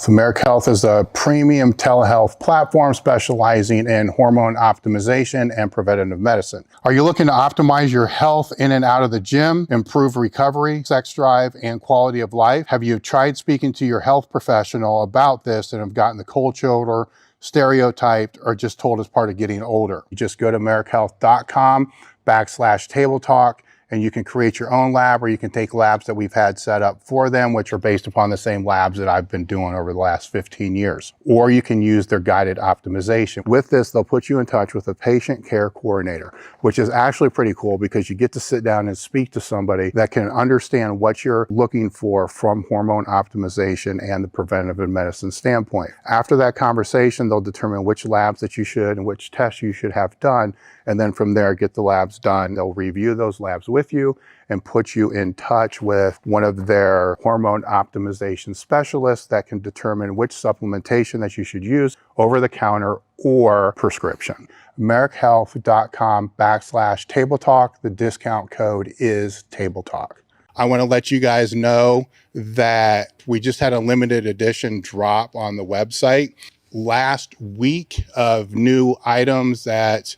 Health. Marek Health is a premium telehealth platform specializing in hormone optimization and preventative medicine. Are you looking to optimize your health in and out of the gym, improve recovery, sex drive, and quality of life? Have you tried speaking to your health professional about this and have gotten the cold shoulder, stereotyped, or just told it's part of getting older? You just go to marekhealth.com/table talk, and you can create your own lab, or you can take labs that we've had set up for them, which are based upon the same labs that I've been doing over the last 15 years. Or you can use their guided optimization. With this, they'll put you in touch with a patient care coordinator, which is actually pretty cool because you get to sit down and speak to somebody that can understand what you're looking for from hormone optimization and the preventative medicine standpoint. After that conversation, they'll determine which labs that you should and which tests you should have done. And then from there, get the labs done. They'll review those labs with you and put you in touch with one of their hormone optimization specialists that can determine which supplementation that you should use over the counter or prescription. marekhealth.com/table talk. The discount code is table talk. I want to let you guys know that we just had a limited edition drop on the website last week of new items that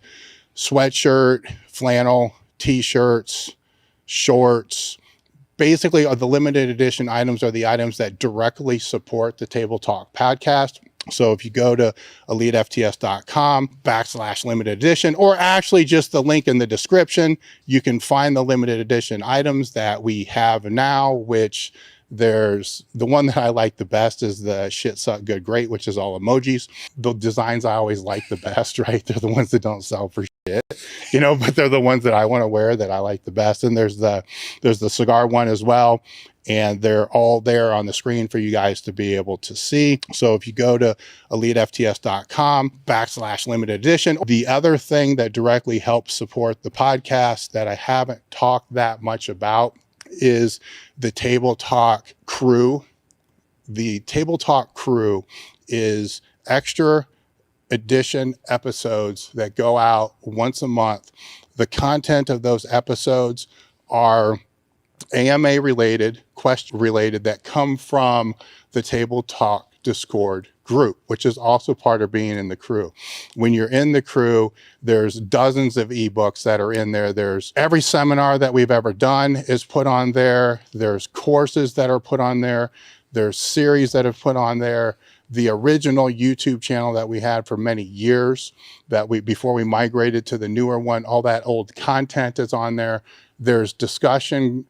sweatshirt, flannel, t-shirts, shorts. Basically, the limited edition items are the items that directly support the Table Talk podcast. So if you go to elitefts.com/limited edition, or actually just the link in the description, you can find the limited edition items that we have now, which there's the one that I like the best is the shit suck good great, which is all emojis. The designs I always like the best, right? They're the ones that don't sell for shit, you know, but they're the ones that I want to wear that I like the best. And there's the cigar one as well. And they're all there on the screen for you guys to be able to see. So if you go to elitefts.com/limited edition, the other thing that directly helps support the podcast that I haven't talked that much about is the Table Talk crew. The Table Talk crew is extra edition episodes that go out once a month. The content of those episodes are AMA related, question related, that come from the Table Talk Discord group, which is also part of being in the crew. When you're in the crew, there's dozens of ebooks that are in there. There's every seminar that we've ever done is put on there. There's courses that are put on there. There's series that have put on there. The original YouTube channel that we had for many years before we migrated to the newer one, all that old content is on there. There's discussion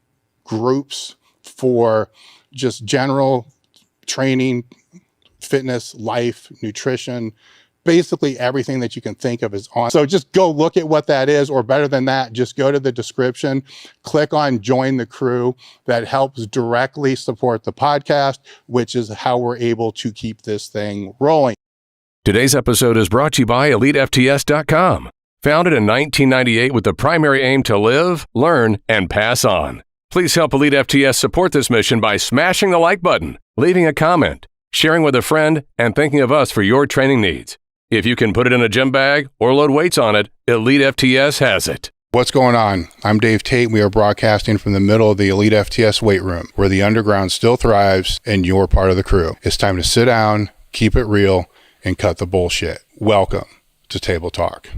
groups for just general training, fitness, life, nutrition, basically everything that you can think of is on. So just go look at what that is, or better than that, just go to the description, click on join the crew. That helps directly support the podcast, which is how we're able to keep this thing rolling. Today's episode is brought to you by EliteFTS.com. Founded in 1998 with the primary aim to live, learn, and pass on. Please help Elite FTS support this mission by smashing the like button, leaving a comment, sharing with a friend, and thinking of us for your training needs. If you can put it in a gym bag or load weights on it, Elite FTS has it. What's going on? I'm Dave Tate. We are broadcasting from the middle of the Elite FTS weight room, where the underground still thrives and you're part of the crew. It's time to sit down, keep it real, and cut the bullshit. Welcome to Table Talk.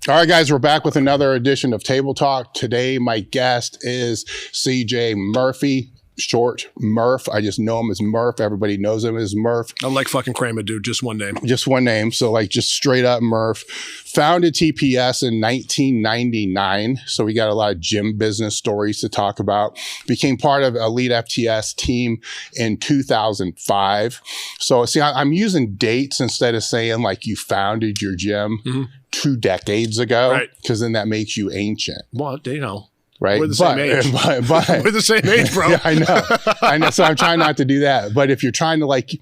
All right, guys, we're back with another edition of Table Talk. Today, my guest is CJ Murphy, short Murph. I just know him as Murph. Everybody knows him as Murph. I'm like fucking Kramer, dude. Just one name. Just one name. So like just straight up Murph. Founded TPS in 1999. So we got a lot of gym business stories to talk about. Became part of Elite FTS team in 2005. So see, I'm using dates instead of saying like you founded your gym 2 decades ago. Right. Because then that makes you ancient. Well, you know. Right. We're the same age. But we're the same age, bro. Yeah, I know. So I'm trying not to do that. But if you're trying to like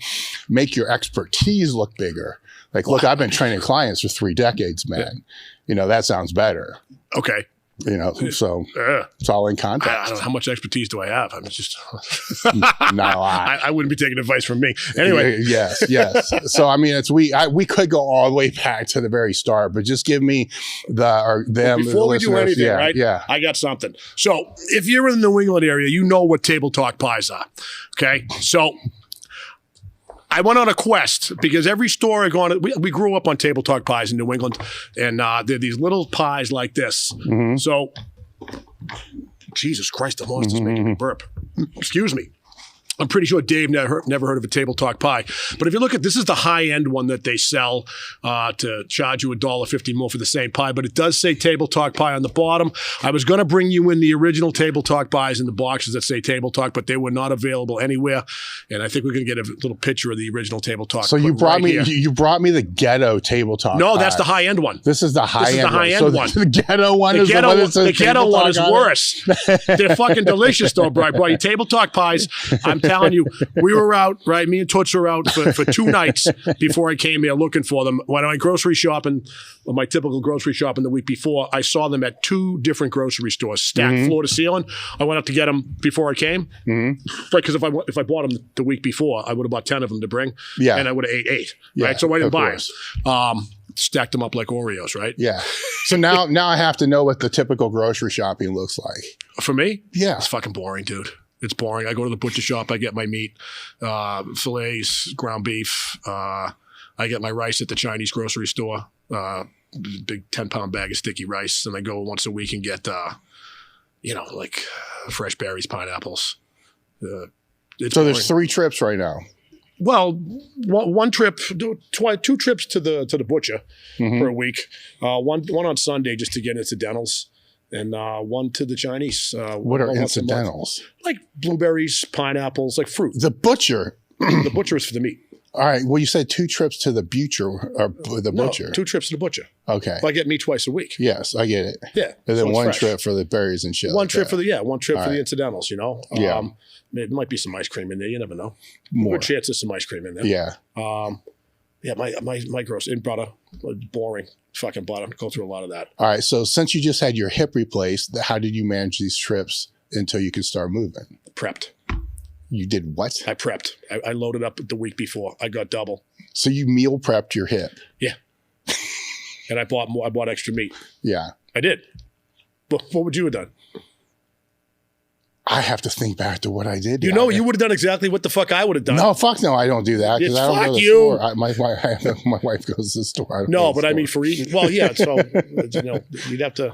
make your expertise look bigger, like, look, I've been training clients for 3 decades, man. Yeah. You know, that sounds better. Okay. You know, so it's all in I context. don't know how much expertise do I have. I'm just Not a lot. I wouldn't be taking advice from me anyway. Yes. So I mean, we could go all the way back to the very start, but just give me them. Before we do anything, right? Yeah. I got something. So if you're in the New England area, you know what table talk pies are. Okay, so I went on a quest because every store I go on, we grew up on table talk pies in New England, and they're these little pies like this. Mm-hmm. So, Jesus Christ, the monster's making me burp. Excuse me. I'm pretty sure Dave never heard of a table talk pie. But if you look at, this is the high-end one that they sell to charge you $1.50 more for the same pie. But it does say table talk pie on the bottom. I was going to bring you in the original table talk pies in the boxes that say table talk, but they were not available anywhere. And I think we're going to get a little picture of the original table talk. So you brought me the ghetto table talk. No, pie. that's the high-end one. This is the high-end one. So the ghetto one is the ghetto one is worse. They're fucking delicious, though, bro. I brought you table talk pies. I'm telling you, we were out, right? Me and Toots were out for 2 nights before I came here looking for them. When I went grocery shopping, my typical grocery shopping the week before, I saw them at 2 different grocery stores, stacked floor to ceiling. I went up to get them before I came. Right, because if I bought them the week before, I would have bought 10 of them to bring. Yeah. And I would have ate 8. Yeah, right? So I didn't buy them. Stacked them up like Oreos, right? Yeah. So now I have to know what the typical grocery shopping looks like. For me? Yeah. It's fucking boring, dude. It's boring. I go to the butcher shop. I get my meat, fillets, ground beef. I get my rice at the Chinese grocery store, big 10-pound bag of sticky rice. And I go once a week and get, like fresh berries, pineapples. So boring. there's 3 trips right now. Well, one trip, 2 trips to the butcher for a week. One on Sunday just to get incidentals. And one to the Chinese. What are incidentals? Like blueberries, pineapples, like fruit. The butcher. The butcher is for the meat. All right. Well, you said 2 trips to the butcher or the butcher. 2 trips to the butcher. Okay. Well, I get meat twice a week. Yes, I get it. Yeah. And then so one fresh. trip for the berries and shit. One like trip that. one trip for the incidentals. You know. Yeah. There might be some ice cream in there. You never know. More. Good chance there's some ice cream in there. Yeah. My gross in brother, boring. Fucking bottom. Go through a lot of that. All right. So since you just had your hip replaced, how did you manage these trips until you could start moving? Prepped. You did what? I prepped. I loaded up the week before. I got double. So you meal prepped your hip? Yeah. And I bought more. I bought extra meat. Yeah. I did. But what would you have done? I have to think back to what I did. You know, you would have done exactly what the fuck I would have done. No, fuck no, I don't do that because I don't go to the store. My wife goes to the store. No, but I mean for eating. Well, yeah. So you'd have to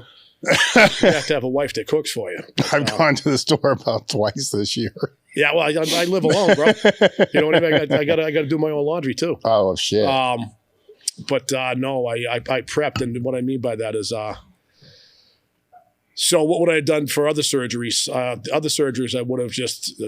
have a wife that cooks for you. I've gone to the store about twice this year. Yeah, well, I live alone, bro. You know what I mean? I got to do my own laundry too. Oh shit. But no, I prepped, and what I mean by that is. So what would I have done for other surgeries? The other surgeries, I would have just,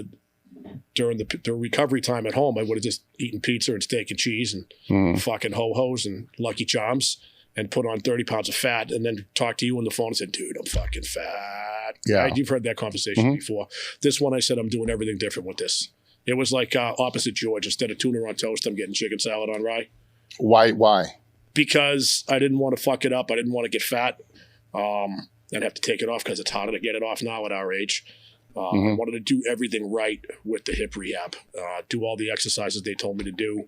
during the recovery time at home, I would have just eaten pizza and steak and cheese and fucking ho-hos and Lucky Charms and put on 30 pounds of fat and then talk to you on the phone and said, dude, I'm fucking fat. Yeah. Right? You've heard that conversation before. This one, I said, I'm doing everything different with this. It was like opposite George. Instead of tuna on toast, I'm getting chicken salad on rye. Why? Because I didn't want to fuck it up. I didn't want to get fat. I'd have to take it off because it's harder to get it off now at our age. I wanted to do everything right with the hip rehab, do all the exercises they told me to do,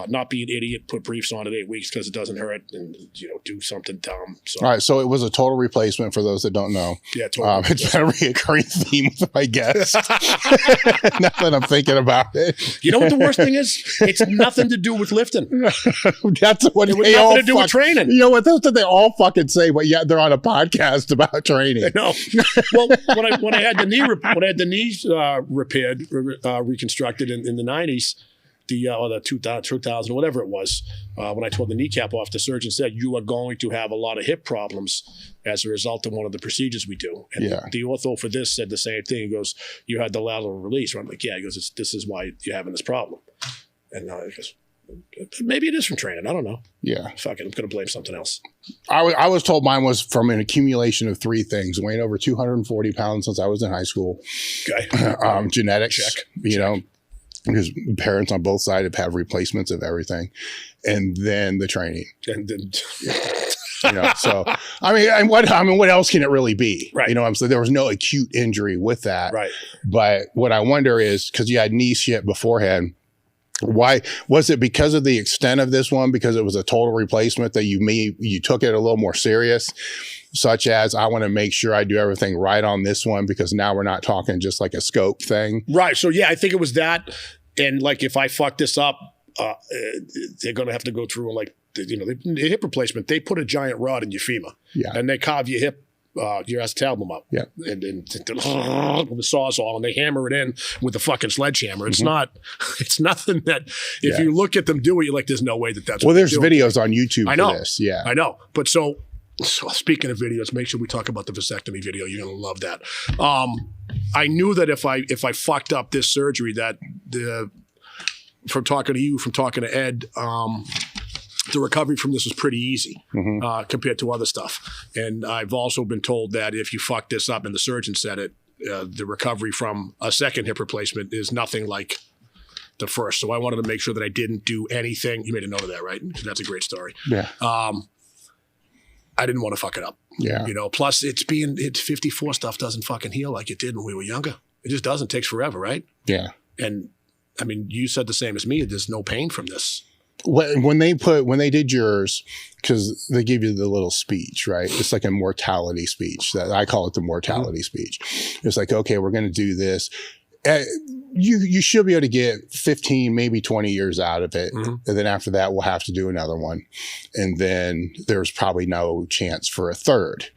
not be an idiot, put briefs on at 8 weeks because it doesn't hurt, and do something dumb. So, all right, so it was a total replacement for those that don't know. Yeah, totally. It's been a recurring theme with my guests. Now that I'm thinking about it, you know what the worst thing is? It's nothing to do with lifting. That's what it all nothing to do with training. You know what? That's what they all fucking say. But yeah, they're on a podcast about training. No, well, when I had the knee repaired, reconstructed in the 90s, the 2000, whatever it was, when I tore the kneecap off, the surgeon said, you are going to have a lot of hip problems as a result of one of the procedures we do. And the ortho for this said the same thing. He goes, you had the lateral release. I'm like, yeah. He goes, this is why you're having this problem. And he goes, maybe it is from training. I don't know. Yeah. Fuck it. I'm going to blame something else. I was told mine was from an accumulation of 3 things: weighing over 240 pounds since I was in high school. Okay. Genetics. Check. Because parents on both sides have replacements of everything. And then the training. And then So I mean, what else can it really be? Right. So there was no acute injury with that. Right. But what I wonder is, because you had knee shit beforehand, why was it? Because of the extent of this one, because it was a total replacement, that you took it a little more serious, such as, I want to make sure I do everything right on this one, because now we're not talking just like a scope thing. Right. So yeah, I think it was that. And like, if I fuck this up, they're going to have to go through and like, the hip replacement, they put a giant rod in your femur. Yeah. And they carve your hip, your acetabulum up. Yeah. And with the sawzall, and they hammer it in with the fucking sledgehammer. It's nothing that, if you look at them do it, you're like, there's no way that's well, what there's videos on YouTube for this. Yeah. I know. But so speaking of videos, make sure we talk about the vasectomy video. You're going to love that. I knew that if I fucked up this surgery, that from talking to you, from talking to Ed, the recovery from this was pretty easy compared to other stuff. And I've also been told that if you fuck this up, and the surgeon said it, the recovery from a second hip replacement is nothing like the first. So I wanted to make sure that I didn't do anything. You made a note of that, right? That's a great story. Yeah. I didn't want to fuck it up. Yeah. Plus it's 54 stuff doesn't fucking heal like it did when we were younger. It just doesn't. It takes forever, right? Yeah. And I mean, you said the same as me. There's no pain from this. When they did yours, because they give you the little speech, right? It's like a mortality speech. That I call it the mortality speech. It's like, okay, we're going to do this. You should be able to get 15, maybe 20 years out of it. And then after that, we'll have to do another one. And then there's probably no chance for a third.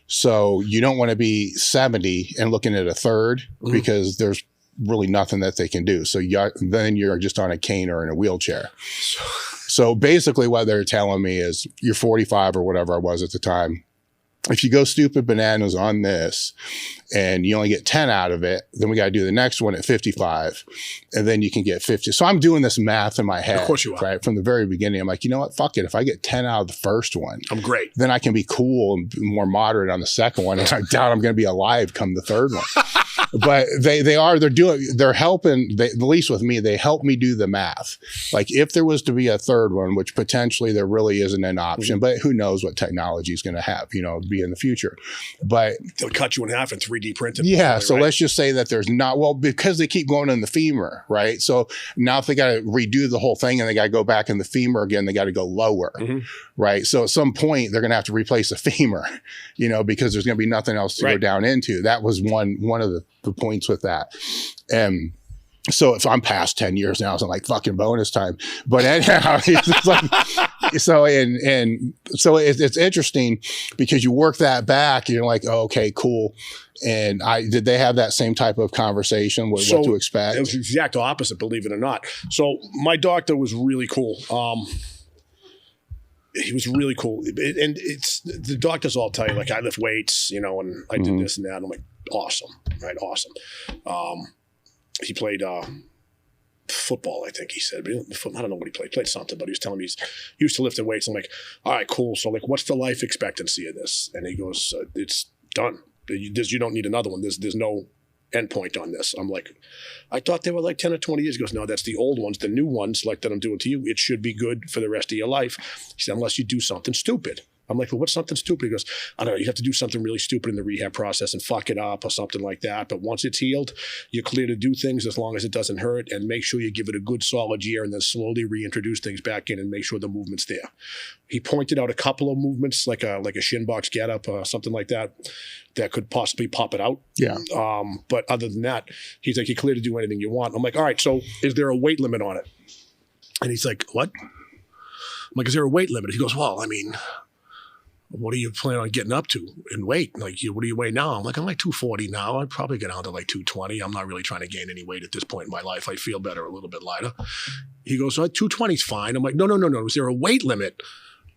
So you don't want to be 70 and looking at a third, because there's really nothing that they can do. So then you're just on a cane or in a wheelchair. So basically what they're telling me is, you're 45 or whatever I was at the time. If you go stupid bananas on this and you only get 10 out of it, then we got to do the next one at 55, and then you can get 50. So I'm doing this math in my head. Of course you are. Right? From the very beginning, I'm like, you know what? Fuck it. If I get 10 out of the first one, I'm great. Then I can be cool and more moderate on the second one. And I doubt I'm going to be alive come the third one. But they're helping, at least with me, they help me do the math. Like, if there was to be a third one, which potentially there really isn't an option, but who knows what technology is going to have, be in the future. But they'll cut you in half and 3D print it. Yeah. So let's just say that there's not, because they keep going in the femur, right? So now if they got to redo the whole thing and they got to go back in the femur again, they got to go lower, right? So at some point they're going to have to replace a femur, because there's going to be nothing else to go down into. That was one of the points with that. And so if I'm past 10 years now, it's like fucking bonus time. But anyhow, it's like, so it's interesting, because you work that back, you're like, oh, okay, cool. And did they have that same type of conversation with what to expect? It was the exact opposite, believe it or not. So my doctor was really cool. He was really cool. And it's, the doctors all tell you, like, I lift weights, and I did this and that. And I'm like, awesome, right? Awesome. He played football, I think he said. But I don't know what he played. He played something, but he was telling me he used to lift weights. I'm like, all right, cool. So, like, what's the life expectancy of this? And he goes, it's done. You don't need another one. There's no endpoint on this. I'm like, I thought they were like 10 or 20 years. He goes, no, that's the old ones. The new ones, like that I'm doing to you, it should be good for the rest of your life. He said, unless you do something stupid. I'm like, well, what's something stupid? He goes, I don't know. You have to do something really stupid in the rehab process and fuck it up or something like that. But once it's healed, you're clear to do things as long as it doesn't hurt, and make sure you give it a good solid year and then slowly reintroduce things back in and make sure the movement's there. He pointed out a couple of movements, like a shin box get up or something like that could possibly pop it out. Yeah. But other than that, he's like, you're clear to do anything you want. I'm like, all right, so is there a weight limit on it? And he's like, what? I'm like, is there a weight limit? He goes, well, I mean, what do you plan on getting up to in weight? Like, what do you weigh now? I'm like 240 now. I'd probably get down to like 220. I'm not really trying to gain any weight at this point in my life. I feel better, a little bit lighter. He goes, so 220 is fine. I'm like, no. Is there a weight limit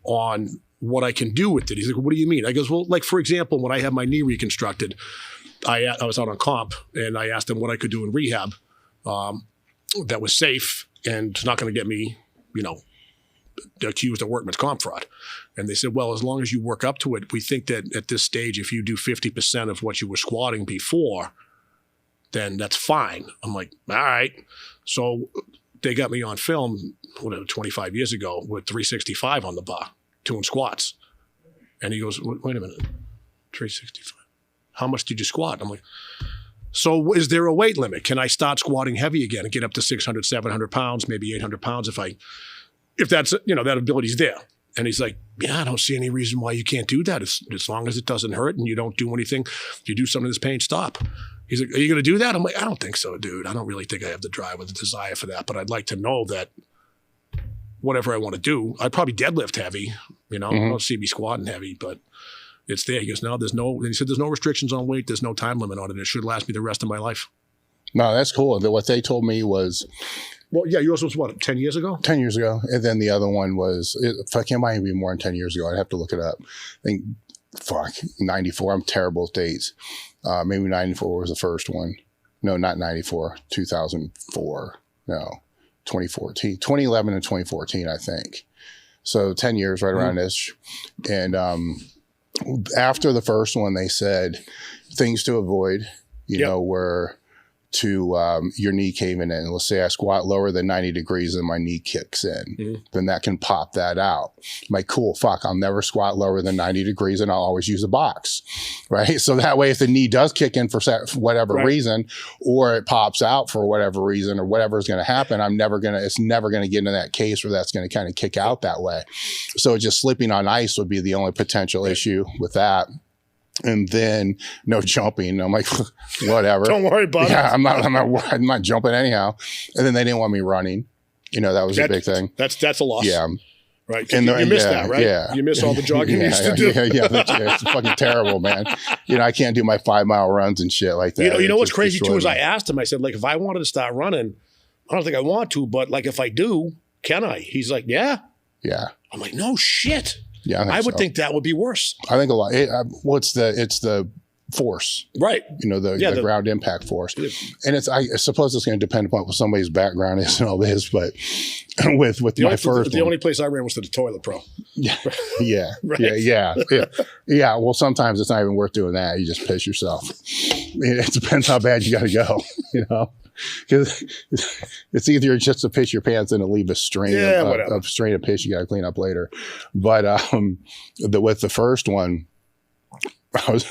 on what I can do with it? He's like, well, what do you mean? I goes, well, like, for example, when I had my knee reconstructed, I was out on comp and I asked him what I could do in rehab that was safe and not going to get me, accused of workman's comp fraud. And they said, well, as long as you work up to it, we think that at this stage, if you do 50% of what you were squatting before, then that's fine. I'm like, all right. So they got me on film, 25 years ago with 365 on the bar, doing squats. And he goes, wait a minute, 365. How much did you squat? I'm like, so is there a weight limit? Can I start squatting heavy again and get up to 600, 700 pounds, maybe 800 pounds if that's, that ability's there? And he's like, yeah, I don't see any reason why you can't do that. As long as it doesn't hurt and you don't do anything, if you do something that's pain, stop. He's like, are you going to do that? I'm like, I don't think so, dude. I don't really think I have the drive or the desire for that, but I'd like to know that whatever I want to do, I'd probably deadlift heavy, I don't see me squatting heavy, but it's there. He goes, no, and he said, there's no restrictions on weight. There's no time limit on it. It should last me the rest of my life. No, that's cool. What they told me was, well, yeah, yours was what, 10 years ago? 10 years ago. And then the other one was, it might even be more than 10 years ago. I'd have to look it up. I think, 94. I'm terrible at dates. Maybe 94 was the first one. No, not 94. 2004. No, 2014. 2011 and 2014, I think. So 10 years, right around this. And after the first one, they said things to avoid, were to your knee caving in. Let's say I squat lower than 90 degrees and my knee kicks in. Then that can pop that out. I'm like, cool, I'll never squat lower than 90 degrees and I'll always use a box, right? So that way, if the knee does kick in for whatever reason, or it pops out for whatever reason, or whatever is going to happen, it's never going to get into that case where that's going to kind of kick out that way. So just slipping on ice would be the only potential issue with that. And then no jumping. I'm like, whatever. Don't worry about it. I'm not jumping anyhow. And then they didn't want me running. That was a big thing. That's a loss. Yeah. Right. And you missed that, right? Yeah. You miss all the jogging you used to do. It's fucking terrible, man. I can't do my 5-mile runs and shit like that. You know what's crazy too is I asked him, I said, like, if I wanted to start running, I don't think I want to, but like if I do, can I? He's like, yeah. Yeah. I'm like, no shit. Yeah, I would think that would be worse. I think a lot. It's the force, right? The ground impact force, and I suppose it's going to depend upon what somebody's background is and all this. But with the only place I ran was to the toilet pro. Yeah, right? yeah. Well, sometimes it's not even worth doing that. You just piss yourself. It depends how bad you got to go. Because it's easier just to piss your pants than to leave a strain of piss you got to clean up later. But with the first one, there's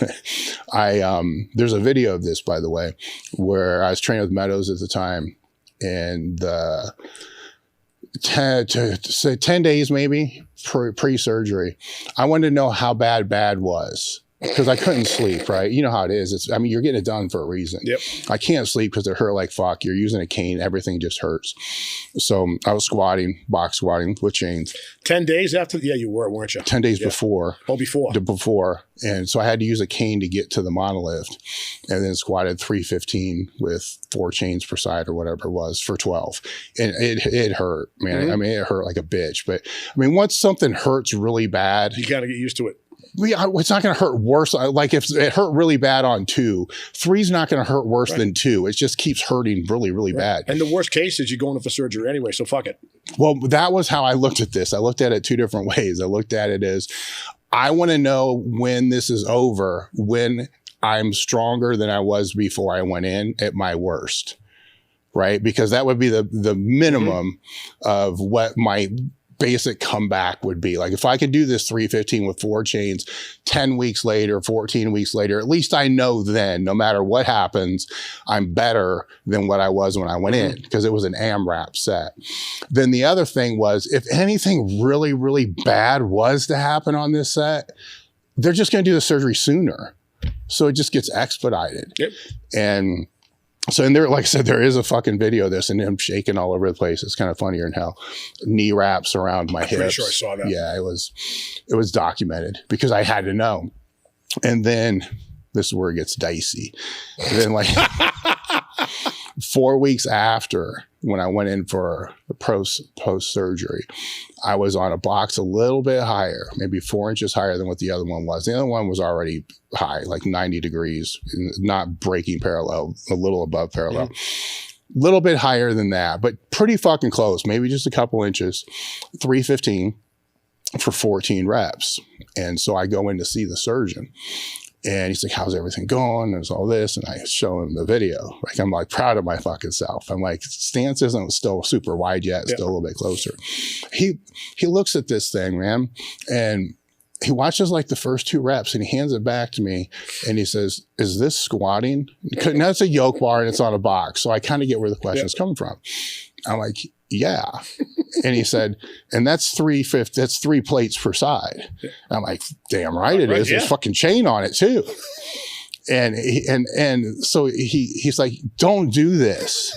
a video of this, by the way, where I was training with Meadows at the time, and 10 days maybe pre-surgery, I wanted to know how bad was. Because I couldn't sleep, right? You know how it is. You're getting it done for a reason. Yep. I can't sleep because it hurt like fuck. You're using a cane. Everything just hurts. So I was box squatting with chains. 10 days after? Yeah, you were, weren't you? 10 days before. Oh, before. Before. And so I had to use a cane to get to the monolift, and then squatted 315 with 4 chains per side or whatever it was for 12. And it hurt, man. Mm-hmm. It hurt like a bitch. But once something hurts really bad, you got to get used to it. It's not going to hurt worse. Like if it hurt really bad on 2, 3's not going to hurt worse than 2. It just keeps hurting really, really bad. And the worst case is you're going in for surgery anyway, so fuck it. Well, that was how I looked at this. I looked at it 2 different ways. I looked at it as, I want to know when this is over, when I'm stronger than I was before I went in at my worst, right? Because that would be the minimum of what my basic comeback would be. Like if I could do this 315 with 4 chains 10 weeks later, 14 weeks later, at least I know then, no matter what happens, I'm better than what I was when I went in, because it was an AMRAP set. Then the other thing was, if anything really, really bad was to happen on this set, they're just going to do the surgery sooner. So it just gets expedited. Yep. And there, like I said, there is a fucking video of this and him shaking all over the place. It's kind of funnier than hell. Knee wraps around my hips. Pretty sure I saw that. Yeah, it was documented because I had to know. And then this is where it gets dicey. And then like 4 weeks after, when I went in for post-surgery, I was on a box a little bit higher, maybe 4 inches higher than what the other one was. The other one was already high, like 90 degrees, not breaking parallel, a little above parallel. A little bit higher than that, but pretty fucking close, maybe just a couple inches. 315 for 14 reps. And so I go in to see the surgeon. And he's like, how's everything going? There's all this. And I show him the video. Like, I'm like proud of my fucking self. I'm like, stance isn't still super wide yet. It's still a little bit closer. He looks at this thing, man. And he watches like the first 2 reps and he hands it back to me and he says, "Is this squatting?" Now it's a yoke bar and it's on a box. So I kind of get where the question is coming from. I'm like, yeah. And he said, and that's 3 plates per side. I'm like, damn right it is. There's fucking chain on it too. And so he's like, "Don't do this."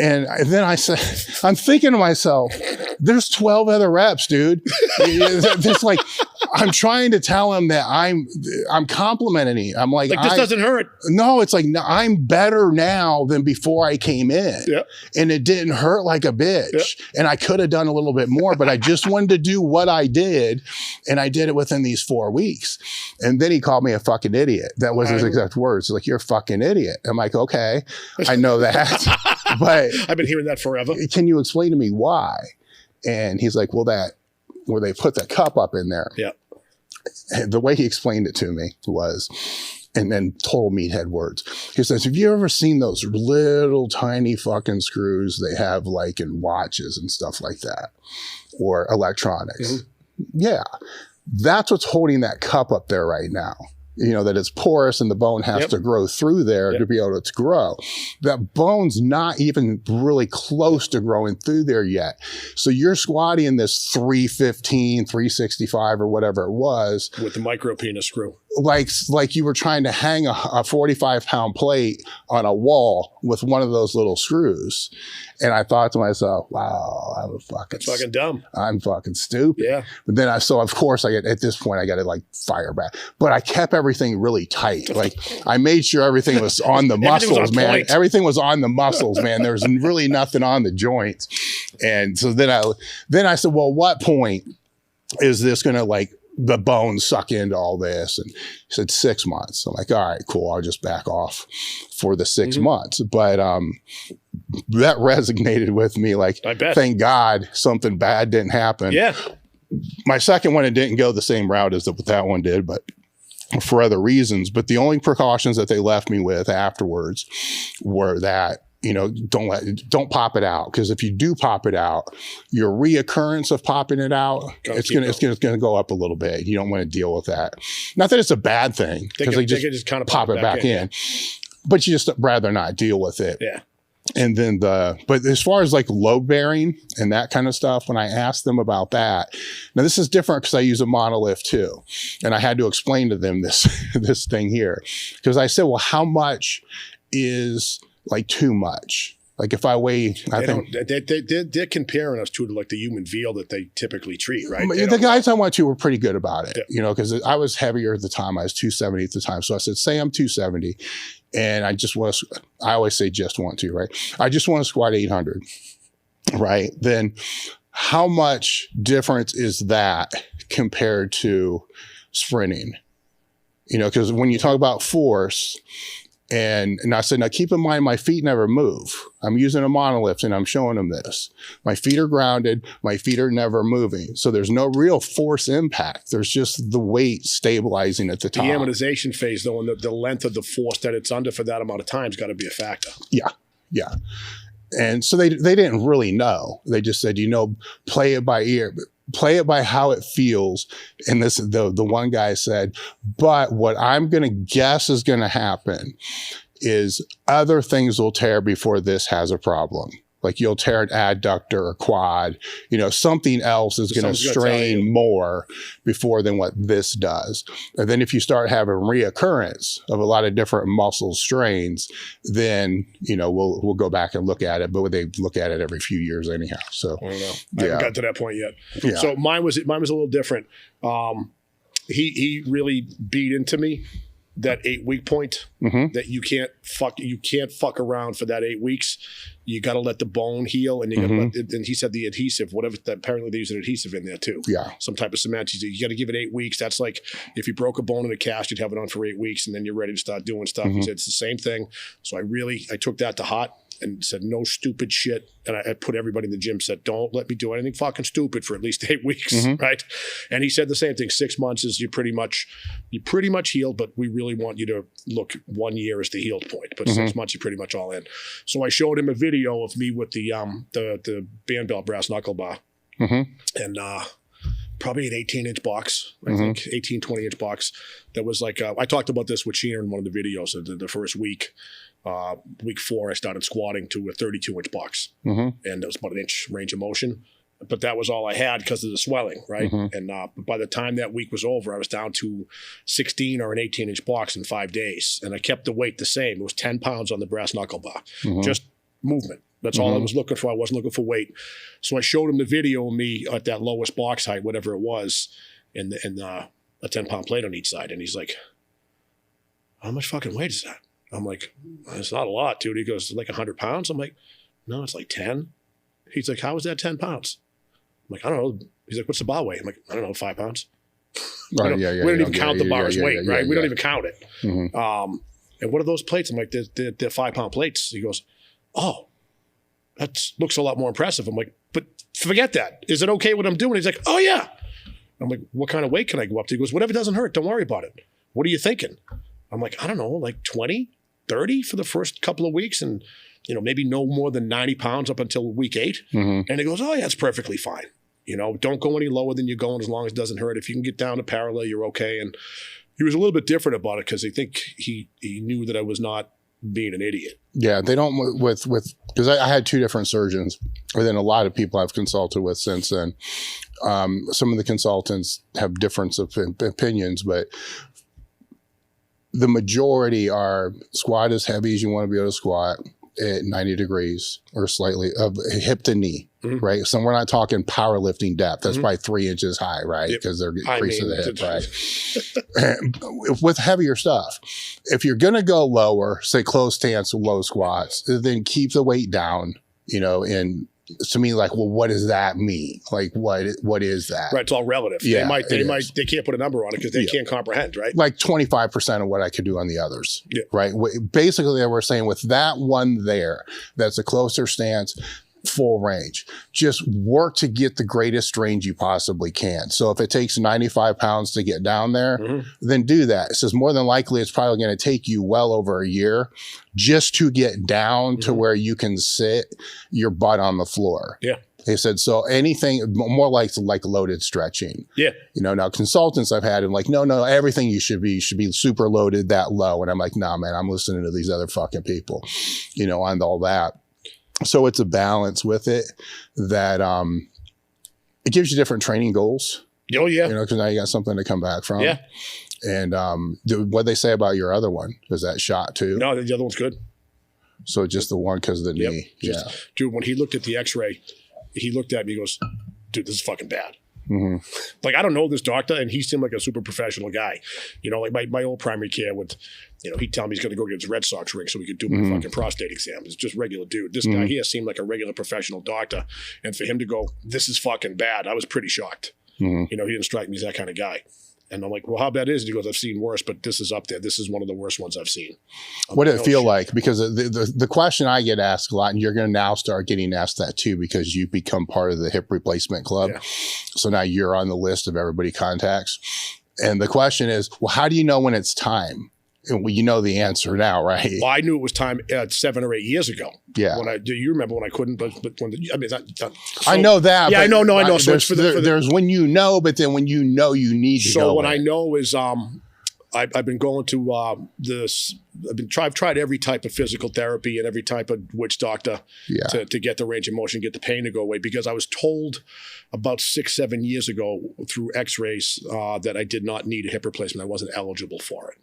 And then I said, I'm thinking to myself, there's 12 other reps, dude. It's like, I'm trying to tell him that I'm complimenting him. I'm like this doesn't hurt. No, it's like, no, I'm better now than before I came in. Yep. And it didn't hurt like a bitch. Yep. And I could have done a little bit more, but I just wanted to do what I did. And I did it within these 4 weeks. And then he called me a fucking idiot. That was his exact words. He's like, "You're a fucking idiot." I'm like, okay, I know that. But I've been hearing that forever. Can you explain to me why? And he's like, where they put the cup up in there. Yeah. And the way he explained it to me was, and then total meathead words. He says, "Have you ever seen those little tiny fucking screws they have like in watches and stuff like that, or electronics?" Mm-hmm. Yeah. That's what's holding that cup up there right now. You know, that it's porous and the bone has to grow through there to be able to grow. That bone's not even really close to growing through there yet. So you're squatting this 315, 365 or whatever it was. With the micro penis screw. Like you were trying to hang a 45-pound plate on a wall with one of those little screws. And I thought to myself, wow, That's fucking dumb. I'm fucking stupid. Yeah. But then of course at this point I got to like fire back, but I kept everything really tight. Like I made sure everything was on the muscles, man. Point. Everything was on the muscles, man. There was really nothing on the joints. And so then I said, well, what point is this going to like the bones suck into all this? And he said 6 months. I'm like, all right, cool. I'll just back off for the 6 months. But that resonated with me. Like, thank God something bad didn't happen. Yeah. My second one, it didn't go the same route as that one did, but for other reasons. But the only precautions that they left me with afterwards were that, you know, don't pop it out, because if you do pop it out, your reoccurrence of popping it out, it's gonna go up a little bit. You don't want to deal with that. Not that it's a bad thing, because they just kind of pop it back in. But you just rather not deal with it. Yeah. And then but as far as like load bearing and that kind of stuff, when I asked them about that, now this is different because I use a monolift too. And I had to explain to them this thing here, because I said, well, how much is like too much? Like if I weigh, they're comparing us to like the human veal that they typically treat, right? The guys I went to were pretty good about it, you know, because I was heavier at the time. I was 270 at the time. So I said, say I'm 270 and I always say just want to, right? I just want to squat 800, right? Then how much difference is that compared to sprinting? You know, because when you talk about force, and I said, now keep in mind, my feet never move. I'm using a monolift and I'm showing them this. My feet are grounded. My feet are never moving. So there's no real force impact. There's just the weight stabilizing at the top. The amortization phase, though, and the length of the force that it's under for that amount of time has got to be a factor. Yeah, yeah. And so they didn't really know. They just said, you know, play it by ear. Play it by how it feels. And the one guy said, but what I'm going to guess is going to happen is other things will tear before this has a problem. Like you'll tear an adductor or quad, you know, something else is going to strain more before than what this does. And then if you start having reoccurrence of a lot of different muscle strains, then, you know, we'll go back and look at it, but they look at it every few years anyhow. So I don't know. I haven't got to that point yet. Yeah. So mine was a little different. He really beat into me that 8 week point, that you can't fuck around for that 8 weeks. You got to let the bone heal, and you got to let it, and he said the adhesive, whatever, apparently they use an adhesive in there too. Yeah. Some type of cement. You got to give it 8 weeks. That's like if you broke a bone in a cast, you'd have it on for 8 weeks and then you're ready to start doing stuff. He said it's the same thing. So I took that to heart and said, no stupid shit. And I put everybody in the gym, said, don't let me do anything fucking stupid for at least 8 weeks, right? And he said the same thing. 6 months is you pretty much healed, but we really want you to look 1 year as the healed point. But 6 months, you're pretty much all in. So I showed him a video of me with the band bell brass knuckle bar. And probably an 18-inch box, I think, 18, 20-inch box. That was like, I talked about this with Sheena in one of the videos. The first week, week 4, I started squatting to a 32-inch box. And it was about an inch range of motion. But that was all I had because of the swelling, right? And by the time that week was over, I was down to 16 or an 18-inch box in 5 days. And I kept the weight the same. It was 10 pounds on the brass knuckle bar. Just movement. That's all I was looking for. I wasn't looking for weight. So I showed him the video of me at that lowest box height, whatever it was, and a 10-pound plate on each side. And he's like, how much fucking weight is that? I'm like, it's not a lot, dude. He goes, like 100 pounds? I'm like, no, it's like 10. He's like, how is that 10 pounds? I'm like, I don't know. He's like, what's the bar weight? I'm like, I don't know, 5 pounds. Right, we don't even count the bar's weight, right? We don't even count it. And what are those plates? I'm like, they're 5-pound plates. He goes, oh, that looks a lot more impressive. I'm like, but forget that. Is it okay what I'm doing? He's like, oh, yeah. I'm like, what kind of weight can I go up to? He goes, whatever doesn't hurt. Don't worry about it. What are you thinking? I'm like, I don't know, like 20, 30 for the first couple of weeks. And, maybe no more than 90 pounds up until week 8. And he goes, oh, yeah, it's perfectly fine. Don't go any lower than you're going as long as it doesn't hurt. If you can get down to parallel, you're okay. And he was a little bit different about it because I think he knew that I was not being an idiot. Yeah, they don't because I had 2 different surgeons, and then a lot of people I've consulted with since then. Some of the consultants have difference of opinions, but the majority are squat as heavy as you want to be able to squat at 90 degrees or slightly hip to knee. Right. So we're not talking powerlifting depth. That's probably 3 inches high, right? Because they're creasing the hip, right? With heavier stuff. If you're going to go lower, say close stance, low squats, then keep the weight down, and to me, like, well, what does that mean? Like, what is that? Right. It's all relative. Yeah, they can't put a number on it because they can't comprehend, right? Like 25% of what I could do on the others. Yeah. Right. Basically, they were saying with that one there, that's a closer stance, full range, just work to get the greatest range you possibly can. So if it takes 95 pounds to get down there, then do that. It says more than likely it's probably going to take you well over a year just to get down to where you can sit your butt on the floor. Yeah. They said, so anything more like loaded stretching. Yeah. Now consultants I've had, and like, no, everything you should be super loaded that low. And I'm like, nah, man, I'm listening to these other fucking people, on all that. So it's a balance with it that it gives you different training goals. Oh, yeah. Because now you got something to come back from. Yeah. And what'd they say about your other one? Was that shot too? No, the other one's good. So just the one because of the knee. Dude, when he looked at the x-ray, he looked at me and goes, dude, this is fucking bad. Like, I don't know this doctor, and he seemed like a super professional guy. Like my old primary care would, he'd tell me he's going to go get his Red Sox ring so he could do my fucking prostate exam. It's just regular dude. This guy here seemed like a regular professional doctor. And for him to go, this is fucking bad, I was pretty shocked. He didn't strike me as that kind of guy. And I'm like, well, how bad is it? He goes, I've seen worse, but this is up there. This is one of the worst ones I've seen. What did it feel like? Because the question I get asked a lot, and you're going to now start getting asked that too, because you've become part of the hip replacement club. Yeah. So now you're on the list of everybody contacts. And the question is, well, how do you know when it's time? And you know the answer now, right? Well, I knew it was time 7 or 8 years ago. Yeah. Do you remember when I couldn't? But when I know that. Yeah, I know. So there's when you know, but then when you know, you need to go. So what I know is I've been going to this. I've tried every type of physical therapy and every type of witch doctor to get the range of motion, get the pain to go away, because I was told about 6-7 years ago through X-rays that I did not need a hip replacement. I wasn't eligible for it.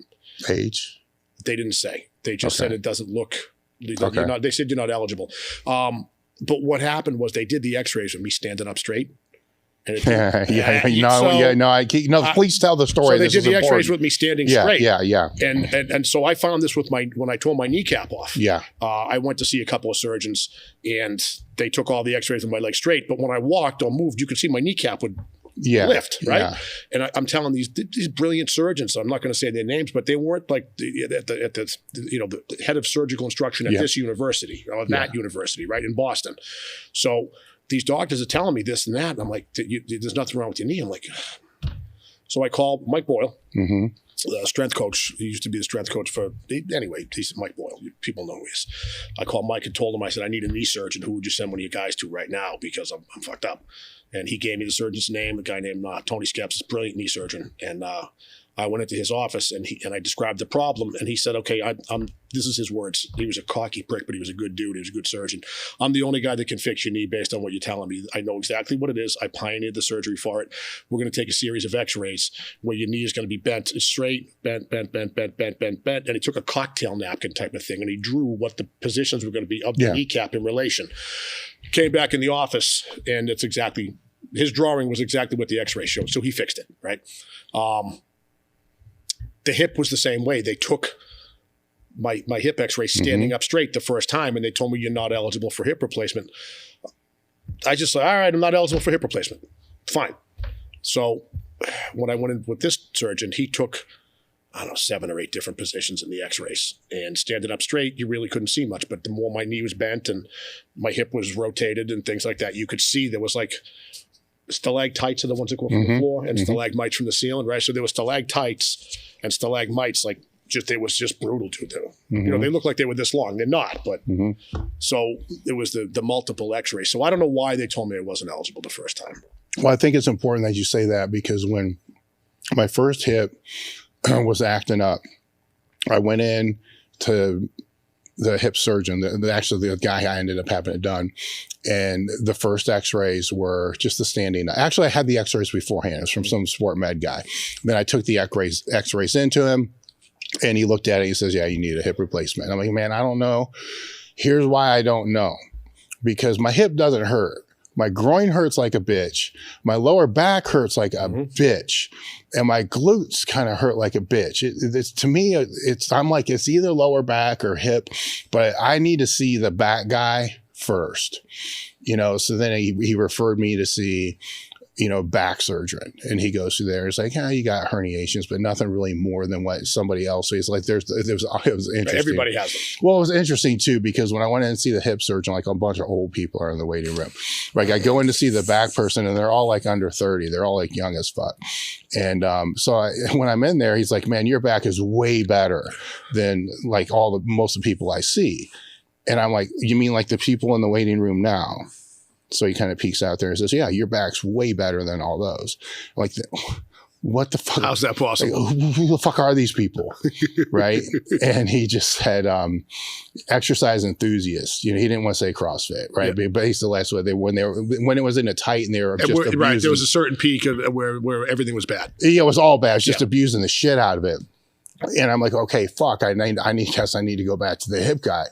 Age? They didn't say. They just said it doesn't look. They said you're not eligible. But what happened was they did the X-rays with me standing up straight. And please tell the story. So they did the X-rays with me standing straight. Yeah. And so I found this when I tore my kneecap off. Yeah. I went to see a couple of surgeons, and they took all the X-rays of my leg straight. But when I walked or moved, you could see my kneecap would lift, right? Yeah. And I'm telling these brilliant surgeons, so I'm not going to say their names, but they weren't like the head of surgical instruction at this university or that university, right, in Boston. So these doctors are telling me this and that, and I'm like, there's nothing wrong with your knee. I'm like, so I called Mike Boyle, strength coach. He used to be the strength coach anyway, he's Mike Boyle. People know who he is. I called Mike and told him, I said, I need a knee surgeon. Who would you send one of you guys to right now? Because I'm fucked up. And he gave me the surgeon's name, a guy named Tony Skeps, a brilliant knee surgeon. And I went into his office and I described the problem. And he said, okay, this is his words. He was a cocky prick, but he was a good dude. He was a good surgeon. I'm the only guy that can fix your knee based on what you're telling me. I know exactly what it is. I pioneered the surgery for it. We're going to take a series of x-rays where your knee is going to be bent straight, bent. And he took a cocktail napkin type of thing and he drew what the positions were going to be of the kneecap in relation. Came back in the office and it's exactly, his drawing was exactly what the x-ray showed. So he fixed it, right? The hip was the same way. They took my hip x-ray standing up straight the first time and they told me you're not eligible for hip replacement. I just said, all right, I'm not eligible for hip replacement. Fine. So when I went in with this surgeon, he took, 7 or 8 different positions in the x-rays. And standing up straight, you really couldn't see much. But the more my knee was bent and my hip was rotated and things like that, you could see there was like stalactites are the ones that go from the floor and stalagmites from the ceiling, right? So there was stalactites and stalagmites, like it was just brutal to do. You know, they look like they were this long. They're not, but so it was the multiple x-rays. So I don't know why they told me I wasn't eligible the first time. Well, I think it's important that you say that because when my first hip was acting up, I went in to the hip surgeon, actually the guy I ended up having it done. And the first x-rays were just the standing. Actually, I had the x-rays beforehand. It was from some sport med guy. Then I took the x-rays into him and he looked at it. He says, yeah, you need a hip replacement. I'm like, man, I don't know. Here's why I don't know. Because my hip doesn't hurt. My groin hurts like a bitch. My lower back hurts like a bitch. And my glutes kind of hurt like a bitch. It's to me, I'm like, it's either lower back or hip, but I need to see the back guy first, so then he referred me to see, back surgeon. And he goes through there. He's like, you got herniations, but nothing really more than what somebody else. So he's like, it was interesting. Everybody has them. Well, it was interesting too, because when I went in to see the hip surgeon, like a bunch of old people are in the waiting room. Like I go in to see the back person and they're all like under 30. They're all like young as fuck. And when I'm in there, he's like, man, your back is way better than like most of the people I see. And I'm like, you mean like the people in the waiting room now? So he kind of peeks out there and says, yeah, your back's way better than all those. Like, what the fuck? How's that possible? Like, who the fuck are these people? Right? And he just said, exercise enthusiasts. He didn't want to say CrossFit, right? Yeah. But basically that's what when it was in a tight and they were just abusing. Right. There was a certain peak of where everything was bad. Yeah, it was all bad. It was just abusing the shit out of it. And I'm like, okay, fuck, I need to go back to the hip guy.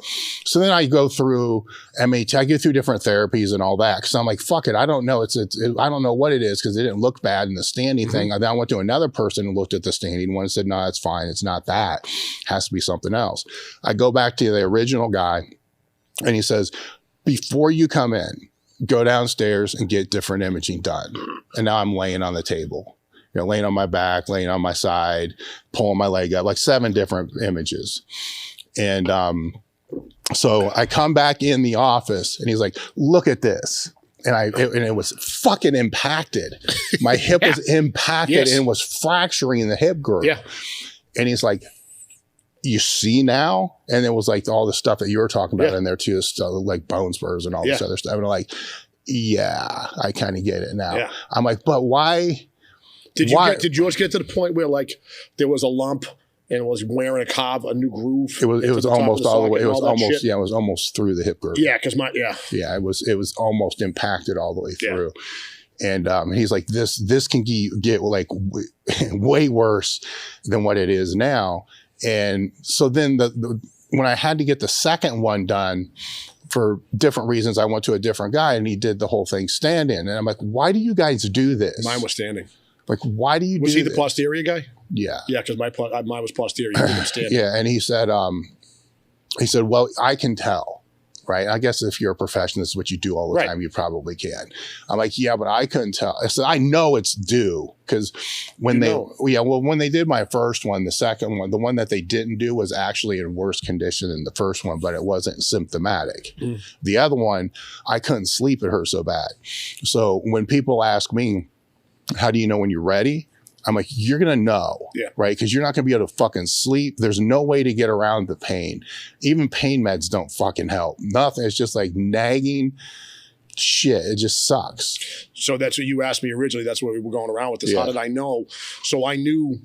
So then I go through MAT, I go through different therapies and all that. Cause I'm like, fuck it. I don't know. I don't know what it is. Cause it didn't look bad in the standing thing. Then I went to another person and looked at the standing one and said, no, it's fine. It's not that. It has to be something else. I go back to the original guy and he says, before you come in, go downstairs and get different imaging done. And now I'm laying on the table. Laying on my back, laying on my side, pulling my leg up, like 7 different images. And so I come back in the office and he's like, look at this. And it was fucking impacted. My hip was impacted and was fracturing the hip girth. Yeah. And he's like, you see now? And it was like all the stuff that you were talking about in there too, like bone spurs and all this other stuff. And I'm like, yeah, I kind of get it now. Yeah. I'm like, but why? Did yours get to the point where like there was a lump and it was wearing a new groove? It was almost all the way. It was almost it was almost through the hip girth. Yeah, because it was almost impacted all the way through. And he's like, this can get like way worse than what it is now. And so then when I had to get the second one done, for different reasons, I went to a different guy and he did the whole thing standing. And I'm like, why do you guys do this? Mine was standing. Like, why do you do this? Was he the posterior guy? Yeah. Yeah, because mine was posterior. He didn't stand. Yeah, and he said, well, I can tell, right? I guess if you're a professional, this is what you do all the time. You probably can. I'm like, yeah, but I couldn't tell. I said, I know it's due because when they did my first one, the second one, the one that they didn't do was actually in worse condition than the first one, but it wasn't symptomatic. The other one, I couldn't sleep. It hurt so bad. So when people ask me, how do you know when you're ready? I'm like, you're going to know, Yeah. right? Because you're not going to be able to fucking sleep. There's no way to get around the pain. Even pain meds don't fucking help. Nothing. It's just like nagging shit. It just sucks. So that's what you asked me originally. That's where we were going around with this. Yeah. How did I know? So I knew.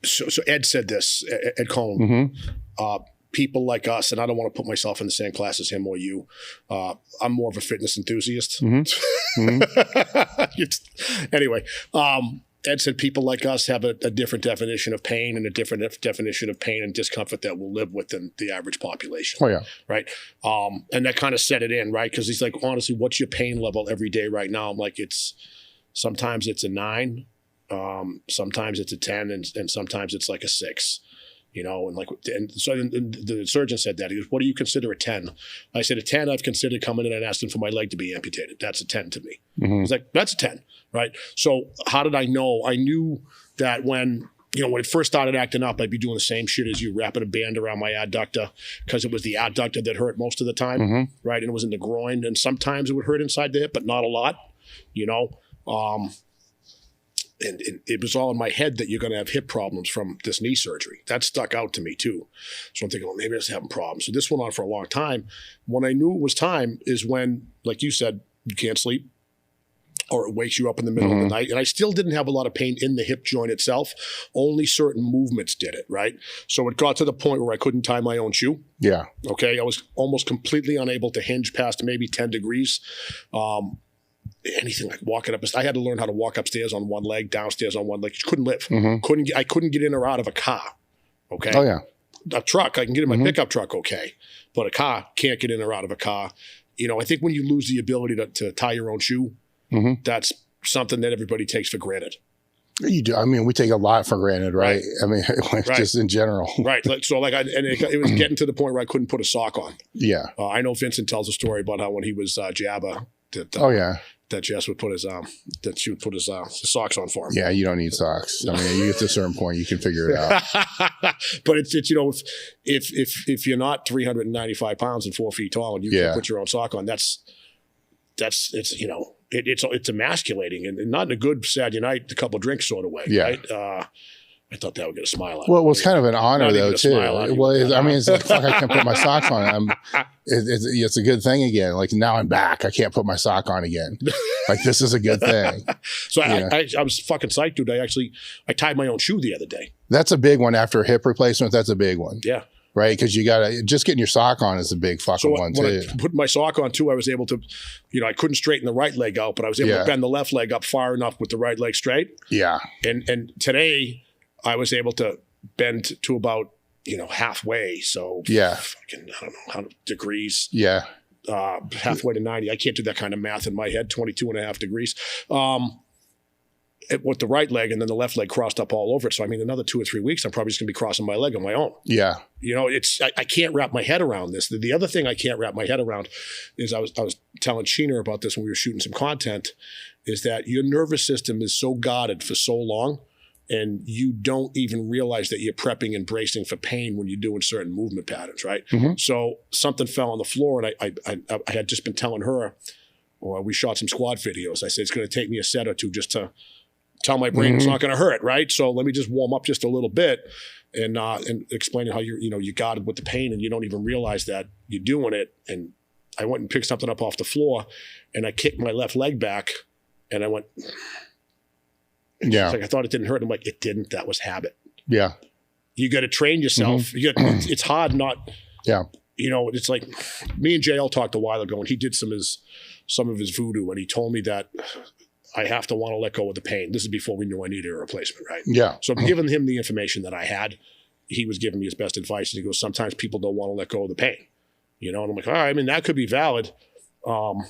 So Ed said this, Ed Coan. People like us, and I don't want to put myself in the same class as him or you. I'm more of a fitness enthusiast. Anyway, Ed said people like us have a different definition of pain and a different definition of pain and discomfort that we'll live with than the average population. Oh, yeah. Right. And that kind of set it in, right? Because he's like, honestly, what's your pain level every day right now? I'm like, sometimes it's a 9, sometimes it's a 10, and sometimes it's like a 6. You know, and so the surgeon said that. He goes, what do you consider a 10? I said, a 10, I've considered coming in and asking for my leg to be amputated. That's a 10 to me. He's like, that's a 10, right? So how did I know? I knew that when it first started acting up, I'd be doing the same shit as you, wrapping a band around my adductor, because it was the adductor that hurt most of the time, right? And it was in the groin, and sometimes it would hurt inside the hip, but not a lot, And it was all in my head that you're going to have hip problems from this knee surgery. That stuck out to me too. So I'm thinking, well, maybe I was having problems. So this went on for a long time. When I knew it was time is when, like you said, you can't sleep, or it wakes you up in the middle of the night. And I still didn't have a lot of pain in the hip joint itself. Only certain movements did it, right? So it got to the point where I couldn't tie my own shoe. Yeah. Okay. I was almost completely unable to hinge past maybe 10 degrees. Anything like walking up, I had to learn how to walk upstairs on one leg, downstairs on one leg. You couldn't live. I couldn't get in or out of a car. Okay. Oh, yeah. A truck, I can get in my pickup truck. Okay. But a car, can't get in or out of a car. I think when you lose the ability to tie your own shoe, that's something that everybody takes for granted. You do. I mean, we take a lot for granted, right? I mean, just in general. Right. So it was getting to the point where I couldn't put a sock on. Yeah. I know Vincent tells a story about how when he was Jabba, that Jess would put that she would put his socks on for him. Yeah, you don't need socks. I mean, you get to a certain point, you can figure it out. But it's if you're not 395 pounds and 4 feet tall and you can put your own sock on, it's emasculating and not in a good Saturday night, a couple of drinks sort of way. Yeah. Right? I thought that would get a smile out. Well, it was kind of an honor though too. Well, I mean, it's like, fuck, I can't put my socks on. It's a good thing again. Like now I'm back. I can't put my sock on again. Like this is a good thing. So I was fucking psyched, dude. I tied my own shoe the other day. That's a big one after a hip replacement. That's a big one. Yeah. Right. Because you got to just getting your sock on is a big fucking one too. When I put my sock on too, I was able to, I couldn't straighten the right leg out, but I was able to bend the left leg up far enough with the right leg straight. Yeah. And today I was able to bend to about, halfway. So fucking, I don't know, how degrees. Yeah. Halfway to 90. I can't do that kind of math in my head, 22.5 degrees. With the right leg, and then the left leg crossed up all over it. So, I mean, another 2 or 3 weeks, I'm probably just going to be crossing my leg on my own. Yeah. I can't wrap my head around this. The other thing I can't wrap my head around is I was telling Sheena about this when we were shooting some content, is that your nervous system is so guarded for so long, and you don't even realize that you're prepping and bracing for pain when you're doing certain movement patterns, right? So something fell on the floor, and I had just been telling her, we shot some squad videos. I said, it's going to take me a set or two just to tell my brain it's not going to hurt, right? So let me just warm up just a little bit and explaining how you got it with the pain and you don't even realize that you're doing it. And I went and picked something up off the floor and I kicked my left leg back and I went, I thought it didn't hurt. I'm like, it didn't. That was habit. Yeah. You got to train yourself. It's hard not. Yeah. It's like me and JL talked a while ago and he did some of his voodoo and he told me that I have to want to let go of the pain. This is before we knew I needed a replacement, right? Yeah. So I'm giving him the information that I had. He was giving me his best advice. And he goes, sometimes people don't want to let go of the pain. And I'm like, all right, I mean, that could be valid. Well,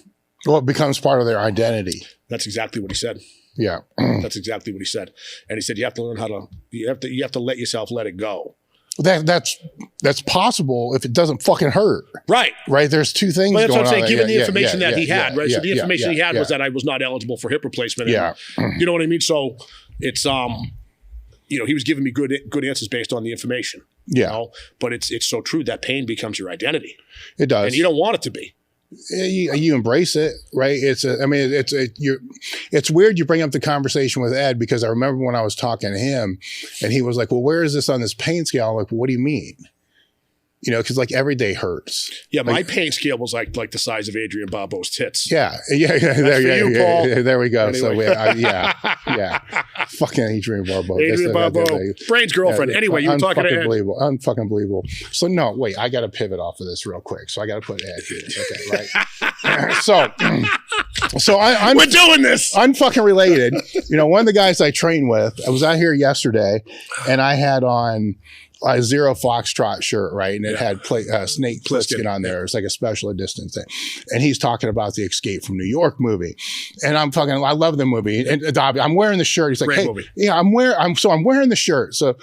it becomes part of their identity. That's exactly what he said. Yeah. That's exactly what he said. And he said, you have to learn you have to let yourself let it go. That's possible if it doesn't fucking hurt. Right. Right. There's two things going on. That's what I'm saying. Given the information that he had, right? So the information he had was that I was not eligible for hip replacement. And, you know what I mean? So it's, he was giving me good answers based on the information. Yeah. But it's so true that pain becomes your identity. It does. And you don't want it to be. you embrace it, right? It's weird you bring up the conversation with Ed, because I remember when I was talking to him and he was like, well, where is this on this pain scale? I'm like, well, what do you mean? You know, because like every day hurts. Yeah, my pain scale was like the size of Adrian Barbeau's tits. Yeah. There we go. Anyway. So fucking Adrian Barbeau. Adrian Barbeau, Brain's girlfriend. Anyway, you were talking to Ed. Unfucking believable. So no, wait, I got to pivot off of this real quick. So I got to put Ed here. Okay, right. So we're doing this. Unfucking related. You know, one of the guys I train with, I was out here yesterday, and I had on a Zero Foxtrot shirt, right? And it had Snake Plissken on there. It's like a special edition thing. And he's talking about the Escape from New York movie. And I love the movie. And I'm wearing the shirt. He's like, great hey, movie. Yeah, I'm wearing the shirt. So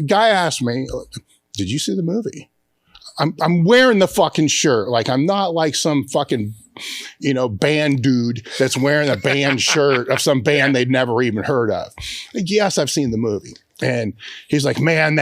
guy asked me, did you see the movie? I'm wearing the fucking shirt. Like, I'm not like some fucking, you know, band dude that's wearing a band shirt of some band they'd never even heard of. Like, yes, I've seen the movie. And he's like, man,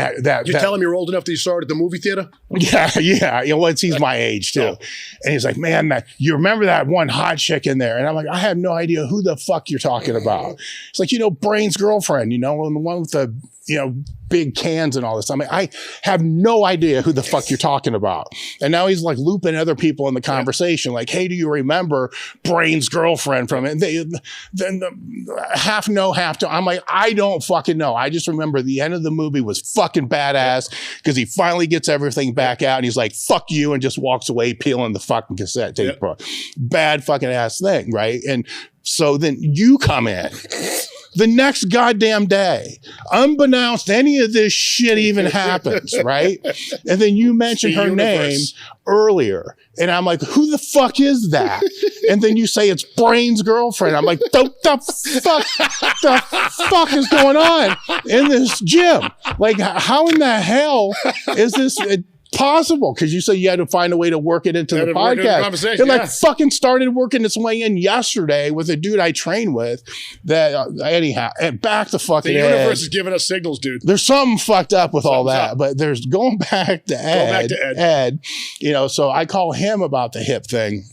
you tell him you're old enough that you saw it at the movie theater? Yeah. You know, he's my age too. Oh. And he's like, man, you remember that one hot chick in there? And I'm like, I have no idea who the fuck you're talking about. It's like, you know, Brain's girlfriend, you know, and the one with the, you know, big cans and all this. I mean, I have no idea who the fuck you're talking about. And now he's like looping other people in the conversation. Like, hey, do you remember Brain's girlfriend from it? Then half no, half to. I'm like, I don't fucking know. I just remember the end of the movie was fucking badass because he finally gets everything back out and he's like, fuck you, and just walks away peeling the fucking cassette tape. Bad fucking ass thing, right? And so then you come in the next goddamn day, unbeknownst any of this shit even happens, right? And then you mention her name earlier. And I'm like, who the fuck is that? And then you say it's Brain's girlfriend. I'm like, the fuck is going on in this gym? Like, how in the hell is this possible? Because you said you had to find a way to work it into the podcast. It like fucking started working its way in yesterday with a dude I train with. That anyhow, and back to fucking the universe is giving us signals, dude. There's something fucked up with all that, but there's going back to Ed. You know, so I call him about the hip thing.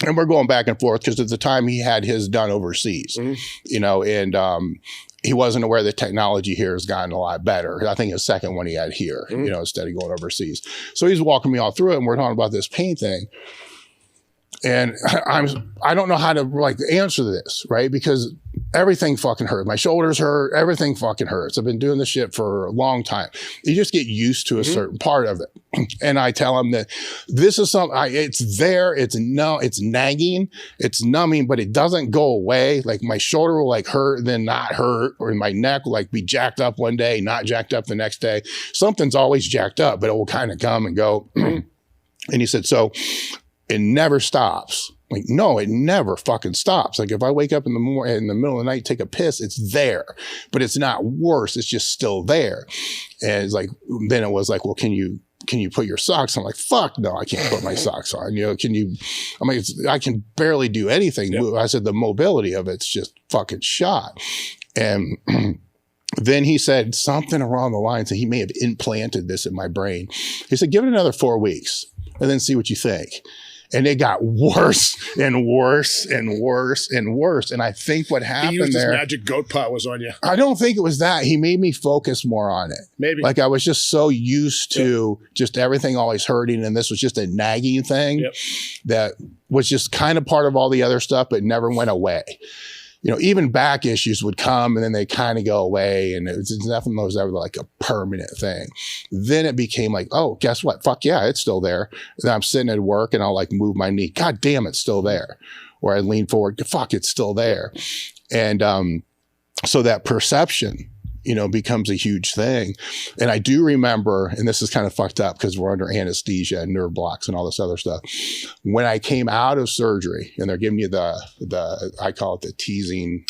And we're going back and forth because at the time he had his done overseas, you know, and he wasn't aware that technology here has gotten a lot better. I think his second one he had here, you know, instead of going overseas. So he's walking me all through it, and we're talking about this pain thing. And I don't know how to like answer this, right? Because everything fucking hurts. My shoulders hurt. Everything fucking hurts. I've been doing this shit for a long time. You just get used to a certain part of it. And I tell him that this is something, it's there. It's nagging. It's numbing, but it doesn't go away. Like my shoulder will like hurt and then not hurt, or my neck will like be jacked up one day, not jacked up the next day. Something's always jacked up, but it will kind of come and go. And he said, so it never stops. Like, no, it never fucking stops. Like if I wake up in the middle of the night, take a piss, it's there, but it's not worse. It's just still there. And it's like, then it was like, well, can you put your socks on? I'm like, fuck no, I can't put my socks on. You know, I can barely do anything. Yep. I said, the mobility of it's just fucking shot. And then he said something along the lines that he may have implanted this in my brain. He said, give it another 4 weeks and then see what you think. And it got worse and worse and worse and worse. And I think what happened he used his magic goat pot was on you. I don't think it was that. He made me focus more on it. Maybe. Like I was just so used to just everything always hurting. And this was just a nagging thing that was just kind of part of all the other stuff, but never went away. You know, even back issues would come and then they kind of go away, and it's nothing that was ever like a permanent thing. Then it became like, oh, guess what? Fuck yeah, it's still there. And then I'm sitting at work and I'll like move my knee. God damn, it's still there. Or I lean forward. Fuck, it's still there. And so that perception, you know, becomes a huge thing. And I do remember, and this is kind of fucked up because we're under anesthesia and nerve blocks and all this other stuff. When I came out of surgery and they're giving you the I call it the teasing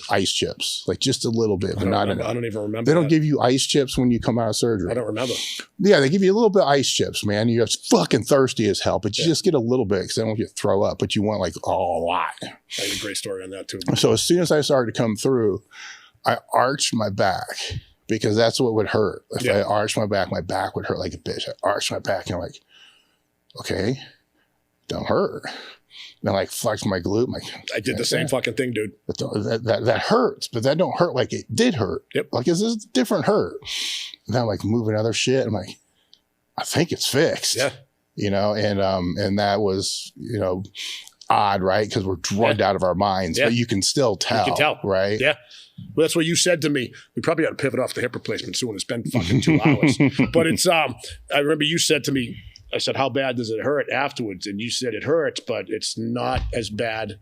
ice chips, like just a little bit, but not enough. I don't even remember. They don't give you ice chips when you come out of surgery. I don't remember. Yeah, they give you a little bit of ice chips, man. You're fucking thirsty as hell, but you just get a little bit because they don't want you to throw up, but you want like a lot. I have a great story on that too. So as soon as I started to come through, I arched my back because that's what would hurt. If I arched my back would hurt like a bitch. I arched my back and I'm like, okay. don't hurt. And I like flex my glute. I did the same fucking thing, dude. That hurts, but that don't hurt like it did hurt. Yep. Like, is this different hurt? And I'm like moving other shit. I'm like, I think it's fixed. Yeah. You know, and that was, you know, odd, right? Because we're drugged out of our minds, but you can still tell. You can tell. Right? Yeah. Well, that's what you said to me. We probably got to pivot off the hip replacement soon. It's been fucking 2 hours. But it's, I remember you said to me, I said, how bad does it hurt afterwards? And you said it hurts, but it's not as bad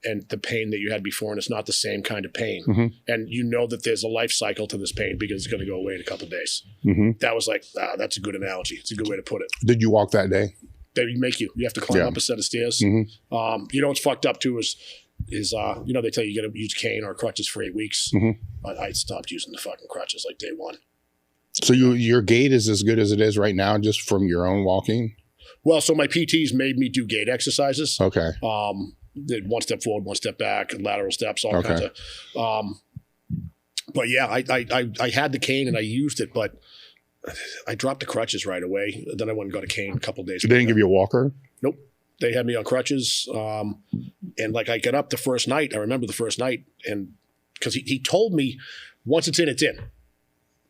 and the pain that you had before, and it's not the same kind of pain. And you know that there's a life cycle to this pain because it's going to go away in a couple of days. That was like, that's a good analogy. It's a good way to put it. Did you walk that day? They make you. You have to climb up a set of stairs. You know what's fucked up too is you know, they tell you got to use cane or crutches for 8 weeks. I stopped using the fucking crutches like day 1. So your gait is as good as it is right now, just from your own walking? Well, so my PTs made me do gait exercises. Okay. 1 step forward, 1 step back, lateral steps, all kinds of. But yeah, I had the cane and I used it, but I dropped the crutches right away. Then I went and got a cane a couple of days. They didn't give you a walker? Nope. They had me on crutches. And like I got up the first night. I remember the first night, and because he told me once it's in, it's in.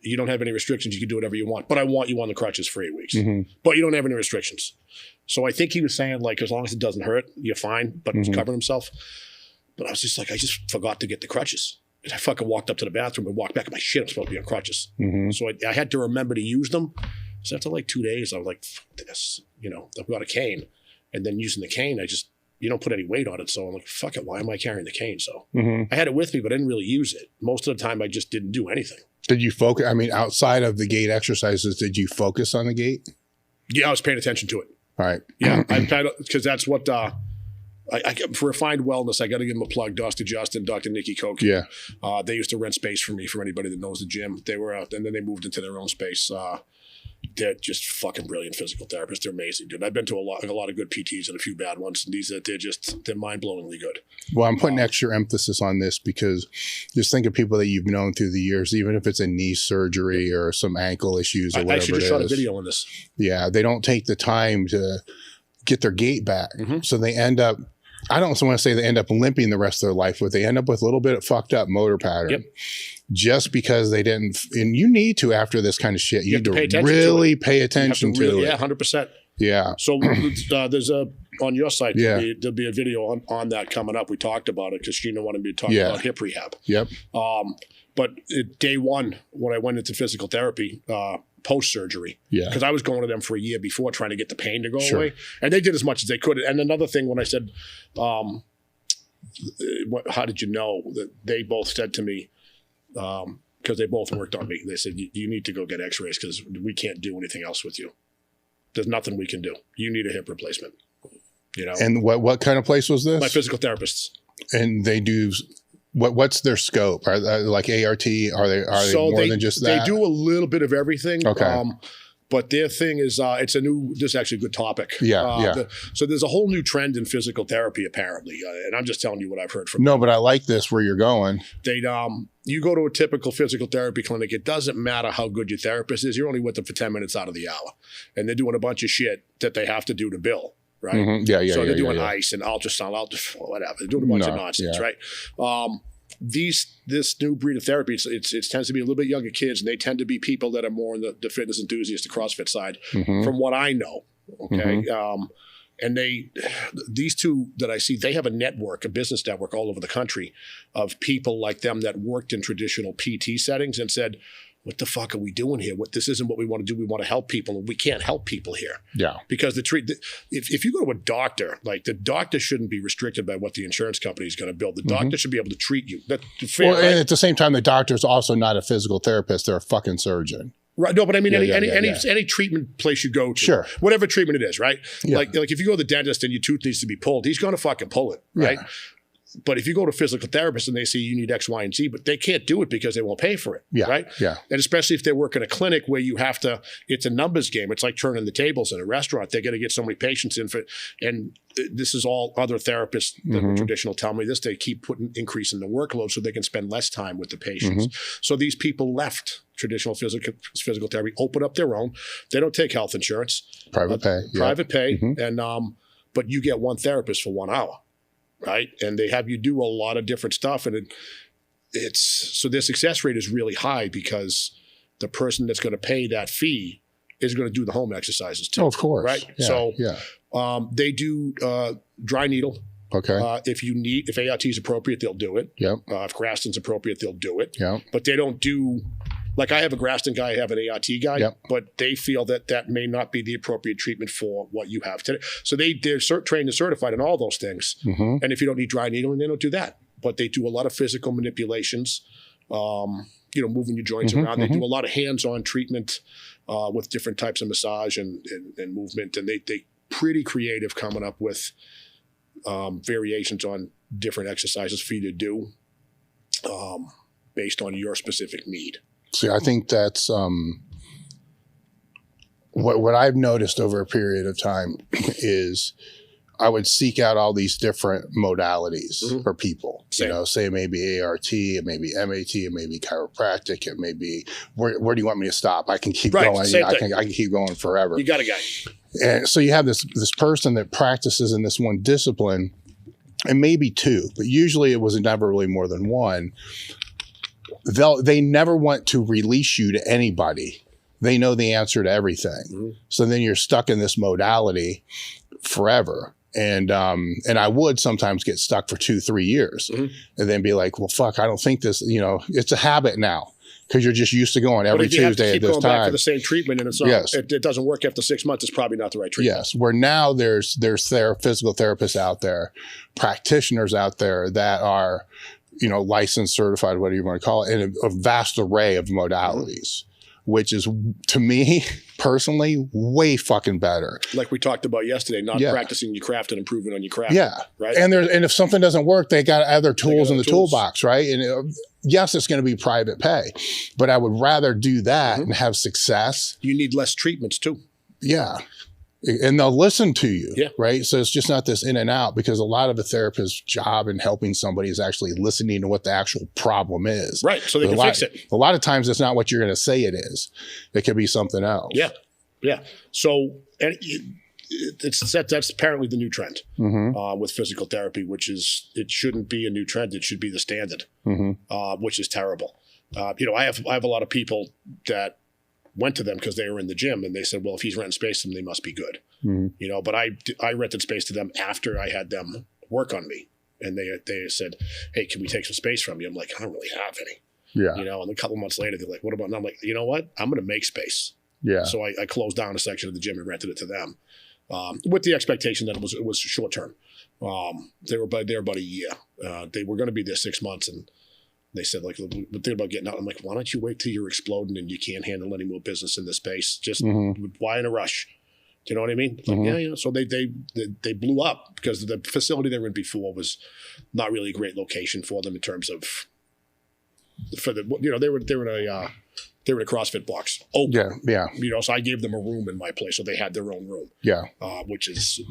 You don't have any restrictions. You can do whatever you want. But I want you on the crutches for 8 weeks. But you don't have any restrictions. So I think he was saying, like, as long as it doesn't hurt, you're fine. But he's covering himself. But I was just like, I just forgot to get the crutches. And I fucking walked up to the bathroom and walked back. I'm like, shit, I'm supposed to be on crutches. So I had to remember to use them. So after like 2 days, I was like, fuck this. You know, I've got a cane. And then using the cane, you don't put any weight on it. So I'm like, fuck it. Why am I carrying the cane? So I had it with me, but I didn't really use it. Most of the time, I just didn't do anything. Did you focus? I mean, outside of the gait exercises, did you focus on the gait? Yeah, I was paying attention to it. All right. Yeah, because that's what for refined wellness, I got to give them a plug. Dr. Justin, Dr. Nikki Coan. Yeah. They used to rent space for me. For anybody that knows the gym, they were out, and then they moved into their own space. They're just fucking brilliant physical therapists. They're amazing, dude. I've been to a lot of good PTs and a few bad ones. And they're mind-blowingly good. Well, I'm putting extra emphasis on this because just think of people that you've known through the years, even if it's a knee surgery or some ankle issues or whatever. I actually just shot a video on this. Yeah, they don't take the time to get their gait back. So they end up, I don't want to say they end up limping the rest of their life, but they end up with a little bit of fucked up motor pattern. Just because they didn't, and you need to after this kind of shit, you need to really pay attention to it. Yeah, 100%. Yeah. So there's on your site, there'll be a video on that coming up. We talked about it because Sheena wanted me to talk about hip rehab. But day 1, when I went into physical therapy, post-surgery, because I was going to them for a year before trying to get the pain to go away. And they did as much as they could. And another thing, when I said, how did you know? That they both said to me, because they both worked on me. They said, you need to go get x-rays because we can't do anything else with you. There's nothing we can do. You need a hip replacement. You know. And what kind of place was this? My physical therapists. And they do, what's their scope? Are they like ART? Are they more than just that? They do a little bit of everything. Okay. But their thing is, this is actually a good topic. So there's a whole new trend in physical therapy, apparently. And I'm just telling you what I've heard from them. But I like this where you're going. You go to a typical physical therapy clinic, it doesn't matter how good your therapist is. You're only with them for 10 minutes out of the hour. And they're doing a bunch of shit that they have to do to bill, right? So they're doing ice and ultrasound, whatever. They're doing a bunch of nonsense, right? This new breed of therapy, it tends to be a little bit younger kids, and they tend to be people that are more in the fitness enthusiast, the CrossFit side, from what I know. Okay. And these two that I see, they have a business network all over the country of people like them that worked in traditional PT settings and said, what the fuck are we doing here? This isn't what we want to do. We want to help people, and we can't help people here. Because if you go to a doctor, like the doctor shouldn't be restricted by what the insurance company is going to bill. The doctor should be able to treat you. That's fair, right? And at the same time, the doctor is also not a physical therapist. They're a fucking surgeon. Right. No, but I mean, any treatment place you go to, whatever treatment it is, right? Like if you go to the dentist and your tooth needs to be pulled, he's going to fucking pull it, right? But if you go to a physical therapist and they say you need X, Y, and Z, but they can't do it because they won't pay for it, right? And especially if they work in a clinic where you have to, it's a numbers game. It's like turning the tables in a restaurant. They're going to get so many patients in for, and this is all other therapists that were traditional tell me this. They keep increasing the workload so they can spend less time with the patients. So these people left traditional physical therapy, open up their own. They don't take health insurance. Private pay. Private pay. And but you get one therapist for 1 hour, right? And they have you do a lot of different stuff. And so their success rate is really high because the person that's going to pay that fee is going to do the home exercises too. Oh, of course. Right? Yeah, so they do dry needle. Okay. If ART is appropriate, they'll do it. Yep. If Graston's appropriate, they'll do it. Yep. But they don't do, like I have a Graston guy, I have an ART guy, Yep. but they feel that may not be the appropriate treatment for what you have today. So they're trained and certified in all those things. Mm-hmm. And if you don't need dry needling, they don't do that. But they do a lot of physical manipulations, moving your joints Mm-hmm, around. They do a lot of hands-on treatment with different types of massage and movement. And they pretty creative coming up with variations on different exercises for you to do based on your specific need. See, I think that's what I've noticed over a period of time is I would seek out all these different modalities for people. Same. You know, say it may be ART, it may be MAT, it may be chiropractic, it may be where do you want me to stop? I can keep going. Same I thing. can keep going forever. You got a guy. And so you have this person that practices in this one discipline, and maybe two, but usually it was never really more than one. They never want to release you to anybody. They know the answer to everything. Mm-hmm. So then you're stuck in this modality forever. And I would sometimes get stuck for 2-3 years and then be like, well, fuck, I don't think this, it's a habit now because you're just used to going every Tuesday at this going time. Back for the same treatment and it's not, yes. it doesn't work after 6 months. It's probably not the right treatment. Yes. Where now there's physical therapists out there, practitioners out there that are, licensed, certified, whatever you want to call it, in a vast array of modalities, which is, to me personally, way fucking better. Like we talked about yesterday, not practicing your craft and improving on your craft. Yeah. Right. And if something doesn't work, they got other tools in the toolbox, right? And yes, it's going to be private pay, but I would rather do that and have success. You need less treatments too. Yeah. And they'll listen to you, yeah. right? So it's just not this in and out, because a lot of a therapist's job in helping somebody is actually listening to what the actual problem is. Right, so they can fix it. A lot of times it's not what you're going to say it is. It could be something else. Yeah, yeah. So that's apparently the new trend with physical therapy, it shouldn't be a new trend. It should be the standard, which is terrible. I have a lot of people that went to them because they were in the gym and they said, well, if he's renting space to them, they must be good. But I rented space to them after I had them work on me. And they said, hey, can we take some space from you? I'm like, I don't really have any. Yeah. And a couple months later, they're like, what about? And I'm like, you know what? I'm going to make space. Yeah. So I closed down a section of the gym and rented it to them with the expectation that it was short term. They were there about a year. They were going to be there 6 months, and they said, like, we're thinking about getting out. I'm like, why don't you wait till you're exploding and you can't handle any more business in this space? Just why in a rush? Do you know what I mean? Like, yeah. So they blew up because the facility they were in before was not really a great location for them in terms of they were in a CrossFit box. Open. Yeah. So I gave them a room in my place, so they had their own room. Yeah.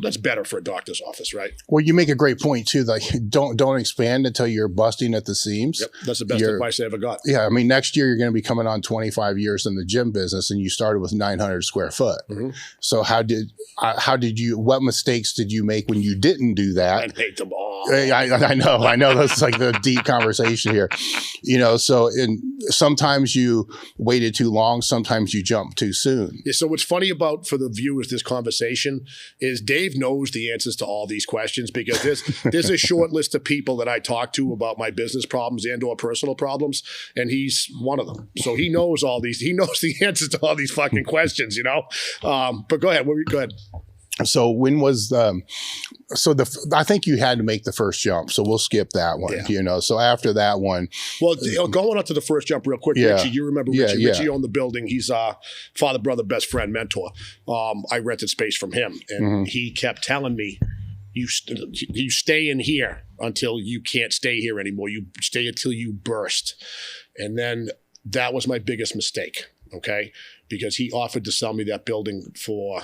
That's better for a doctor's office, right? Well, you make a great point too. Like, don't expand until you're busting at the seams. Yep. That's the best advice I ever got. Yeah. I mean, next year you're going to be coming on 25 years in the gym business, and you started with 900 square foot. So what mistakes did you make when you didn't do that? I hate them all. I know. That's like the deep conversation here. So sometimes you waited too long. Sometimes you jumped too soon. Yeah, so what's funny for the viewers, this conversation is Dave knows the answers to all these questions, because there's a short list of people that I talk to about my business problems and or personal problems, and he's one of them. So he knows all these. He knows the answers to all these fucking questions, But go ahead. Go ahead. So when was I think you had to make the first jump, so we'll skip that one. Yeah. So after that one, well, going up to the first jump real quick, Richie, you remember Richie? Richie owned the building. He's father, brother, best friend, mentor. I rented space from him, and he kept telling me, you stay in here until you can't stay here anymore. You stay until you burst. And then that was my biggest mistake, okay? Because he offered to sell me that building for...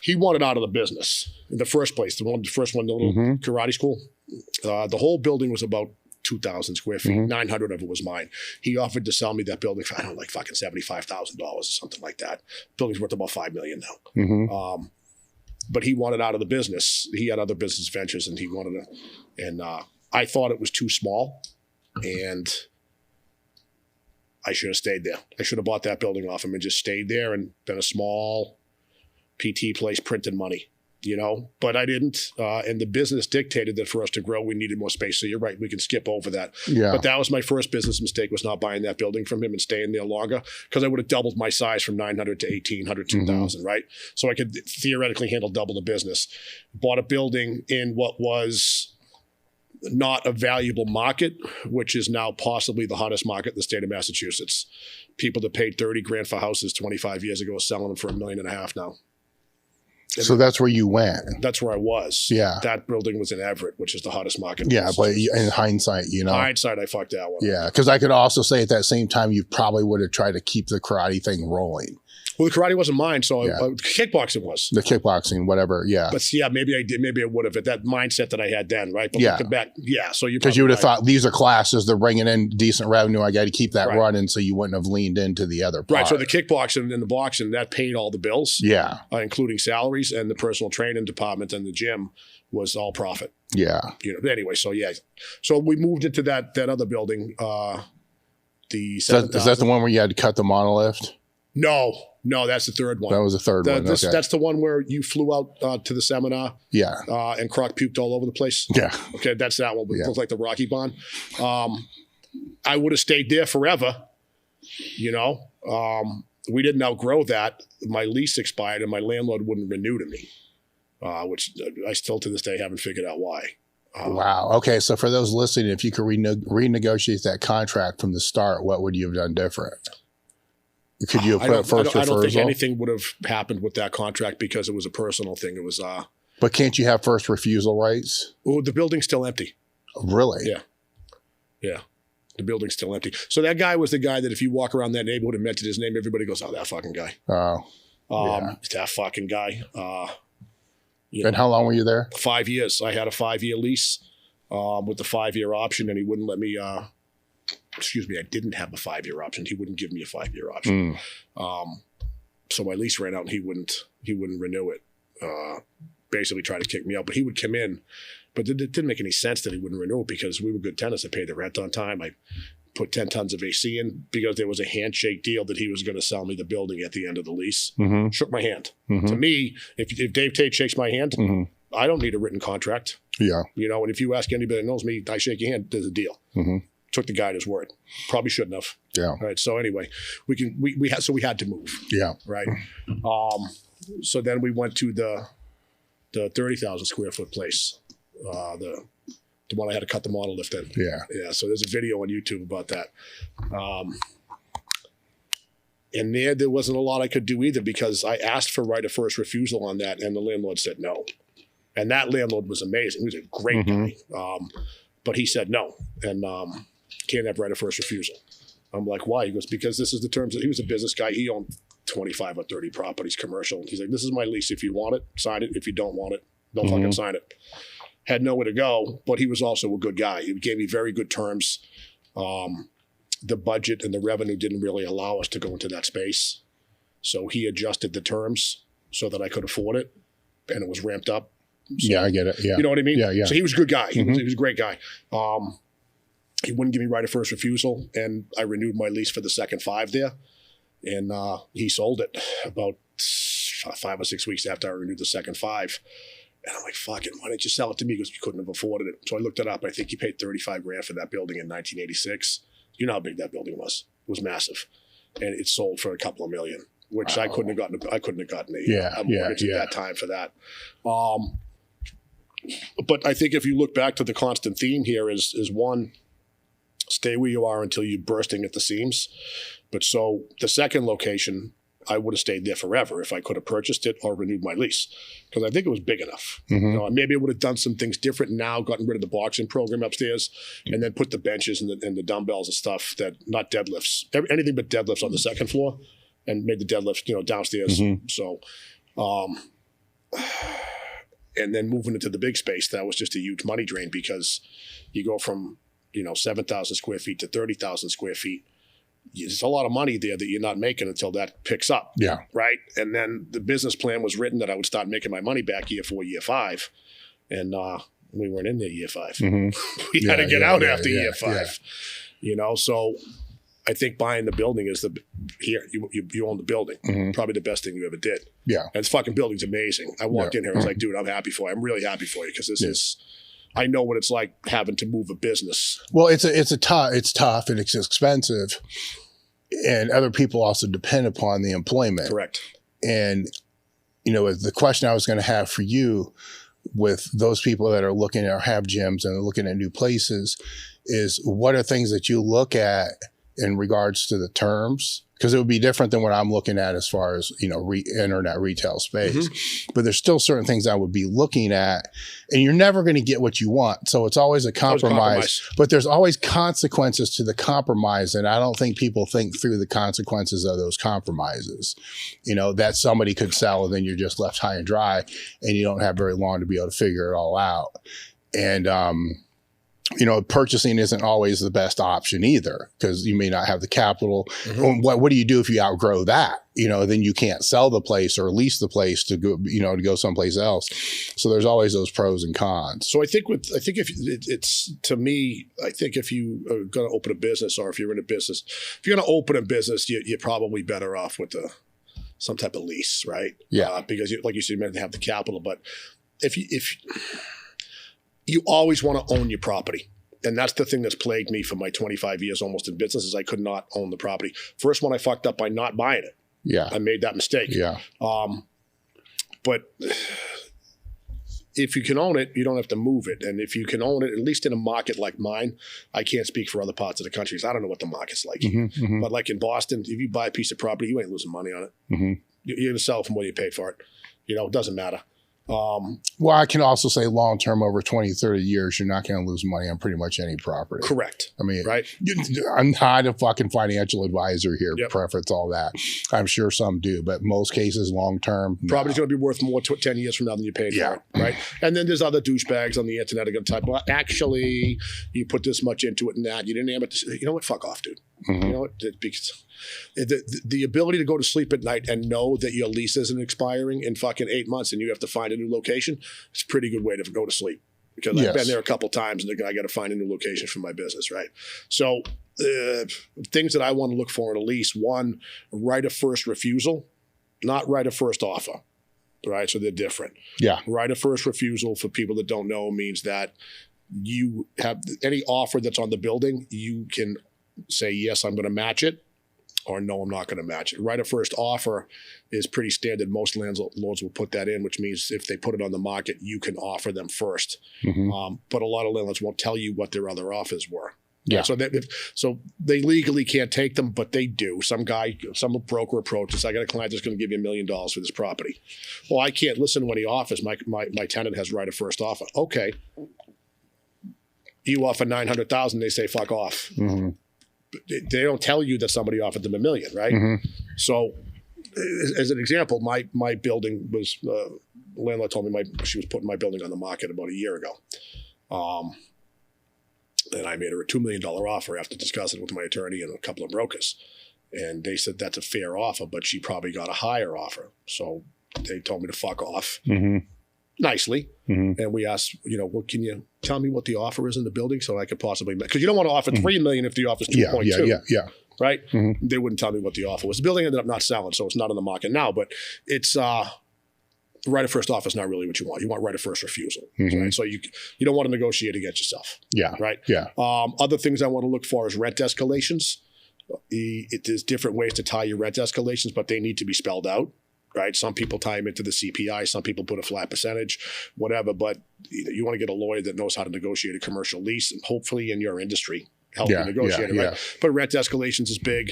He wanted out of the business in the first place. The first one, the little karate school. The whole building was about 2,000 square feet. 900 of it was mine. He offered to sell me that building for, fucking $75,000 or something like that. Building's worth about $5 million now. but he wanted out of the business. He had other business ventures, and he wanted to. And I thought it was too small, and I should have stayed there. I should have bought that building off him and just stayed there and been a small PT place printing money, you know, but I didn't. And the business dictated that for us to grow, we needed more space. So you're right. We can skip over that. Yeah. But that was my first business mistake, was not buying that building from him and staying there longer, because I would have doubled my size from 900 to 1,800, 2,000, right? So I could theoretically handle double the business. Bought a building in what was not a valuable market, which is now possibly the hottest market in the state of Massachusetts. People that paid 30 grand for houses 25 years ago are selling them for $1.5 million now. So that's where you went. That's where I was. Yeah. That building was in Everett, which is the hottest market. Yeah, but in hindsight, you know. Hindsight, I fucked that one. Yeah, because I could also say at that same time, you probably would have tried to keep the karate thing rolling. Well, the karate wasn't mine, so Yeah. kickboxing was. The kickboxing, whatever, yeah. But yeah, maybe I did. Maybe I would have at that mindset that I had then, right? But Yeah. looking back, yeah. So Because you would have thought these are classes, they're bringing in decent revenue. I got to keep that Right. running, so you wouldn't have leaned into the other part. right. So the kickboxing and the boxing, that paid all the bills, Yeah, including salaries, and the personal training department and the gym was all profit. yeah. You know. Anyway, so yeah. So we moved into that other building. The Is that the one where you had to cut the monolift? No, that's the third one. That was the third one. Okay. That's the one where you flew out to the seminar. Yeah. And Croc puked all over the place. Yeah. Okay, that's that one. It Yeah. looks like the Rocky Bond. I would have stayed there forever. You know, we didn't outgrow that. My lease expired, and my landlord wouldn't renew to me, which I still to this day haven't figured out why. Wow. Okay. So for those listening, if you could renegotiate that contract from the start, what would you have done different? Could you have put first referral? I don't think anything would have happened with that contract because it was a personal thing. It was. But can't you have first refusal rights? Oh, the building's still empty. Really? Yeah. Yeah. The building's still empty. So that guy was the guy that if you walk around that neighborhood and mentioned his name, everybody goes, "Oh, that fucking guy." Oh. Yeah. That fucking guy. And how long were you there? 5 years. I had a 5-year lease with the 5-year option, and he wouldn't let me. Excuse me, I didn't have a 5-year option. He wouldn't give me a 5-year option. So my lease ran out, and he wouldn't renew it. Basically tried to kick me out, but he would come in. But it didn't make any sense that he wouldn't renew it because we were good tenants. I paid the rent on time. I put 10 tons of AC in because there was a handshake deal that he was going to sell me the building at the end of the lease. Shook my hand. To me, if Dave Tate shakes my hand, I don't need a written contract. Yeah. You know, and if you ask anybody that knows me, I shake your hand, there's a deal. Took the guy at his word. Probably shouldn't have. Yeah. All right. So anyway, we had to move. Yeah. Right. So then we went to the 30,000 square foot place. The one I had to cut the monolift in. Yeah. Yeah. So there's a video on YouTube about that. And there wasn't a lot I could do either because I asked for right of first refusal on that, and the landlord said no. And that landlord was amazing. He was a great guy. But he said no, and can't have right of first refusal. I'm like, why? He goes, because this is the terms. He was a business guy. He owned 25 or 30 properties, commercial. He's like, this is my lease. If you want it, sign it. If you don't want it, don't fucking sign it. Had nowhere to go, but he was also a good guy. He gave me very good terms. The budget and the revenue didn't really allow us to go into that space. So he adjusted the terms so that I could afford it, and it was ramped up. So, yeah, I get it. Yeah. You know what I mean? Yeah, yeah. So he was a good guy. He was a great guy. He wouldn't give me right of first refusal, and I renewed my lease for the second 5 there, and he sold it about 5 or 6 weeks after I renewed the second 5. And I'm like, fuck it, why didn't you sell it to me? Because you couldn't have afforded it. So I looked it up. I think he paid 35 grand for that building in 1986. You know how big that building was. It was massive. And it sold for a couple of million, which I couldn't have gotten a mortgage at that time for that. But I think if you look back to the constant theme here is one, stay where you are until you're bursting at the seams. But so the second location, I would have stayed there forever if I could have purchased it or renewed my lease because I think it was big enough. You know, maybe I would have done some things different now, gotten rid of the boxing program upstairs, and then put the benches and the dumbbells and stuff that not deadlifts, anything but deadlifts on the second floor, and made the deadlift downstairs. So, and then moving into the big space, that was just a huge money drain because you go from 7,000 square feet to 30,000 square feet. there's a lot of money there that you're not making until that picks up. Yeah. Right. And then the business plan was written that I would start making my money back year 4, year 5. And we weren't in there year 5. Mm-hmm. We had to get out after year 5. You know, so I think buying the building is you own the building. Mm-hmm. Probably the best thing you ever did. Yeah. And this fucking building's amazing. I walked in here, I was like, dude, I'm happy for you. I'm really happy for you because this is, I know what it's like having to move a business. Well, it's tough and it's expensive. And other people also depend upon the employment. Correct. And, you know, the question I was going to have for you with those people that are looking or have gyms and looking at new places is what are things that you look at in regards to the terms? Because it would be different than what I'm looking at as far as, you know, internet retail space. Mm-hmm. But there's still certain things I would be looking at, and you're never going to get what you want. So it's always a compromise. But there's always consequences to the compromise, and I don't think people think through the consequences of those compromises. You know, that somebody could sell, and then you're just left high and dry, and you don't have very long to be able to figure it all out. And you know, purchasing isn't always the best option either, because you may not have the capital. Mm-hmm. What do you do if you outgrow that? You know, then you can't sell the place or lease the place to go, you know, to go someplace else. So there's always those pros and cons. So I think if it's to me, I think if you are going to open a business, or if you're in a business, if you're going to open a business, you're probably better off with some type of lease, right? Yeah. Because like you said, you may have the capital, but if you always want to own your property. And that's the thing that's plagued me for my 25 years almost in business is I could not own the property. First one I fucked up by not buying it. Yeah. I made that mistake. Yeah. But if you can own it, you don't have to move it. And if you can own it, at least in a market like mine, I can't speak for other parts of the country because I don't know what the market's like. Mm-hmm, mm-hmm. But like in Boston, if you buy a piece of property, you ain't losing money on it. Mm-hmm. You're going to sell it from what you paid for it. You know, it doesn't matter. Well, I can also say long-term over 20, 30 years, you're not going to lose money on pretty much any property. Correct. I mean, right. I'm not a fucking financial advisor here, yep. preference, all that. I'm sure some do, but most cases long-term. Property's going to be worth more 10 years from now than you paid for it, right? And then there's other douchebags on the internet are going to type, well, actually, you put this much into it and that. You didn't have it. You know what? Fuck off, dude. Mm-hmm. You know what? Because the ability to go to sleep at night and know that your lease isn't expiring in fucking 8 months and you have to find a new location, it's a pretty good way to go to sleep. Because I've been there a couple times and I got to find a new location for my business, right? So things that I want to look for in a lease, one, right of first refusal, not right of first offer, right? So they're different. Yeah. Right of first refusal, for people that don't know, means that you have any offer that's on the building, you can say, yes, I'm going to match it, or no, I'm not going to match it. Right of first offer is pretty standard. Most landlords will put that in, which means if they put it on the market, you can offer them first. Mm-hmm. But a lot of landlords won't tell you what their other offers were. Yeah. So they legally can't take them, but they do. Some broker approaches, I got a client that's going to give you $1 million for this property. Well, I can't listen when he offers. My tenant has right of first offer. Okay. You offer $900,000, they say, fuck off. Mm-hmm. They don't tell you that somebody offered them $1 million, right? Mm-hmm. So, as an example, my building was the landlord told me she was putting my building on the market about a year ago, and I made her a $2 million offer after discussing it with my attorney and a couple of brokers, and they said that's a fair offer, but she probably got a higher offer, so they told me to fuck off. Mm-hmm. Nicely. Mm-hmm. And we asked, well, can you tell me what the offer is in the building so I could possibly, because you don't want to offer $3 million if the offer is 2.2. Yeah. Right? Mm-hmm. They wouldn't tell me what the offer was. The building ended up not selling, so it's not on the market now, but it's right of first offer is not really what you want. You want right of first refusal. Mm-hmm. Right? So you don't want to negotiate against yourself. Yeah. Right? Yeah. Other things I want to look for is rent escalations. There's different ways to tie your rent escalations, but they need to be spelled out. Right? Some people tie them into the CPI. Some people put a flat percentage, whatever. But you want to get a lawyer that knows how to negotiate a commercial lease, and hopefully in your industry, help you negotiate it. Right? Yeah. But rent escalations is big.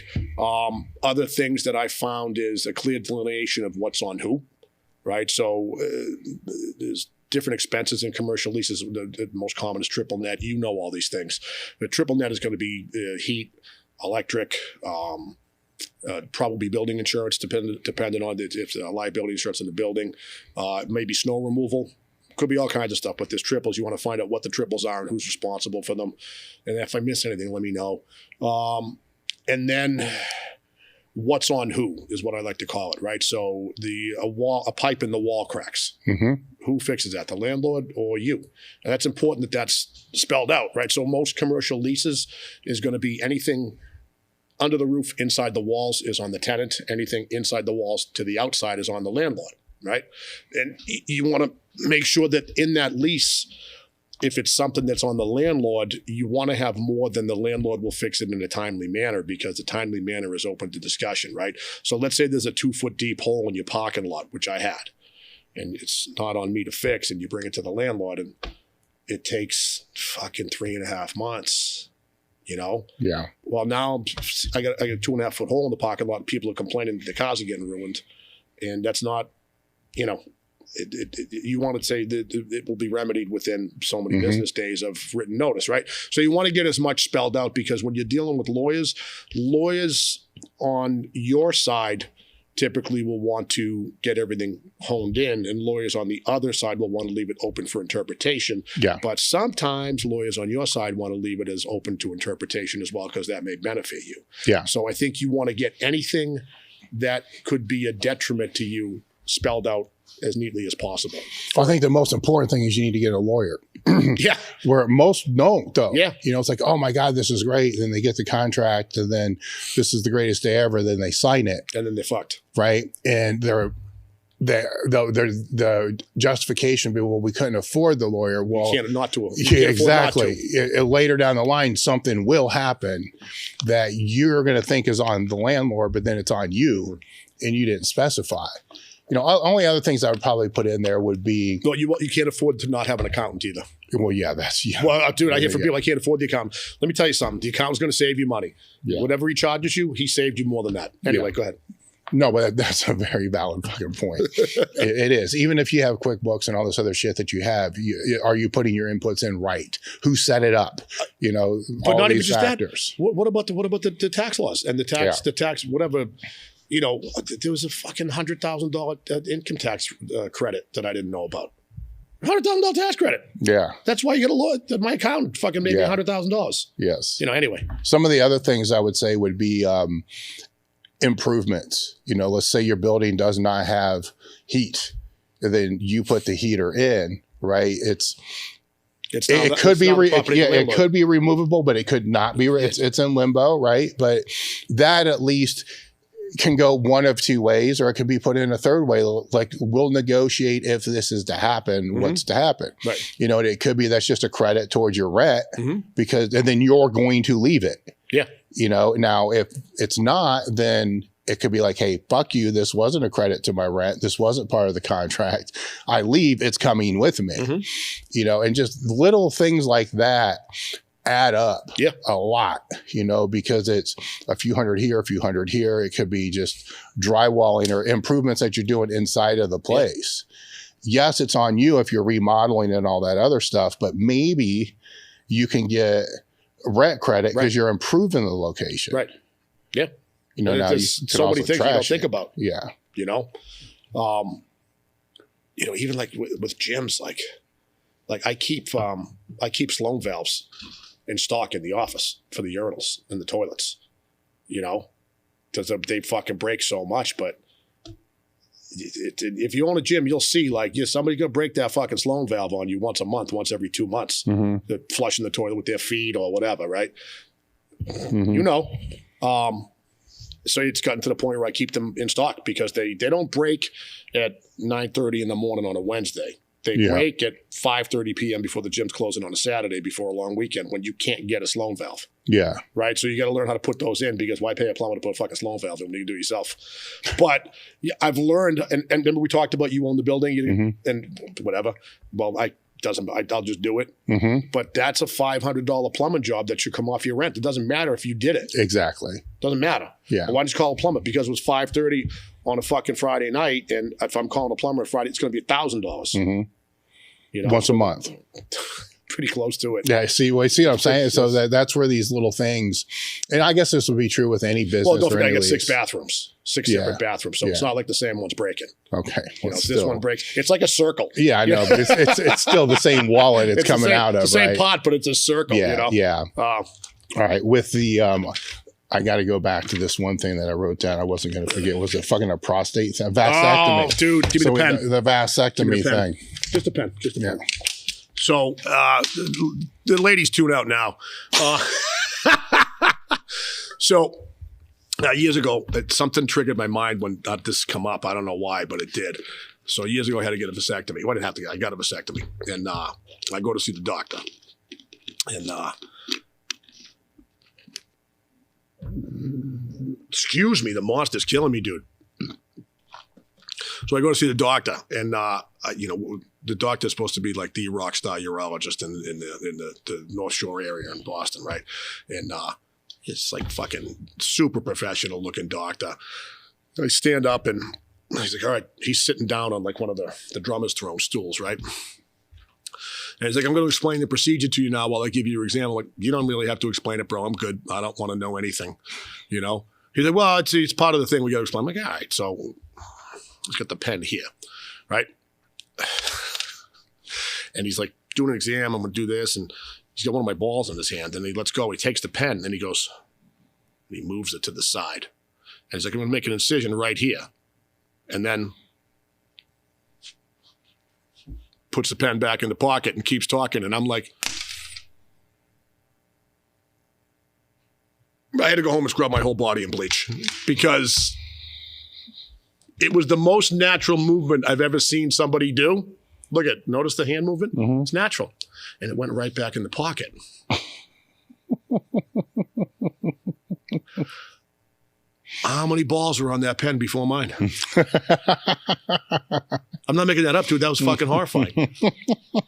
Other things that I found is a clear delineation of what's on who. Right? So there's different expenses in commercial leases. The most common is triple net. You know all these things. The triple net is going to be heat, electric. Probably building insurance, depending on if the liability insurance in the building. Maybe snow removal. Could be all kinds of stuff, but there's triples. You want to find out what the triples are and who's responsible for them. And if I miss anything, let me know. And then what's on who is what I like to call it, right? So a pipe in the wall cracks. Who fixes that, the landlord or you? And that's important that that's spelled out, right? So most commercial leases is going to be anything under the roof inside the walls is on the tenant. Anything inside the walls to the outside is on the landlord, right? And you want to make sure that in that lease, if it's something that's on the landlord, you want to have more than the landlord will fix it in a timely manner, because the timely manner is open to discussion, right? So let's say there's a 2-foot deep hole in your parking lot, which I had, and it's not on me to fix, and you bring it to the landlord, and it takes fucking 3.5 months, you know? Yeah. Well, now I got a 2.5 foot hole in the parking lot, and people are complaining that their cars are getting ruined, and that's not, you know, you want to say that it will be remedied within so many business days of written notice, right? So you want to get as much spelled out, because when you're dealing with lawyers on your side typically will want to get everything honed in, and lawyers on the other side will want to leave it open for interpretation. Yeah. But sometimes lawyers on your side want to leave it as open to interpretation as well, because that may benefit you. Yeah. So I think you want to get anything that could be a detriment to you spelled out as neatly as possible. I think the most important thing is you need to get a lawyer. Yeah. Where most don't, though. Yeah. You know, it's like, oh my God, this is great. And then they get the contract, and then this is the greatest day ever. Then they sign it. And then they're fucked. Right. And the justification be, well, we couldn't afford the lawyer. Well, you can't not to. Yeah, exactly. Later down the line, something will happen that you're going to think is on the landlord, but then it's on you, and you didn't specify. You know, only other things I would probably put in there would be. Well, you can't afford to not have an accountant either. Well, yeah, that's yeah. Well, dude, I hear from people I can't afford the accountant. Let me tell you something. The accountant's going to save you money. Yeah. Whatever he charges you, he saved you more than that. Anyway, Go ahead. No, but that's a very valid fucking point. It is. Even if you have QuickBooks and all this other shit that you have, are you putting your inputs in right? Who set it up? You know, but all not even these just factors. that. What about the tax laws and the tax whatever. You know, there was a fucking $100,000 income tax credit that I didn't know about. $100,000 tax credit. Yeah. That's why you get a lawyer. My accountant fucking made me $100,000. Yes. You know, anyway. Some of the other things I would say would be improvements. You know, let's say your building does not have heat, and then you put the heater in, right? It could be removable, but it could not be. It's in limbo, right? But that at least can go one of two ways, or it can be put in a third way. Like, we'll negotiate if this is to happen, what's to happen. Right. You know, it could be that's just a credit towards your rent, because, and then you're going to leave it. Yeah. You know, now if it's not, then it could be like, hey, fuck you. This wasn't a credit to my rent. This wasn't part of the contract. I leave. It's coming with me. You know, and just little things like that add up a lot, you know, because it's a few hundred here, a few hundred here. It could be just drywalling or improvements that you're doing inside of the place. Yes, it's on you if you're remodeling and all that other stuff, but maybe you can get rent credit because you're improving the location. Right. Yeah. You know, now there's so many things you don't think about. Yeah. You know, even like with gyms, like I keep Sloan valves in stock in the office for the urinals and the toilets, you know, because they fucking break so much. But if you own a gym, you'll see somebody's going to break that fucking Sloan valve on you once a month, once every 2 months. They're flushing the toilet with their feet or whatever, right? You know. So it's gotten to the point where I keep them in stock because they don't break at 9:30 in the morning on a Wednesday. They break at 5:30 p.m. before the gym's closing on a Saturday before a long weekend when you can't get a Sloan valve. Yeah. Right? So you got to learn how to put those in, because why pay a plumber to put a fucking Sloan valve in when you can do it yourself? But I've learned, and remember we talked about you own the building and whatever. Well, I'll just do it. But that's a $500 plumbing job that should come off your rent. It doesn't matter if you did it. Exactly. Doesn't matter. Yeah. Why don't you call a plumber? Because it was $530 on a fucking Friday night, and if I'm calling a plumber on Friday, it's going to be $1,000. You know? Once a month. Pretty close to it. Yeah, see what I'm saying? So that's where these little things, and I guess this would be true with any business. Well, don't forget, I got 6 bathrooms, 6 separate bathrooms, so it's not like the same one's breaking. Okay. You know, if this one breaks, it's like a circle. Yeah, I know, but it's still the same wallet it's coming out of. It's the same pot, but it's a circle, you know? Yeah. All right. With the I got to go back to this one thing that I wrote down. I wasn't going to forget. Was it fucking a prostate thing? Vasectomy. Oh, dude, give me the pen. The vasectomy thing. Just a pen. Just a pen. So the ladies tune out now. So years ago, something triggered my mind when this come up. I don't know why, but it did. So years ago, I had to get a vasectomy. Well, I didn't have to. I got a vasectomy, and I go to see the doctor, and excuse me, the monster's killing me, dude. So I go to see the doctor, and the doctor's supposed to be like the rock star urologist in the North Shore area in Boston, right? And it's like fucking super professional looking doctor. I stand up and he's like, all right, he's sitting down on like one of the drummer's throne stools, right? And he's like, I'm going to explain the procedure to you now while I give you your exam. I'm like, you don't really have to explain it, bro. I'm good. I don't want to know anything, you know? He's like, well, it's part of the thing we got to explain. I'm like, all right, so let's get the pen here, right? And he's like, doing an exam, I'm going to do this. And he's got one of my balls in his hand. And he lets go. He takes the pen and he goes, and he moves it to the side. And he's like, I'm going to make an incision right here. And then puts the pen back in the pocket and keeps talking. And I'm like, I had to go home and scrub my whole body in bleach because it was the most natural movement I've ever seen somebody do. Look at, notice the hand movement? Mm-hmm. It's natural. And it went right back in the pocket. How many balls were on that pen before mine? I'm not making that up, dude. That was fucking horrifying.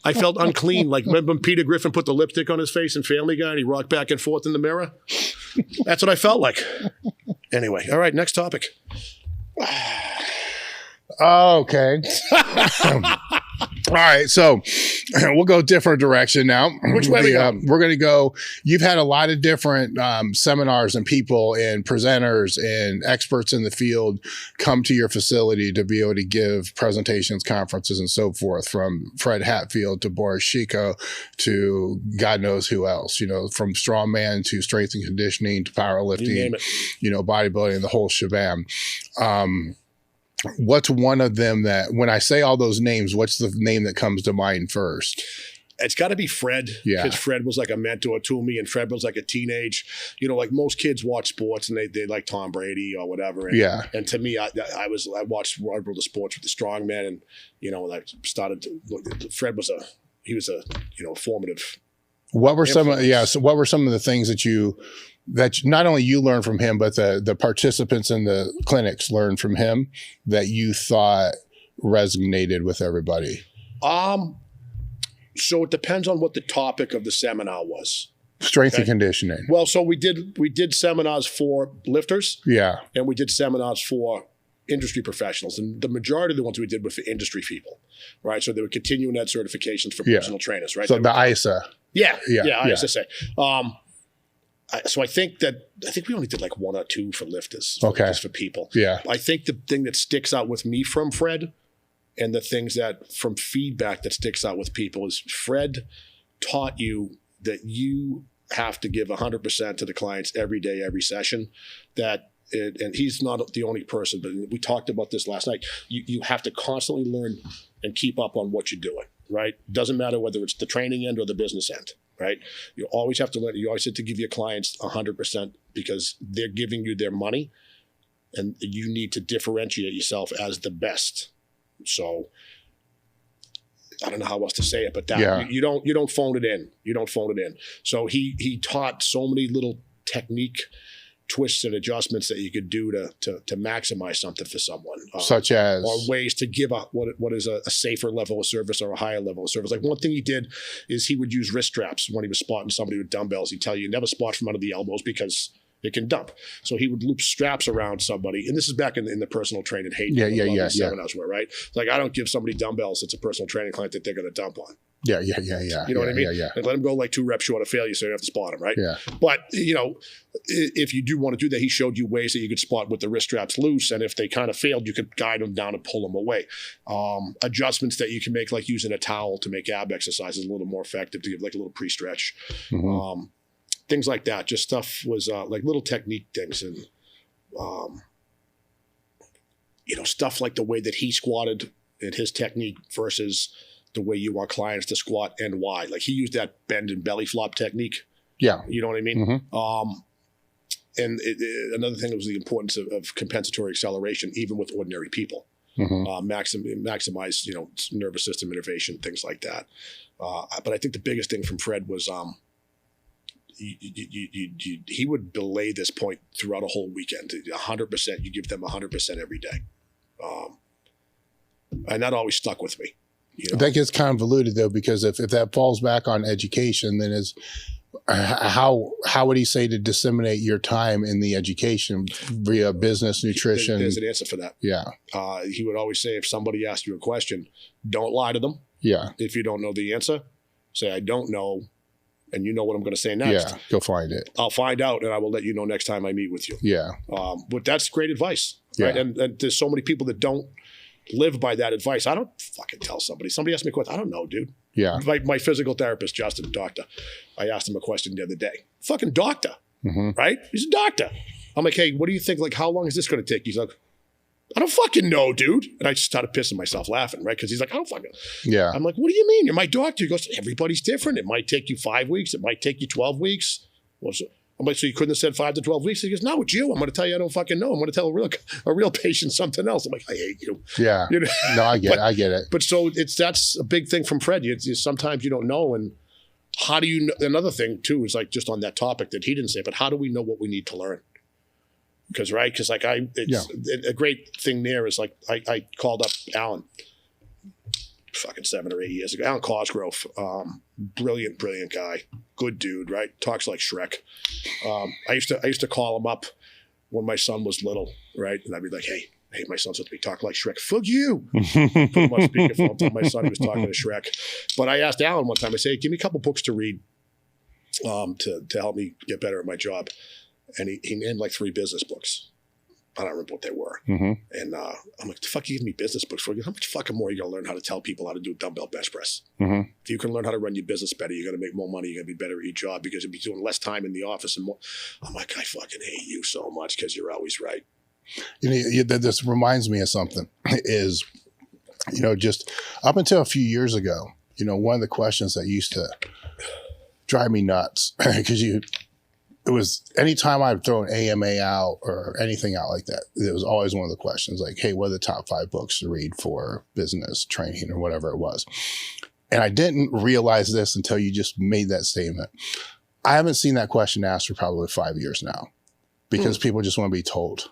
I felt unclean. Like, remember when Peter Griffin put the lipstick on his face in Family Guy and he rocked back and forth in the mirror? That's what I felt like. Anyway, all right, next topic. Okay. All right, so we'll go different direction now. Which way we go? We're going to go. You've had a lot of different seminars and people and presenters and experts in the field come to your facility to be able to give presentations, conferences, and so forth. From Fred Hatfield to Boris Shieko to God knows who else. You know, from strongman to strength and conditioning to powerlifting. You know, bodybuilding, the whole shebang. What's one of them that, when I say all those names, what's the name that comes to mind first? It's got to be Fred. Yeah. Because Fred was like a mentor to me, and Fred was like a teenage. You know, like most kids watch sports and they like Tom Brady or whatever. And, yeah. And to me, I watched World of Sports with the Strongman, and you know, when I started to look, Fred was a formative. What were some of the things that not only you learned from him, but the participants in the clinics learned from him that you thought resonated with everybody? So it depends on what the topic of the seminar was. Strength and conditioning. Well, so we did seminars for lifters. Yeah. And we did seminars for industry professionals. And the majority of the ones we did were for industry people, right? So they were continuing ed certifications for personal trainers, right? So the ISA. Yeah, ISSA. So I think we only did like one or two for lifters, just for people. Yeah. I think the thing that sticks out with me from Fred, and the things that from feedback that sticks out with people, is Fred taught you that you have to give 100% to the clients every day, every session. And he's not the only person, but we talked about this last night. You have to constantly learn and keep up on what you're doing, right? Doesn't matter whether it's the training end or the business end, right? You always have to learn. You always have to give your clients 100% because they're giving you their money, and you need to differentiate yourself as the best. So I don't know how else to say it, but you don't phone it in. You don't phone it in. So he taught so many little technique twists and adjustments that you could do to maximize something for someone, such as, or ways to give what is a safer level of service or a higher level of service. Like one thing he did is he would use wrist straps when he was spotting somebody with dumbbells. He'd tell you never spot from under the elbows because it can dump. So he would loop straps around somebody, and this is back in the personal training hate. Seminars were, right? Like I don't give somebody dumbbells that's a personal training client that they're going to dump on. Yeah. You know what I mean? Yeah. And let them go like 2 reps short of failure, so you don't have to spot them, right? Yeah. But you know, if you do want to do that, he showed you ways that you could spot with the wrist straps loose, and if they kind of failed, you could guide them down and pull them away. Adjustments that you can make, like using a towel to make ab exercises a little more effective, to give like a little pre-stretch. Mm-hmm. things like that. Just stuff was like little technique things, and stuff like the way that he squatted and his technique versus the way you want clients to squat and why. Like he used that bend and belly flop technique. Yeah. You know what I mean? Mm-hmm. And another thing was the importance of compensatory acceleration, even with ordinary people. Mm-hmm. Maximize, nervous system innervation, things like that. But I think the biggest thing from Fred was he would belay this point throughout a whole weekend. 100%, you give them 100% every day. And that always stuck with me. That gets convoluted though, because if that falls back on education, then how would he say to disseminate your time in the education via business, nutrition? There's an answer for that. Yeah. He would always say, if somebody asks you a question, don't lie to them. Yeah. If you don't know the answer, say, I don't know, and you know what I'm going to say next. Yeah, go find it. I'll find out, and I will let you know next time I meet with you. Yeah. But that's great advice, right? And there's so many people that don't live by that advice. I don't fucking tell somebody. Somebody asked me a question. I don't know, dude. Yeah. My physical therapist, Justin, doctor, I asked him a question the other day. Fucking doctor, right? He's a doctor. I'm like, hey, what do you think? Like, how long is this going to take? He's like, I don't fucking know, dude. And I just started pissing myself laughing, right? Because he's like, I don't fucking. Yeah. I'm like, what do you mean? You're my doctor. He goes, everybody's different. It might take you 5 weeks. It might take you 12 weeks. Well, I'm like, so you couldn't have said 5 to 12 weeks? He goes, no, it's you. I'm going to tell you I don't fucking know. I'm going to tell a real patient something else. I'm like, I hate you. Yeah. No, I get it. I get it. But so that's a big thing from Fred. Sometimes you don't know. And how do you know? Another thing too is like just on that topic that he didn't say, but how do we know what we need to learn? Because like a great thing there is like I called up Alan fucking 7 or 8 years ago. Alan Cosgrove, brilliant guy, good dude, right? Talks like Shrek. I used to call him up when my son was little, right? And I'd be like, hey, my son's supposed to be talking like Shrek. Fuck you. Put him on speakerphone, tell my son he was talking to Shrek. But I asked Alan one time, I said, hey, give me a couple books to read to help me get better at my job. And he named like 3 business books. I don't remember what they were. And I'm like, the fuck you give me business books for? How much fucking more are you going to learn how to tell people how to do a dumbbell bench press? If you can learn how to run your business better, you're going to make more money. You're going to be better at your job because you'll be doing less time in the office and more. I'm like, I fucking hate you so much because you're always right. This reminds me of something is, just up until a few years ago, one of the questions that used to drive me nuts because it was anytime I'd throw an AMA out or anything out like that, it was always one of the questions like, hey, what are the top 5 books to read for business training or whatever it was? And I didn't realize this until you just made that statement. I haven't seen that question asked for probably 5 years now because people just want to be told.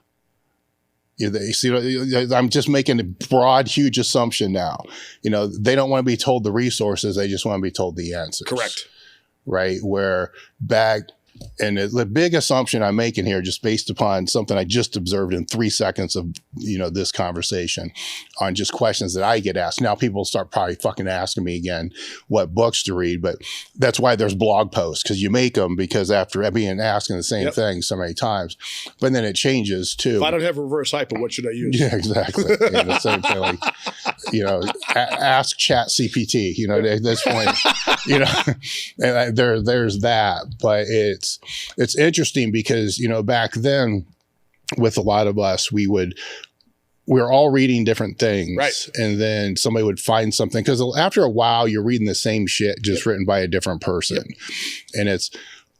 I'm just making a broad, huge assumption now. They don't want to be told the resources. They just want to be told the answers. Correct. Right? Where back... And the big assumption I'm making here, just based upon something I just observed in 3 seconds of, this conversation on just questions that I get asked. Now people start probably fucking asking me again what books to read, but that's why there's blog posts because you make them because after being asking the same thing so many times, but then it changes too. If I don't have reverse hypo, what should I use? Yeah, exactly. The same thing, like, ask Chat CPT, at this point, and there's that, but it's interesting because, back then with a lot of us, we were all reading different things. Right. And then somebody would find something because after a while you're reading the same shit, just written by a different person. And it's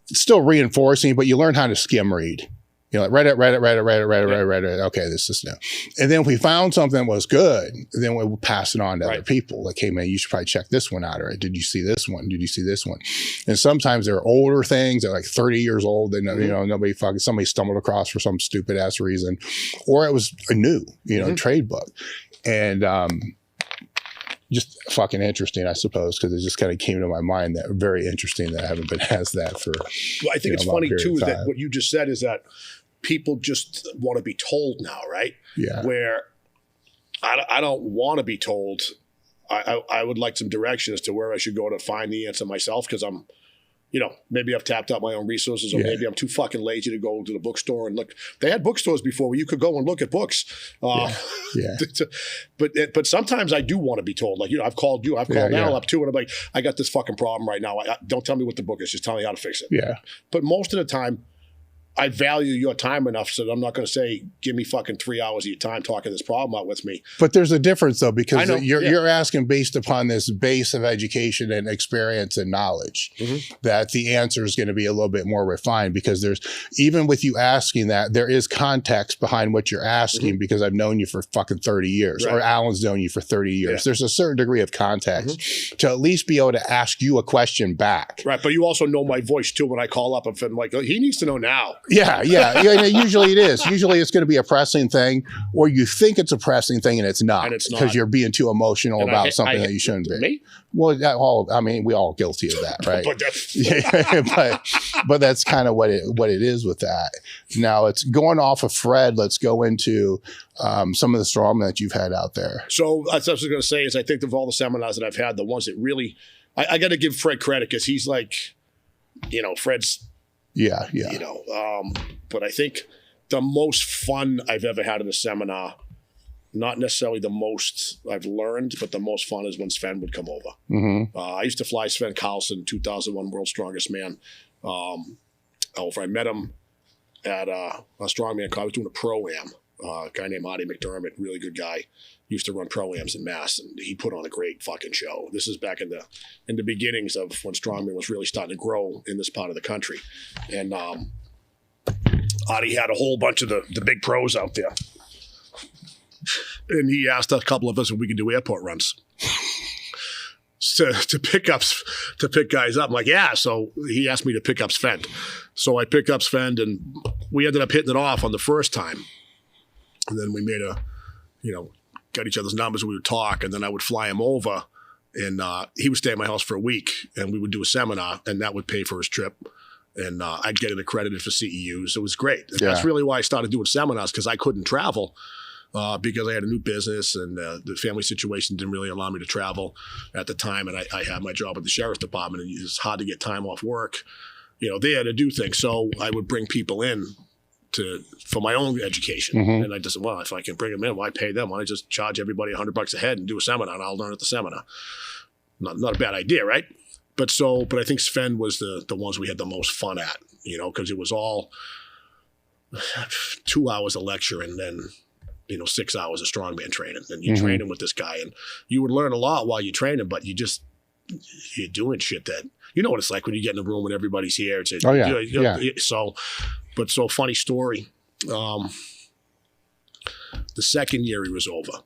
still reinforcing, but you learn how to skim read. Like Reddit. Okay, this is new. And then if we found something that was good, then we would pass it on to other people. Like, hey man, you should probably check this one out. Or did you see this one? Did you see this one? And sometimes they're older things. They're like 30 years old. And somebody stumbled across for some stupid ass reason, or it was a new, trade book. And just fucking interesting, I suppose, because it just kind of came to my mind that very interesting that I haven't been asked that for. Well, I think it's funny too is that what you just said is that people just want to be told now, right? Yeah. Where I don't want to be told. I would like some direction as to where I should go to find the answer myself because I'm maybe I've tapped out my own resources, or maybe I'm too fucking lazy to go to the bookstore and look. They had bookstores before where you could go and look at books. But sometimes I do want to be told, like, I've called you, I've called Al up too, and I'm like, I got this fucking problem right now. Don't tell me what the book is, just tell me how to fix it. Yeah. But most of the time, I value your time enough so that I'm not going to say, give me fucking 3 hours of your time talking this problem out with me. But there's a difference, though, because you're asking based upon this base of education and experience and knowledge that the answer is going to be a little bit more refined, because even with you asking that, there is context behind what you're asking, because I've known you for fucking 30 years or Alan's known you for 30 years. Yeah. There's a certain degree of context to at least be able to ask you a question back. Right. But you also know my voice too. When I call up, I'm like, he needs to know now. Yeah. Usually it is. Usually it's going to be a pressing thing, or you think it's a pressing thing and it's not, because you're being too emotional about something that you shouldn't be. Me? Well, we all guilty of that, right? but that's kind of what it is with that. Now, it's going off of Fred. Let's go into some of the strongmen that you've had out there. So that's what I was going to say is I think of all the seminars that I've had, the ones that really, I got to give Fred credit, because he's like, Fred's. Yeah. But I think the most fun I've ever had in a seminar, not necessarily the most I've learned, but the most fun is when Sven would come over. I used to fly Sven Carlson, 2001 World's Strongest Man. I met him at a strongman. I was doing a pro-am. A guy named Artie McDermott, really good guy, used to run pro-ams in Mass, and he put on a great fucking show. This is back in the beginnings of when strongman was really starting to grow in this part of the country. And Artie had a whole bunch of the big pros out there. And he asked a couple of us if we could do airport runs to pick guys up. I'm like, yeah. So he asked me to pick up Sven. So I picked up Sven, and we ended up hitting it off on the first time. And then we made got each other's numbers, and we would talk, and then I would fly him over, and he would stay at my house for a week, and we would do a seminar, and that would pay for his trip. And I'd get it accredited for CEUs. It was great. And that's really why I started doing seminars, because I couldn't travel because I had a new business, and the family situation didn't really allow me to travel at the time. And I had my job at the sheriff's department, and it's hard to get time off work, there to do things. So I would bring people in for my own education. And I just said, well, if I can bring them in, why pay them? Why don't I just charge everybody $100 a head and do a seminar, and I'll learn at the seminar? Not a bad idea, right? But I think Sven was the ones we had the most fun at, because it was all 2 hours of lecture and then, 6 hours of strongman training. And you train him with this guy, and you would learn a lot while you train him, but you're doing shit that, what it's like when you get in a room and everybody's here. It's So funny story. The second year he was over,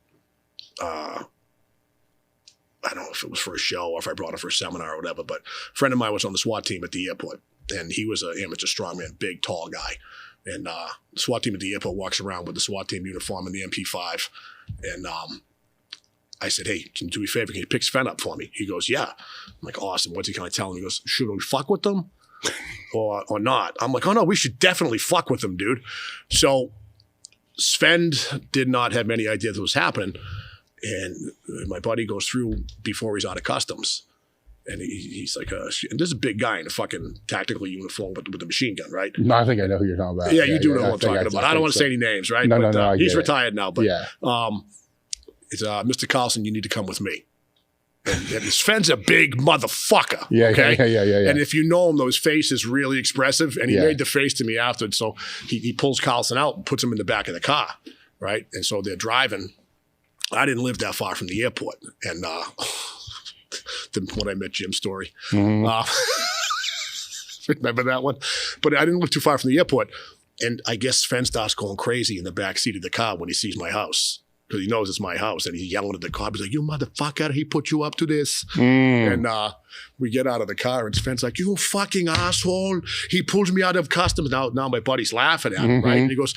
I don't know if it was for a show or if I brought him for a seminar or whatever, but a friend of mine was on the SWAT team at the airport, and he was an amateur strongman, big, tall guy. And the SWAT team at the airport walks around with the SWAT team uniform and the MP5. And I said, hey, can you do me a favor? Can you pick Sven up for me? He goes, yeah. I'm like, awesome. Can I tell him? He goes, should we fuck with them or not? I'm like, oh, no, we should definitely fuck with them, dude. So Sven did not have any idea that was happening. And my buddy goes through before he's out of customs. And he's like, and this is a big guy in a fucking tactical uniform with the machine gun, right? No, I think I know who you're talking about. Yeah, you do know who I'm talking about. I don't want to say any names, right? No, he's retired now, but it's Mr. Carlson, you need to come with me. And Sven's a big motherfucker. Yeah. And if you know him, though, his face is really expressive. And he made the face to me afterwards. So he pulls Carlson out and puts him in the back of the car, right? And so they're driving. I didn't live that far from the airport. And when I met Jim's story. Remember that one? But I didn't live too far from the airport. And I guess Sven starts going crazy in the back seat of the car when he sees my house, because he knows it's my house. And he's yelling at the car. He's like, you motherfucker, he put you up to this. And we get out of the car, and Sven's like, you fucking asshole. He pulls me out of customs. Now my buddy's laughing at him, right? And he goes,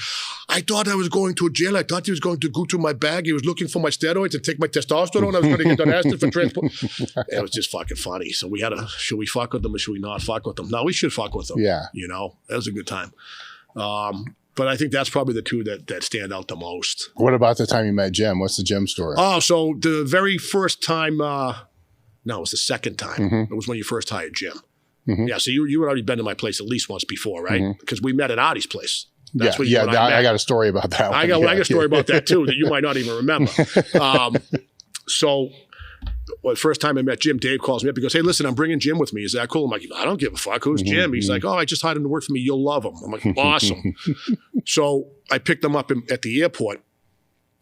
I thought I was going to jail. I thought he was going to go to my bag. He was looking for my steroids and take my testosterone. I was going to get arrested for transport. It was just fucking funny. So we had should we fuck with them or should we not fuck with them? No, we should fuck with them. Yeah. That was a good time. But I think that's probably the two that stand out the most. What about the time you met Jim? What's the Jim story? Oh, so the very first time, no, it was the second time. It was when you first hired Jim. Yeah, so you had already been to my place at least once before, right? Because we met at Artie's place. That's I got a story about that. I got a story about that too that you might not even remember. So the first time I met Jim, Dave calls me up. He goes, "Hey, listen, I'm bringing Jim with me. Is that cool?" I'm like, "I don't give a fuck. Who's Jim?" He's like, "Oh, I just hired him to work for me. You'll love him." I'm like, "Awesome." So I picked him up at the airport.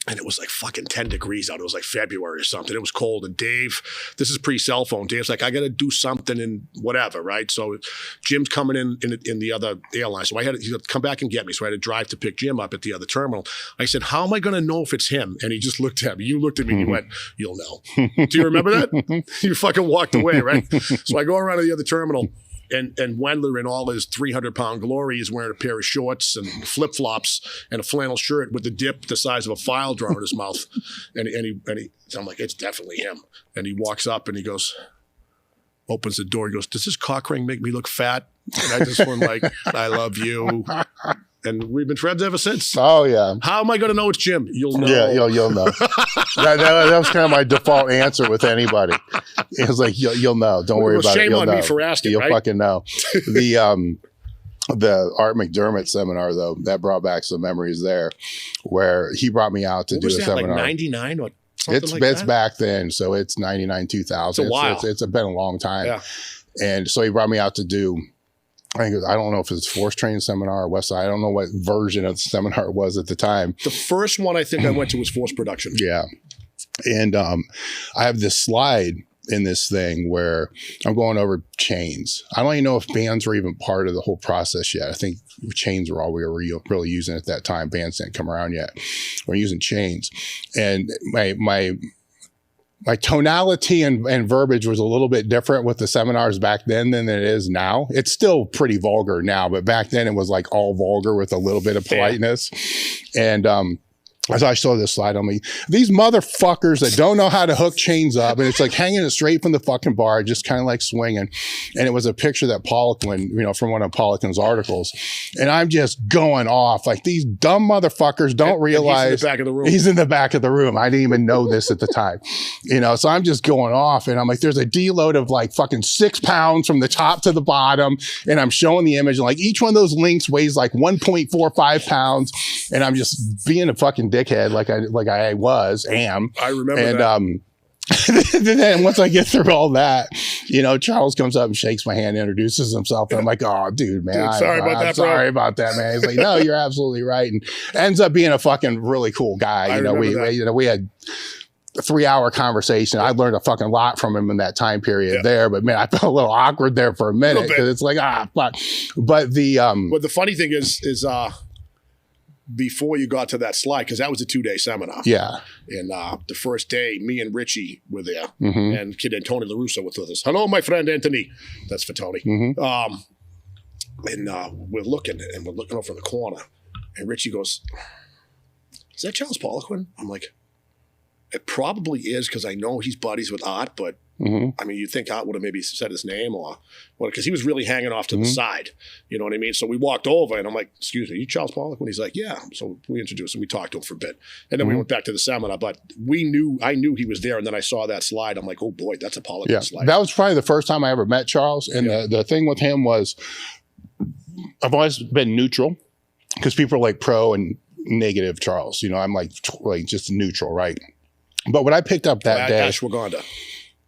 And it was like fucking 10 degrees out. It was like February or something. It was cold. And Dave, this is pre-cell phone. Dave's like, I got to do something and whatever, right? So Jim's coming in the other airline. So he had to come back and get me. So I had to drive to pick Jim up at the other terminal. I said, how am I going to know if it's him? And he just looked at me. You looked at me and you went, you'll know. Do you remember that? You fucking walked away, right? So I go around to the other terminal. And Wendler in all his 300-pound glory is wearing a pair of shorts and flip-flops and a flannel shirt with the dip the size of a file drawer in his mouth. And so I'm like, it's definitely him. And he walks up and he goes, opens the door. He goes, does this cock ring make me look fat? And I just went like, I love you. And we've been friends ever since. Oh, yeah. How am I going to know it's Jim? You'll know. Yeah, you'll know. that was kind of my default answer with anybody. It was like, you'll know. Don't worry about it. Shame You'll on know. me for asking, You'll right? fucking know. The Art McDermott seminar, though, that brought back some memories there where he brought me out to do a seminar. Like 99 or something like that? It's back then. So it's 99, 2000. It's a while. It's been a long time. Yeah. And so he brought me out to do, I don't know if it's force training seminar or West Side. I don't know what version of the seminar it was at the time. The first one I think I went to was force production. Yeah. And I have this slide in this thing where I'm going over chains. I don't even know if bands were even part of the whole process yet. I think chains were all we were really using at that time. Bands didn't come around yet. We're using chains. And my tonality and verbiage was a little bit different with the seminars back then than it is now. It's still pretty vulgar now, but back then it was like all vulgar with a little bit of politeness. And as I saw this slide on me, these motherfuckers that don't know how to hook chains up, and it's like hanging it straight from the fucking bar, just kind of like swinging. And it was a picture that Poliquin, from one of Poliquin's articles. And I'm just going off like these dumb motherfuckers don't realize he's in the back of the room. He's in the back of the room. I didn't even know this at the time, so I'm just going off and I'm like, there's a deload of like fucking 6 pounds from the top to the bottom. And I'm showing the image and like each one of those links weighs like 1.45 pounds. And I'm just being a fucking dickhead like I am. I remember that. Then once I get through all that, Charles comes up and shakes my hand, introduces himself, and I'm like, "Oh, dude, man, I'm sorry about that, man." He's like, "No, you're absolutely right," and ends up being a fucking really cool guy. We had a 3-hour conversation. I learned a fucking lot from him in that time period there, but man, I felt a little awkward there for a minute because it's like, fuck. But the funny thing is before you got to that slide, because that was a 2-day seminar. Yeah. And the first day, me and Richie were there, and kid Tony LaRusso was with us. Hello, my friend Anthony. That's for Tony. And we're looking over in the corner, and Richie goes, "Is that Charles Poliquin?" I'm like, "It probably is, because I know he's buddies with Art, but I mean, you'd think Art would have maybe said his name or because he was really hanging off to the side. You know what I mean? So we walked over and I'm like, "Excuse me, you Charles Poliquin?" He's like, "Yeah." So we introduced him. We talked to him for a bit. And then we went back to the seminar, but I knew he was there. And then I saw that slide. I'm like, "Oh boy, that's a Poliquin slide." That was probably the first time I ever met Charles. And the thing with him was I've always been neutral because people are like pro and negative Charles. I'm like just neutral, right? But what I picked up that day, Ashwagandha.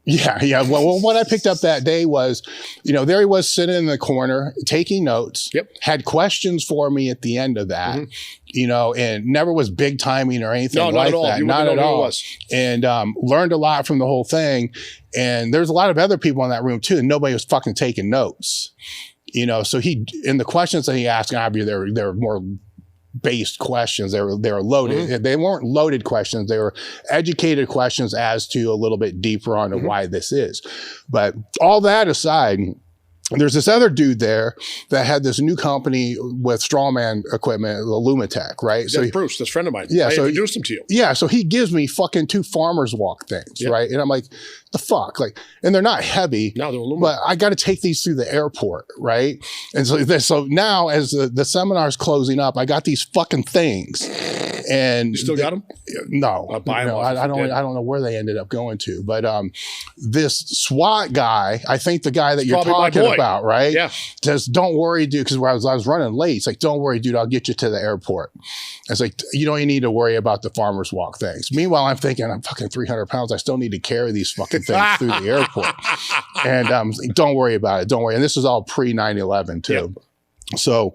Yeah. Well, what I picked up that day was, there he was sitting in the corner taking notes. Yep. Had questions for me at the end of that. And never was big timing or anything like that. Not at all. And learned a lot from the whole thing. And there's a lot of other people in that room too, and nobody was fucking taking notes. So in the questions that he asked, obviously they were more based questions. They were loaded. They weren't loaded questions. They were educated questions as to a little bit deeper on why this is. But all that aside, there's this other dude there that had this new company with Strongman equipment, Lumitech, right? That's Bruce, this friend of mine. Yeah, I introduced him to you. Yeah, so he gives me fucking 2 farmer's walk things, right? And I'm like, the fuck? Like, and they're not heavy. No, they're aluminum. But I got to take these through the airport, right? And so now as the seminar's closing up, I got these fucking things. And you still got them? No, I don't know where they ended up going to, but this SWAT guy, I think the guy that you're talking about, right? Yeah. Says, don't worry, dude, because I was running late. It's like, don't worry, dude, I'll get you to the airport. It's like, you don't even need to worry about the farmer's walk things. Meanwhile, I'm thinking, I'm fucking 300 pounds. I still need to carry these fucking things through the airport. And don't worry about it. Don't worry. And this is all pre 9/11 too. Yep. So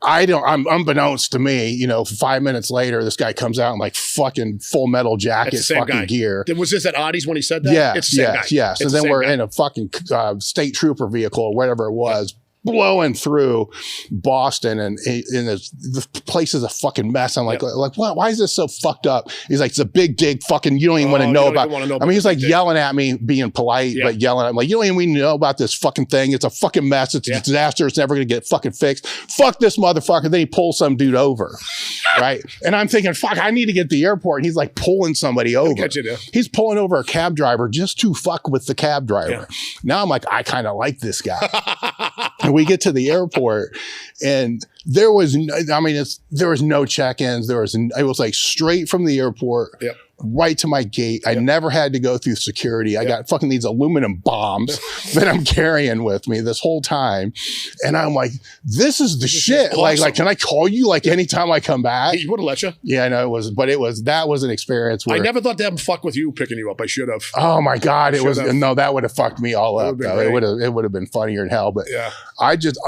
I'm unbeknownst to me, 5 minutes later, this guy comes out in like fucking Full Metal Jacket, fucking gear. Was this at Audie's when he said that? Yeah. It's the same guy. Yes. And then we're in a fucking state trooper vehicle or whatever it was. Blowing through Boston and the place is a fucking mess. I'm like, what? Why is this so fucked up? He's like, it's a big dig fucking, you don't even want to know about. I mean, he's like yelling at me, being polite, but yelling at me like, you don't even know about this fucking thing. It's a fucking mess. It's a disaster. It's never going to get fucking fixed. Fuck this motherfucker. Then he pulls some dude over. Right. And I'm thinking, fuck, I need to get to the airport. And he's like pulling somebody over. He's pulling over a cab driver just to fuck with the cab driver. Now I'm like, I kind of like this guy. And we get to the airport and there was no check-ins. It was like straight from the airport right to my gate. I never had to go through security. I got fucking these aluminum bombs that I'm carrying with me this whole time. And I'm like, this is the shit. Awesome. Like, can I call you like anytime I come back? He would have let you. Yeah, I know that was an experience where I never thought to have him fuck with you picking you up. I should have. Oh my God. That would have fucked me all up. It would have been funnier than hell. But I just,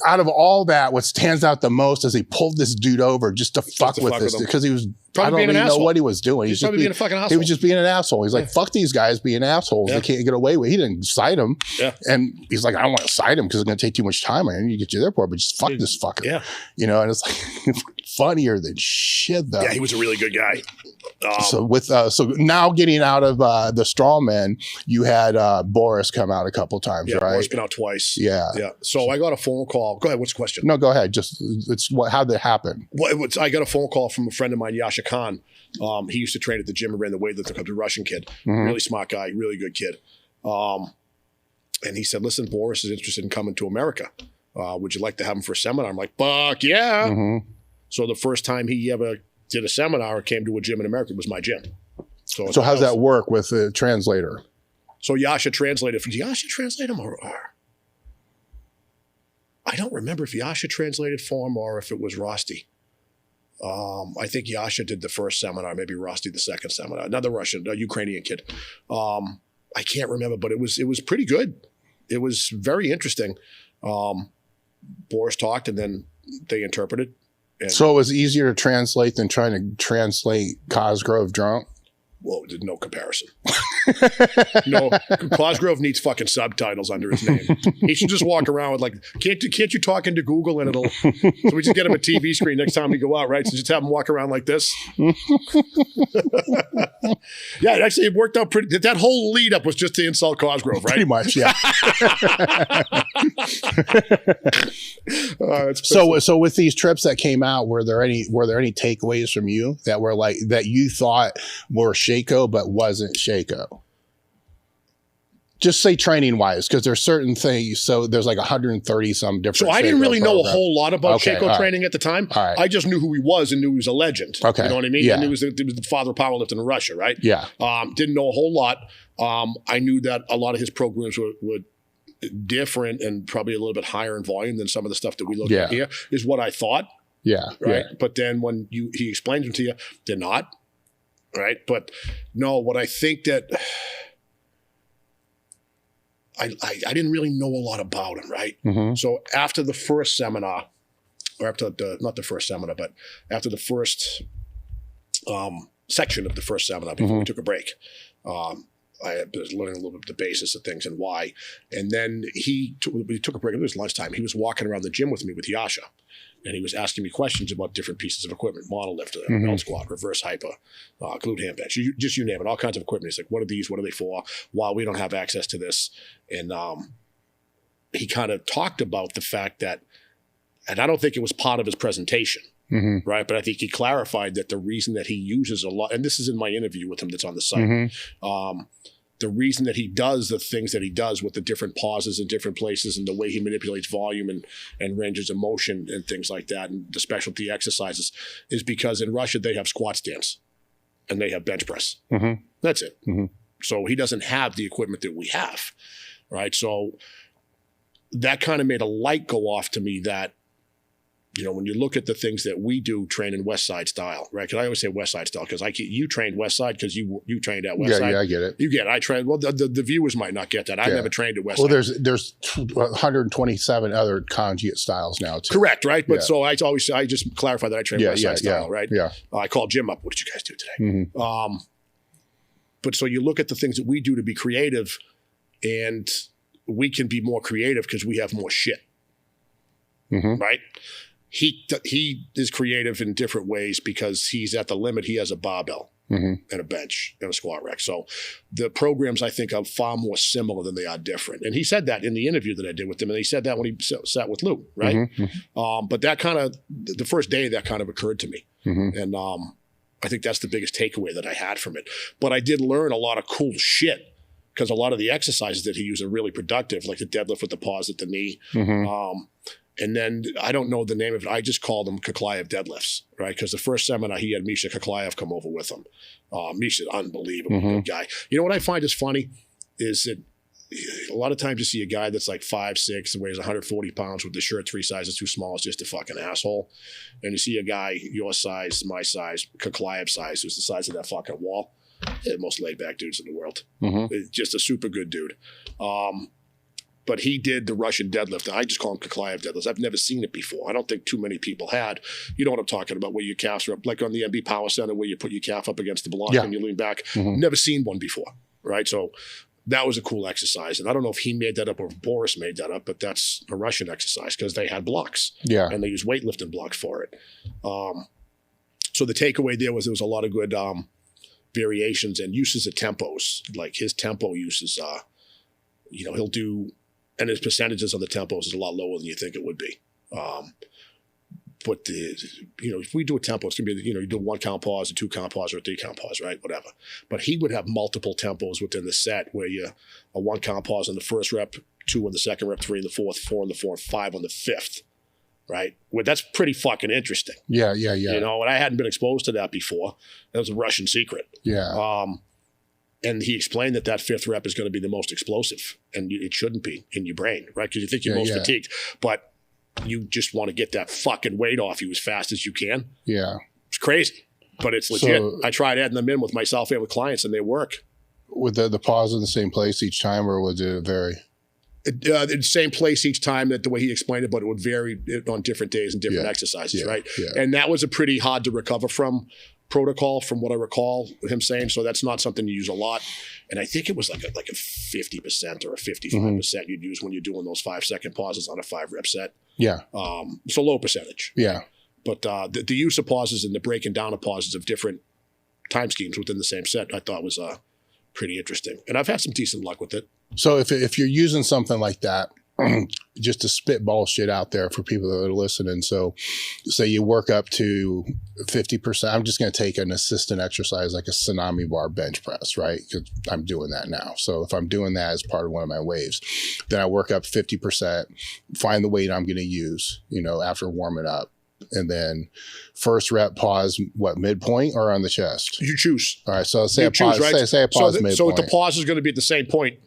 out of all that, what stands out the most is he pulled this dude over just to fuck with this because he was, I don't even know what he was doing. He's probably being a fucking asshole. He was just being an asshole. He's like, fuck these guys being assholes. They can't get away with it. He didn't cite him. And he's like, I don't want to cite him because it's going to take too much time. I need to get to the airport, but just fuck this fucker. And it's like funnier than shit though. Yeah, he was a really good guy. So now getting out of the Strongman, you had Boris come out a couple times, right? Boris been out twice. Yeah. So I got a phone call. Go ahead. What's the question? No, go ahead. How'd that happen? I got a phone call from a friend of mine, Yasha Coan. He used to train at the gym and ran the weightlifting club, the Russian kid. Really smart guy, really good kid. And he said, listen, Boris is interested in coming to America. Would you like to have him for a seminar? I'm like, fuck yeah. So the first time he ever did a seminar or came to a gym in America was my gym. So how's that work with the translator? So Yasha translated. Did Yasha translate him or I don't remember if Yasha translated for him or if it was Rhoades. I think Yasha did the first seminar, maybe Rhoades the second seminar. Another Russian, a Ukrainian kid. I can't remember, but it was pretty good. It was very interesting. Boris talked and then they interpreted. So it was easier to translate than trying to translate Cosgrove drunk? Well, there's no comparison. No, Cosgrove needs fucking subtitles under his name. He should just walk around with like, can't you talk into Google and it'll, so we just get him a TV screen next time we go out, right? So just have him walk around like this. Yeah, actually it worked out pretty, that whole lead up was just to insult Cosgrove, right? Pretty much, yeah. So with these trips that came out, were there any takeaways from you that were like, that you thought were Shieko but wasn't Shieko? Just say training wise, because there's certain things. So there's like 130 some different. So I didn't really know a whole lot about Shieko training at the time. Right. I just knew who he was and knew he was a legend. Okay. You know what I mean? Yeah. And he was the father of powerlifting in Russia, right? Yeah. Didn't know a whole lot. I knew that a lot of his programs were different and probably a little bit higher in volume than some of the stuff that we look at here, is what I thought. Yeah. Right. Yeah. But then when he explains them to you, they're not. Right. But no, what I think that I didn't really know a lot about him. Right. So after the first seminar, or after not the first seminar, but after the first section of the first seminar, before we took a break, I was learning a little bit of the basis of things and why. And then we took a break. It was lunchtime. He was walking around the gym with me with Yasha. And he was asking me questions about different pieces of equipment, monolifter, belt squat, reverse hyper, glute hand bench, just you name it, all kinds of equipment. He's like, what are these? What are they for? Why we don't have access to this? And he kind of talked about the fact that, and I don't think it was part of his presentation, right? But I think he clarified that the reason that he uses a lot, and this is in my interview with him that's on the site, the reason that he does the things that he does with the different pauses in different places and the way he manipulates volume and ranges of motion and things like that and the specialty exercises is because in Russia they have squat stands and they have bench press. Mm-hmm. That's it. Mm-hmm. So he doesn't have the equipment that we have, right? So that kind of made a light go off to me that, you know, when you look at the things that we do train in West Side style, right? Because I always say West Side style because you trained West Side because you trained at West Side. Yeah, I get it. You get it. I trained. Well, the viewers might not get that. I never trained at West Side. Well, there's 127 other conjugate styles now too. Correct, right? But so I just clarify that I trained West Side style, right? Yeah. I called Jim up. What did you guys do today? Mm-hmm. But so you look at the things that we do to be creative, and we can be more creative because we have more shit, right? He is creative in different ways because he's at the limit. He has a barbell and a bench and a squat rack. So the programs, I think, are far more similar than they are different. And he said that in the interview that I did with him. And he said that when he sat with Lou, right? But that kind of, the first day that kind of occurred to me. And I think that's the biggest takeaway that I had from it. But I did learn a lot of cool shit because a lot of the exercises that he used are really productive, like the deadlift with the pause at the knee. And then I don't know the name of it. I just called them Koklayev deadlifts, right? Because the first seminar, he had Misha Koklayev come over with him. Misha's unbelievable good guy. You know what I find is funny is that a lot of times you see a guy that's like 5'6" and weighs 140 pounds with the shirt 3 sizes too small. It's just a fucking asshole. And you see a guy your size, my size, Koklayev size, who's the size of that fucking wall. They're the most laid back dudes in the world. Just a super good dude. But he did the Russian deadlift. And I just call him Koklayev deadlifts. I've never seen it before. I don't think too many people had. You know what I'm talking about, where your calves are up, like on the MB Power Center, where you put your calf up against the block and you lean back. Never seen one before, right? So that was a cool exercise. And I don't know if he made that up or if Boris made that up, but that's a Russian exercise because they had blocks. And they used weightlifting blocks for it. So the takeaway there was a lot of good variations and uses of tempos. Like his tempo uses, you know, he'll do, and his percentages on the tempos is a lot lower than you think it would be. But you know, if we do a tempo, it's gonna be, you know, you do 1 count pause, a 2 count pause, or a 3 count pause, right? Whatever. But he would have multiple tempos within the set where you a 1 count pause on the first rep, 2 on the second rep, 3 on the fourth, 4 on the fourth, 5 on the fifth, right? Well, that's pretty fucking interesting. Yeah. You know, and I hadn't been exposed to that before. That was a Russian secret. And he explained that 5th rep is going to be the most explosive, and it shouldn't be in your brain, right? Because you think you're most fatigued, but you just want to get that fucking weight off you as fast as you can. It's crazy, but it's legit. So, I tried adding them in with myself and with clients, and they work. Would the pause in the same place each time, or would it vary? In the same place each time, that the way he explained it, but it would vary on different days and different exercises, right? And that was a pretty hard to recover from protocol, from what I recall him saying. So that's not something you use a lot. And I think it was like a 50% or a 55% you'd use when you're doing those 5-second pauses on a 5-rep set. So low percentage. But the use of pauses and the breaking down of pauses of different time schemes within the same set, I thought was pretty interesting. And I've had some decent luck with it. So if you're using something like that, just to spitball shit out there for people that are listening. So say you work up to 50%. I'm just going to take an assistant exercise like a tsunami bar bench press, right? Because I'm doing that now. So if I'm doing that as part of one of my waves, then I work up 50%, find the weight I'm going to use, you know, after warming up. And then first rep pause, what, midpoint or on the chest? You choose. All right. So say a pause, right? say a pause midpoint. So the pause is going to be at the same point.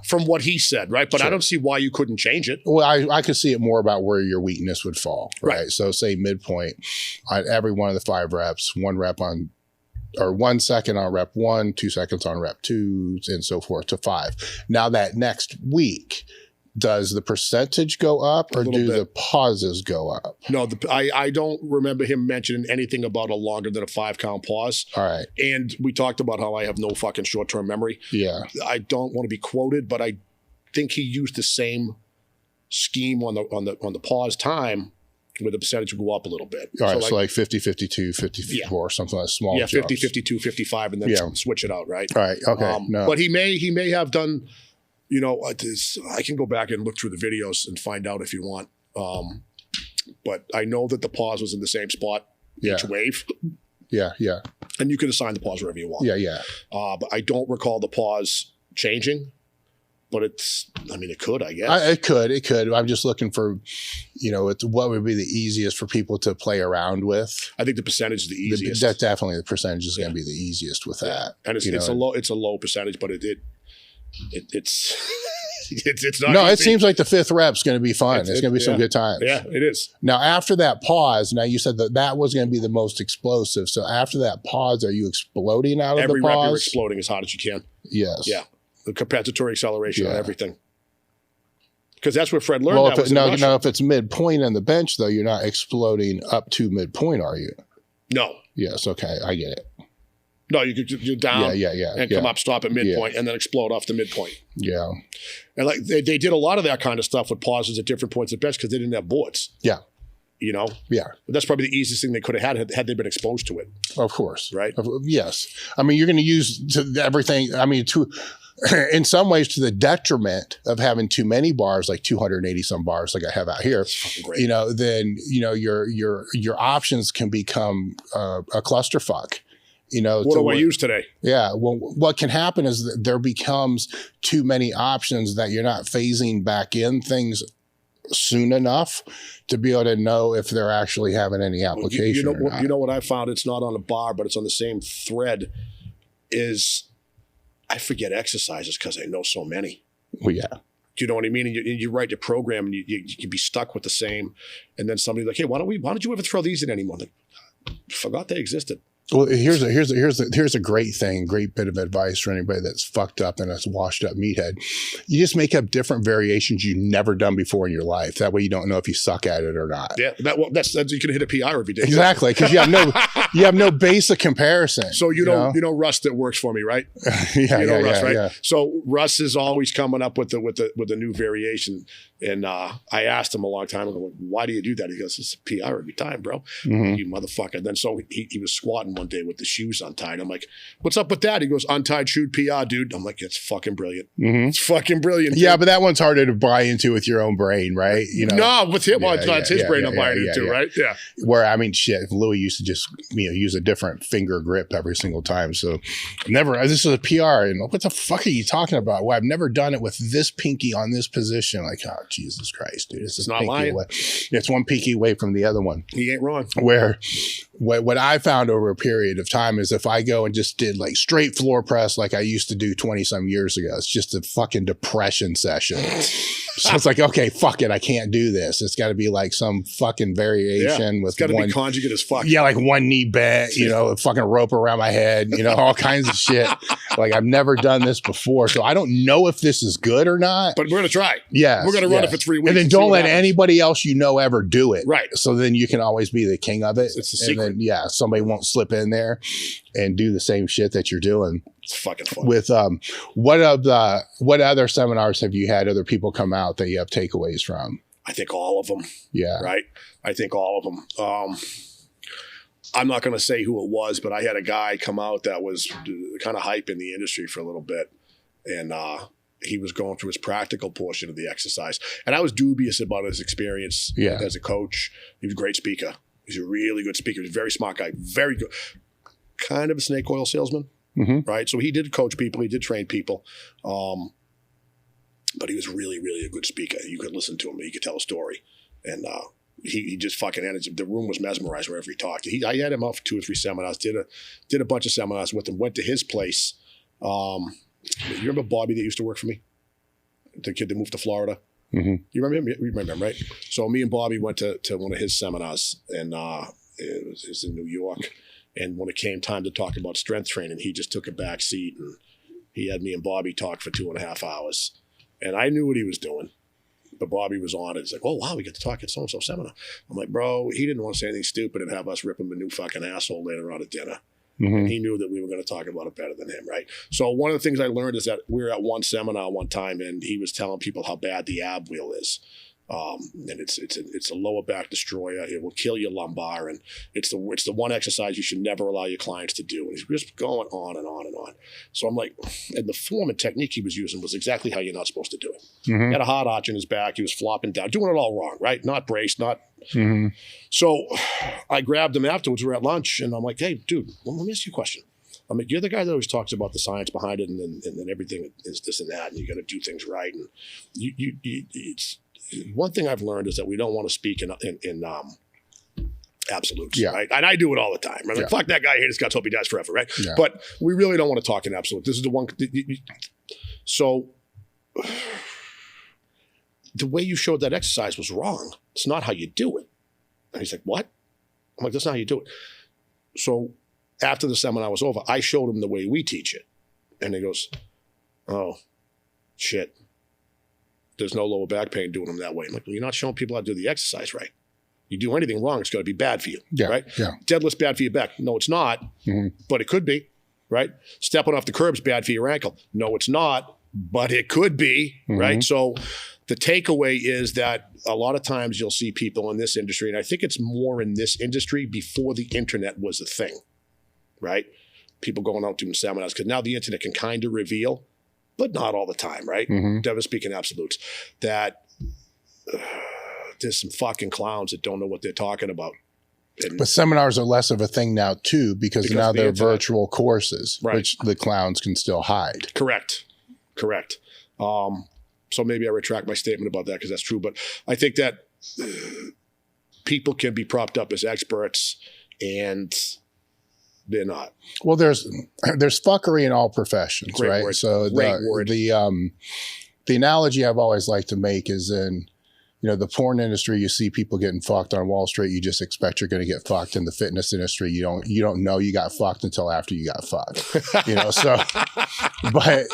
From what he said, right? But I don't see why you couldn't change it. Well, I could see it more about where your weakness would fall, right? So say midpoint on every one of the 5 reps, 1 rep on, or 1 second on rep 1, 2 seconds on rep 2, and so forth to 5. Now that next week, does the percentage go up or do the pauses go up? No, I don't remember him mentioning anything about a longer than a 5 count pause. All right. And we talked about how I have no fucking short-term memory. I don't want to be quoted, but I think he used the same scheme on the pause time where the percentage would go up a little bit. All right, so like 50, 52, 54, something like small jumps. 50, 52, 55, and then switch it out, right? All right, okay. But he may have done... You know, I can go back and look through the videos and find out if you want. But I know that the pause was in the same spot each wave. And you can assign the pause wherever you want. But I don't recall the pause changing, but it could, I guess. It could. I'm just looking for, it's what would be the easiest for people to play around with. I think the percentage is the easiest. That's definitely the percentage is going to be the easiest with that. And it's a low percentage, but it's it's not. No, easy. it seems like the 5th rep's going to be fun. It's going to be some good times. Yeah, it is. Now, after that pause, now you said that was going to be the most explosive. So after that pause, are you exploding out of Every the rep pause? you're exploding as hard as you can. Yes. Yeah. The compensatory acceleration on everything. Because that's what Fred learned. If it's midpoint in the bench, though, you're not exploding up to midpoint, are you? No. Yes. Okay. I get it. No, you're down and come up, stop at midpoint, and then explode off the midpoint. Yeah. And like they did a lot of that kind of stuff with pauses at different points of bench because they didn't have boards. Yeah. Yeah. But that's probably the easiest thing they could have had they been exposed to it. Of course. Right? Yes. I mean, you're going to use everything. I mean, in some ways to the detriment of having too many bars, like 280 some bars like I have out here, then your options can become a clusterfuck. What do I use today? Yeah. Well, what can happen is that there becomes too many options that you're not phasing back in things soon enough to be able to know if they're actually having any application. You know what I found? It's not on a bar, but it's on the same thread. Is I forget exercises because I know so many. Well, yeah. Do you know what I mean? And you write your program, and you can be stuck with the same. And then somebody's like, "Hey, why don't you ever throw these in anymore?" Like, forgot they existed. Well, here's a great bit of advice for anybody that's fucked up and that's washed up meathead. You just make up different variations you've never done before in your life. That way you don't know if you suck at it or not. Yeah, that's you can hit a PR every day. Exactly, because you have no base of comparison. So you know Russ that works for me, right? Russ, right? Yeah. So Russ is always coming up with the new variation. And I asked him a long time ago, why do you do that? He goes, it's a PR every time, bro. Mm-hmm. You motherfucker. And then so he was squatting one day with the shoes untied. I'm like, what's up with that? He goes, untied shoe PR, dude. I'm like, it's fucking brilliant. Mm-hmm. It's fucking brilliant. Yeah, but that one's harder to buy into with your own brain, right? No, with him, it's his brain I'm buying into, right? Yeah. Where, I mean, shit, Louis used to just use a different finger grip every single time. So this is a PR. And what the fuck are you talking about? Well, I've never done it with this pinky on this position. Like, oh, Jesus Christ, dude. It's not lying. Away. It's one pinky away from the other one. He ain't wrong. Where what I found over a period of time is if I go and just did like straight floor press like I used to do 20 some years ago, it's just a fucking depression session. So it's like, okay, fuck it. I can't do this. It's got to be like some fucking variation with it's got to be conjugate as fuck. Yeah, like one knee bent, a fucking rope around my head, all kinds of shit. Like I've never done this before. So I don't know if this is good or not. But we're going to try. Yeah. We're going to run it for 3 weeks. And then don't let anybody else ever do it. Right. So then you can always be the king of it. It's a secret. And then, somebody won't slip in there and do the same shit that you're doing. It's fucking fun. With what other seminars have you had other people come out that you have takeaways from? I think all of them. Yeah. Right. I think all of them. I'm not going to say who it was, but I had a guy come out that was kind of hype in the industry for a little bit. And he was going through his practical portion of the exercise. And I was dubious about his experience as a coach. He was a great speaker. He's a really good speaker. He's a very smart guy. Very good. Kind of a snake oil salesman. Mm-hmm. Right. So he did coach people. He did train people. But he was really, really a good speaker. You could listen to him. He could tell a story. And he just fucking had it. The room was mesmerized wherever he talked. I had him out for 2 or 3 seminars, did a bunch of seminars with him, went to his place. You remember Bobby that used to work for me? The kid that moved to Florida? Mm-hmm. You remember him? You remember him, right? So me and Bobby went to one of his seminars, and it was in New York. And when it came time to talk about strength training, he just took a back seat, and he had me and Bobby talk for 2.5 hours. And I knew what he was doing, but Bobby was on it. He's like, oh, wow, we get to talk at so-and-so seminar. I'm like, bro, he didn't want to say anything stupid and have us rip him a new fucking asshole later on at dinner. Mm-hmm. And he knew that we were going to talk about it better than him, right? So one of the things I learned is that we were at one seminar one time, and he was telling people how bad the ab wheel is. And it's a lower back destroyer. It will kill your lumbar, and it's the one exercise you should never allow your clients to do. And he's just going on and on and on. So I'm like, and the form and technique he was using was exactly how you're not supposed to do it. Mm-hmm. He had a hard arch in his back. He was flopping down, doing it all wrong, right? Not braced, not. Mm-hmm. So I grabbed him afterwards. We were at lunch, and I'm like, hey, dude, let me ask you a question. I mean, you're the guy that always talks about the science behind it, and then everything is this and that, and you got to do things right. And it's one thing I've learned is that we don't want to speak in absolutes, right? And I do it all the time. I'm like, fuck that guy, hate his guts, hope he dies forever, right? Yeah. But we really don't want to talk in absolute. This is the one. So the way you showed that exercise was wrong. It's not how you do it. And he's like, what? I'm like, that's not how you do it. So after the seminar was over, I showed him the way we teach it. And he goes, oh, shit. There's no lower back pain doing them that way. I'm like, well, you're not showing people how to do the exercise right. You do anything wrong, it's going to be bad for you, right? Yeah. Deadlift's bad for your back. No, it's not, but it could be, right? Stepping off the curb's bad for your ankle. No, it's not, but it could be, right? So the takeaway is that a lot of times you'll see people in this industry, and I think it's more in this industry before the internet was a thing, right? People going out doing seminars, because now the internet can kind of reveal, but not all the time, right? Never speaking absolutes, that there's some fucking clowns that don't know what they're talking about. But seminars are less of a thing now too, because now they're virtual courses, which the clowns can still hide. Correct. So maybe I retract my statement about that, because that's true. But I think that people can be propped up as experts, and they're not. Well, there's fuckery in all professions, Great right? word. So the analogy I've always liked to make is in, the porn industry, you see people getting fucked on Wall Street. You just expect you're going to get fucked. In the fitness industry, you don't know you got fucked until after you got fucked. So, but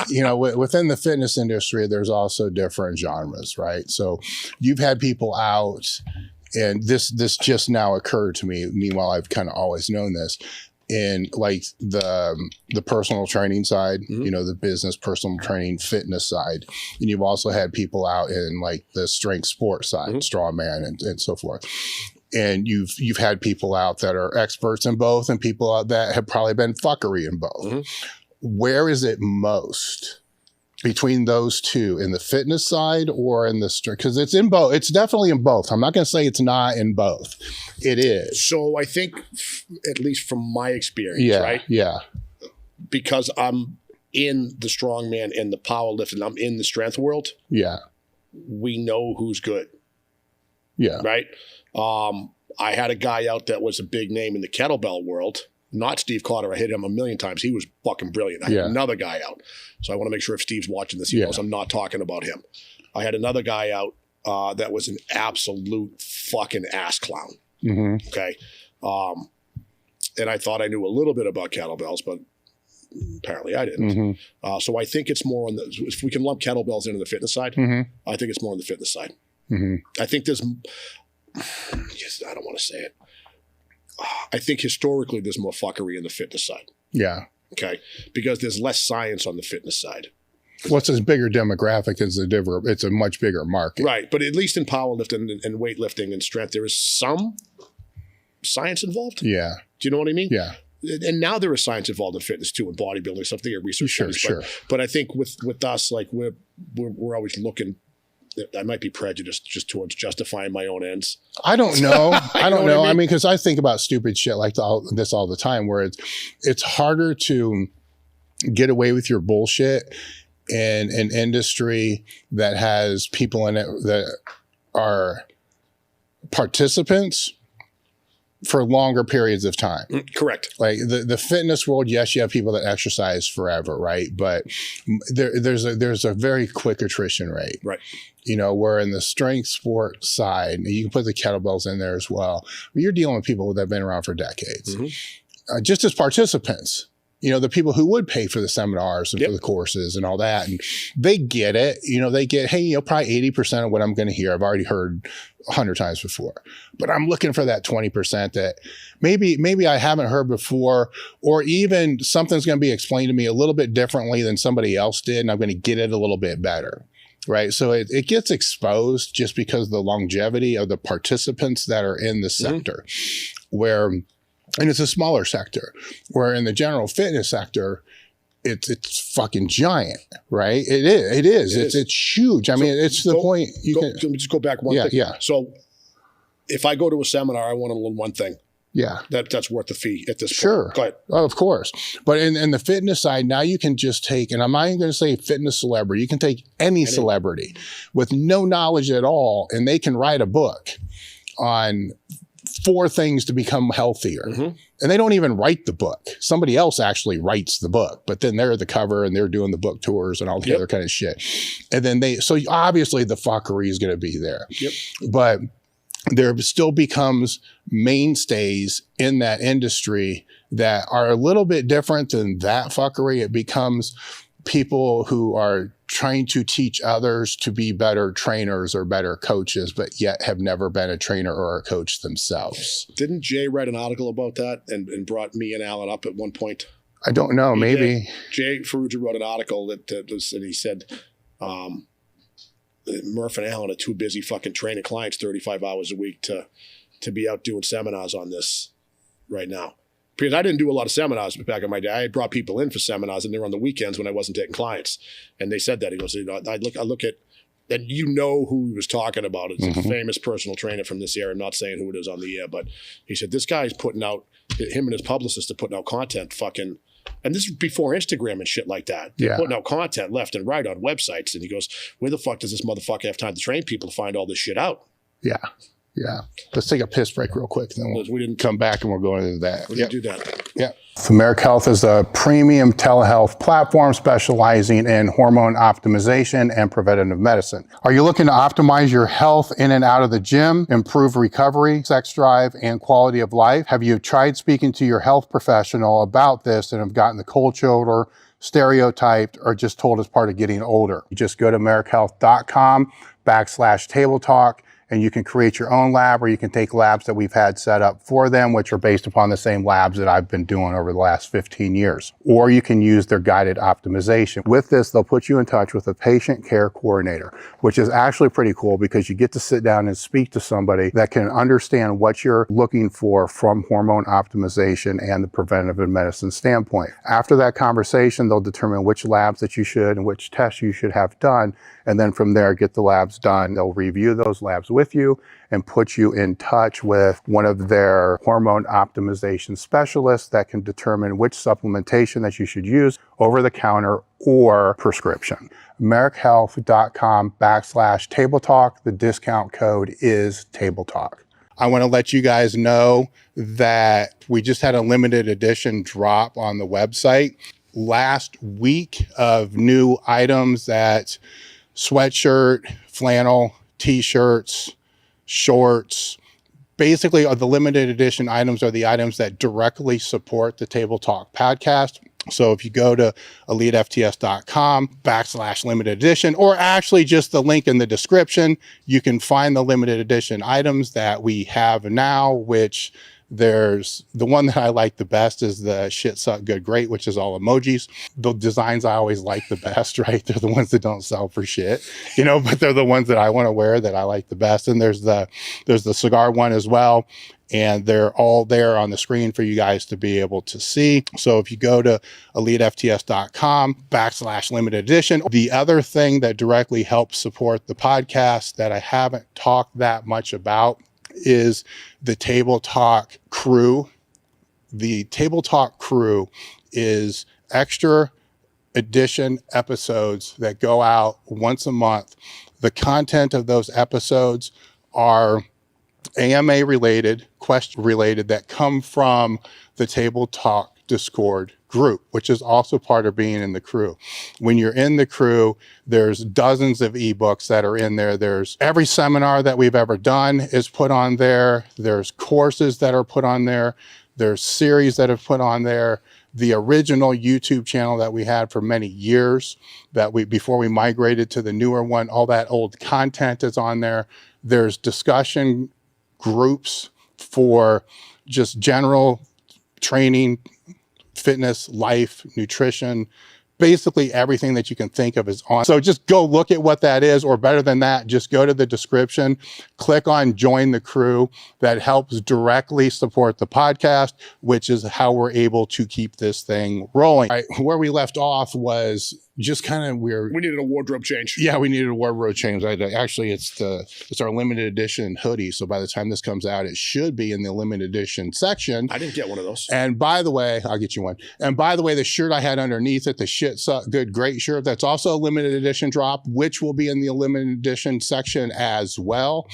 within the fitness industry, there's also different genres, right? So you've had people out, and this just now occurred to me. Meanwhile, I've kind of always known this. In like the personal training side, the business personal training fitness side. And you've also had people out in like the strength sport side, strongman and so forth. And you've had people out that are experts in both, and people out that have probably been fuckery in both. Where is it most between those two, in the fitness side or in the strength? Because it's in both. It's definitely in both. I'm not going to say it's not in both. It is. So I think, at least from my experience, right? Yeah. Because I'm in the strongman and the powerlifting, I'm in the strength world. Yeah. We know who's good. Yeah. Right? I had a guy out that was a big name in the kettlebell world. Not Steve Carter. I hit him a million times. He was fucking brilliant. I had another guy out. So I want to make sure if Steve's watching this, he knows I'm not talking about him. I had another guy out that was an absolute fucking ass clown. Okay. And I thought I knew a little bit about kettlebells, but apparently I didn't. So I think it's more on the, if we can lump kettlebells into the fitness side, I think it's more on the fitness side. I think there's, I don't want to say it. I think historically there's more fuckery in the fitness side. Yeah. Okay. Because there's less science on the fitness side. What's a bigger demographic is it's a much bigger market. Right. But at least in powerlifting and weightlifting and strength, there is some science involved. Yeah. Do you know what I mean? Yeah. And now there is science involved in fitness too, and bodybuilding stuff. They get research. Sure. But I think with us, like we're always looking. I might be prejudiced just towards justifying my own ends. I don't know. I don't know. I mean, because I think about stupid shit like this all the time, where it's harder to get away with your bullshit in an industry that has people in it that are participants for longer periods of time. Correct. Like the fitness world, yes, you have people that exercise forever, right? But there's a very quick attrition rate. Right. Where in the strength sport side, you can put the kettlebells in there as well. You're dealing with people that have been around for decades. Just as participants, the people who would pay for the seminars and for the courses and all that, and they get it. They get, hey, probably 80% of what I'm going to hear, I've already heard 100 times before. But I'm looking for that 20% that maybe I haven't heard before, or even something's going to be explained to me a little bit differently than somebody else did, and I'm going to get it a little bit better. Right. So it gets exposed just because of the longevity of the participants that are in the sector, and it's a smaller sector, where in the general fitness sector, it's fucking giant, right? It is. It's huge. I mean, it's the point. Let me just go back one thing. Yeah. So if I go to a seminar, I want to learn one thing. Yeah. That's worth the fee at this point. Sure. Go ahead. Oh, of course. But in the fitness side, now you can just take, and I'm not even going to say fitness celebrity, you can take any celebrity with no knowledge at all, and they can write a book on 4 things to become healthier. Mm-hmm. And they don't even write the book. Somebody else actually writes the book, but then they're the cover and they're doing the book tours and all the other kind of shit. And then so obviously the fuckery is going to be there. Yep. But there still becomes mainstays in that industry that are a little bit different than that fuckery. It becomes people who are trying to teach others to be better trainers or better coaches, but yet have never been a trainer or a coach themselves. Didn't Jay write an article about that and brought me and Alan up at one point? I don't know, maybe. Jay Ferrugia wrote an article that was, and he said, Murph and Alan are too busy fucking training clients 35 hours a week to be out doing seminars on this right now. Because I didn't do a lot of seminars back in my day. I brought people in for seminars, and they were on the weekends when I wasn't taking clients. And they said that. He goes, I look at, and you know who he was talking about. It's a famous personal trainer from this area. I'm not saying who it is on the air, but he said, this guy's putting out, him and his publicist are putting out content fucking, and this is before Instagram and shit like that. They're putting out content left and right on websites. And he goes, where the fuck does this motherfucker have time to train people to find all this shit out? Yeah. Yeah. Let's take a piss break real quick. Then we didn't come back and we'll go into that. We didn't do that. Yeah. So Marek Health is a premium telehealth platform specializing in hormone optimization and preventative medicine. Are you looking to optimize your health in and out of the gym, improve recovery, sex drive, and quality of life? Have you tried speaking to your health professional about this and have gotten the cold shoulder, stereotyped, or just told it's part of getting older? You just go to marekhealth.com/table talk. And you can create your own lab, or you can take labs that we've had set up for them, which are based upon the same labs that I've been doing over the last 15 years. Or you can use their guided optimization. With this, they'll put you in touch with a patient care coordinator, which is actually pretty cool because you get to sit down and speak to somebody that can understand what you're looking for from hormone optimization and the preventative medicine standpoint. After that conversation, they'll determine which labs that you should and which tests you should have done. And then from there, get the labs done. They'll review those labs with you and put you in touch with one of their hormone optimization specialists that can determine which supplementation that you should use over the counter or prescription. marekhealth.com/table talk. The discount code is table talk. I want to let you guys know that we just had a limited edition drop on the website last week of new items that sweatshirt, flannel, t-shirts, shorts. Basically, the limited edition items are the items that directly support the Table Talk podcast. So if you go to elitefts.com/limited edition, or actually just the link in the description, you can find the limited edition items that we have now, which there's the one that I like the best is the shit suck good great, which is all emojis. The designs I always like the best, right? They're the ones that don't sell for shit, but they're the ones that I want to wear that I like the best. And there's the cigar one as well. And they're all there on the screen for you guys to be able to see. So if you go to elitefts.com/limited edition, the other thing that directly helps support the podcast that I haven't talked that much about is the Table Talk crew. The Table Talk crew is extra edition episodes that go out once a month. The content of those episodes are AMA related, question related, that come from the Table Talk Discord group, which is also part of being in the crew. When you're in the crew, there's dozens of ebooks that are in there. There's every seminar that we've ever done is put on there. There's courses that are put on there. There's series that have put on there. The original YouTube channel that we had for many years before we migrated to the newer one, all that old content is on there. There's discussion groups for just general training, fitness, life, nutrition, basically everything that you can think of is on. So just go look at what that is, or better than that, just go to the description, click on join the crew. That helps directly support the podcast, which is how we're able to keep this thing rolling. Right, where we left off was just kind of We needed a wardrobe change. Yeah, we needed a wardrobe change. Actually, it's our limited edition hoodie. So by the time this comes out, it should be in the limited edition section. I didn't get one of those. And by the way, I'll get you one. And by the way, the shirt I had underneath it, the shit suck good great shirt, that's also a limited edition drop, which will be in the limited edition section as well.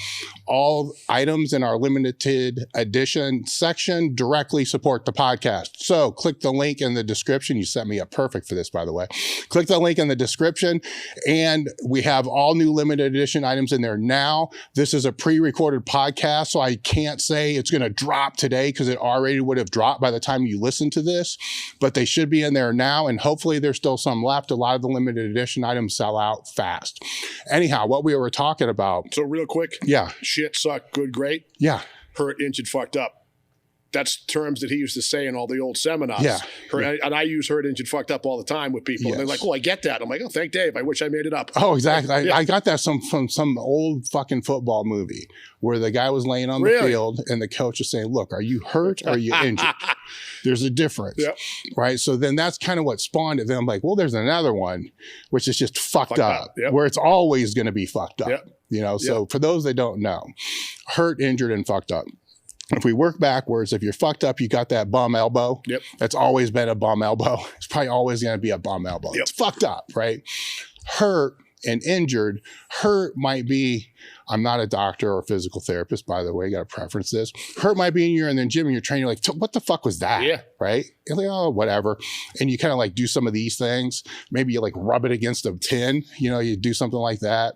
All items in our limited edition section directly support the podcast. So click the link in the description. You set me up perfect for this, by the way. Click the link in the description, and we have all new limited edition items in there now. This is a pre-recorded podcast, so I can't say it's going to drop today because it already would have dropped by the time you listen to this, but they should be in there now, and hopefully there's still some left. A lot of the limited edition items sell out fast. Anyhow, what we were talking about. So real quick. Yeah. Shit, suck, good, great. Yeah. Hurt, injured, fucked up. That's terms that he used to say in all the old seminars. Yeah. And I use hurt, injured, fucked up all the time with people. Yes. And they're like, oh, I get that. I'm like, oh, thank Dave. I wish I made it up. Oh, exactly. Yeah. I got that from some old fucking football movie where the guy was laying on the field and the coach is saying, look, are you hurt or are you injured? There's a difference. Yep. Right? So then that's kind of what spawned it. Then I'm like, well, there's another one, which is just fucked up. Yep. Where it's always going to be fucked up. Yep. You know, so for those that don't know, hurt, injured, and fucked up. If we work backwards, if you're fucked up, you got that bum elbow. Yep. That's always been a bum elbow. It's probably always going to be a bum elbow. Yep. It's fucked up, right? Hurt and injured. Hurt might be, I'm not a doctor or a physical therapist, by the way, got to preference this. Hurt might be in the gym and you're training, like, what the fuck was that? Yeah. Right? You're like, oh, whatever. And you kind of like do some of these things. Maybe you like rub it against a tin, you know, you do something like that.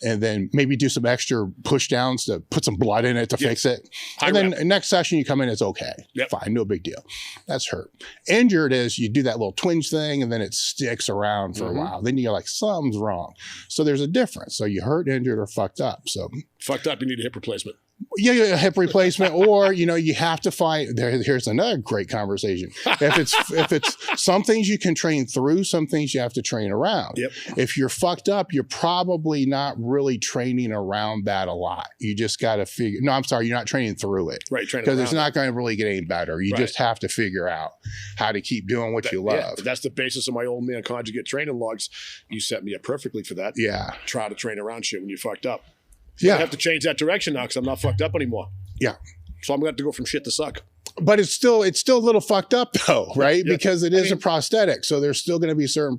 And then maybe do some extra push downs to put some blood in it to fix it. And then next session you come in, it's okay. Yep. Fine, no big deal. That's hurt. Injured is you do that little twinge thing and then it sticks around for a while. Then you're like, something's wrong. So there's a difference. So you hurt, injured, or fucked up. So fucked up, you need a hip replacement. Yeah, a hip replacement, or you know, you have to find. Here's another great conversation. If it's some things you can train through, some things you have to train around. Yep. If you're fucked up, you're probably not really training around that a lot. You just got to figure. No, I'm sorry, you're not training through it. Right, because it's not going to really get any better. You just have to figure out how to keep doing what you love. Yeah, that's the basis of my old man conjugate training logs. You set me up perfectly for that. Yeah, try to train around shit when you're fucked up. Yeah. I have to change that direction now because I'm not fucked up anymore. Yeah. So I'm going to have to go from shit to suck. But it's still a little fucked up though, right? Yeah. Because it is a prosthetic. So there's still going to be certain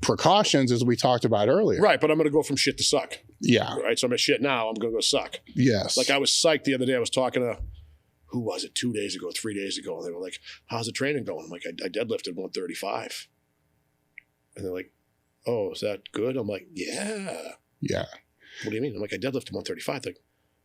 precautions as we talked about earlier. Right. But I'm going to go from shit to suck. Yeah. Right. So I'm at shit now. I'm going to go suck. Yes. Like I was psyched the other day. I was talking to, who was it? 2 days ago, 3 days ago. And they were like, how's the training going? I'm like, I deadlifted 135. And they're like, oh, is that good? I'm like, yeah. Yeah. What do you mean? I'm like, I deadlifted 135. Like,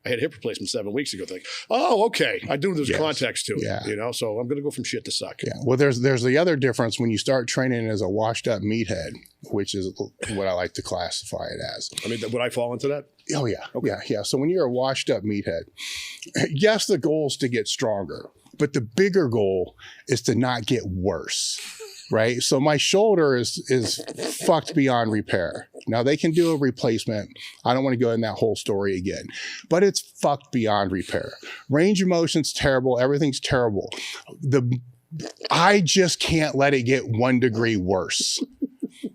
I had a hip replacement 7 weeks ago. They're like, oh, okay. I do. There's context to it, you know? So I'm going to go from shit to suck. Yeah. Well, there's the other difference when you start training as a washed up meathead, which is what I like to classify it as. I mean, would I fall into that? Oh, yeah. Okay. Yeah. So when you're a washed up meathead, yes, the goal is to get stronger, but the bigger goal is to not get worse. Right. So my shoulder is fucked beyond repair. Now they can do a replacement. I don't want to go in that whole story again, but it's fucked beyond repair. Range of motion's terrible. Everything's terrible. I just can't let it get 1 degree worse.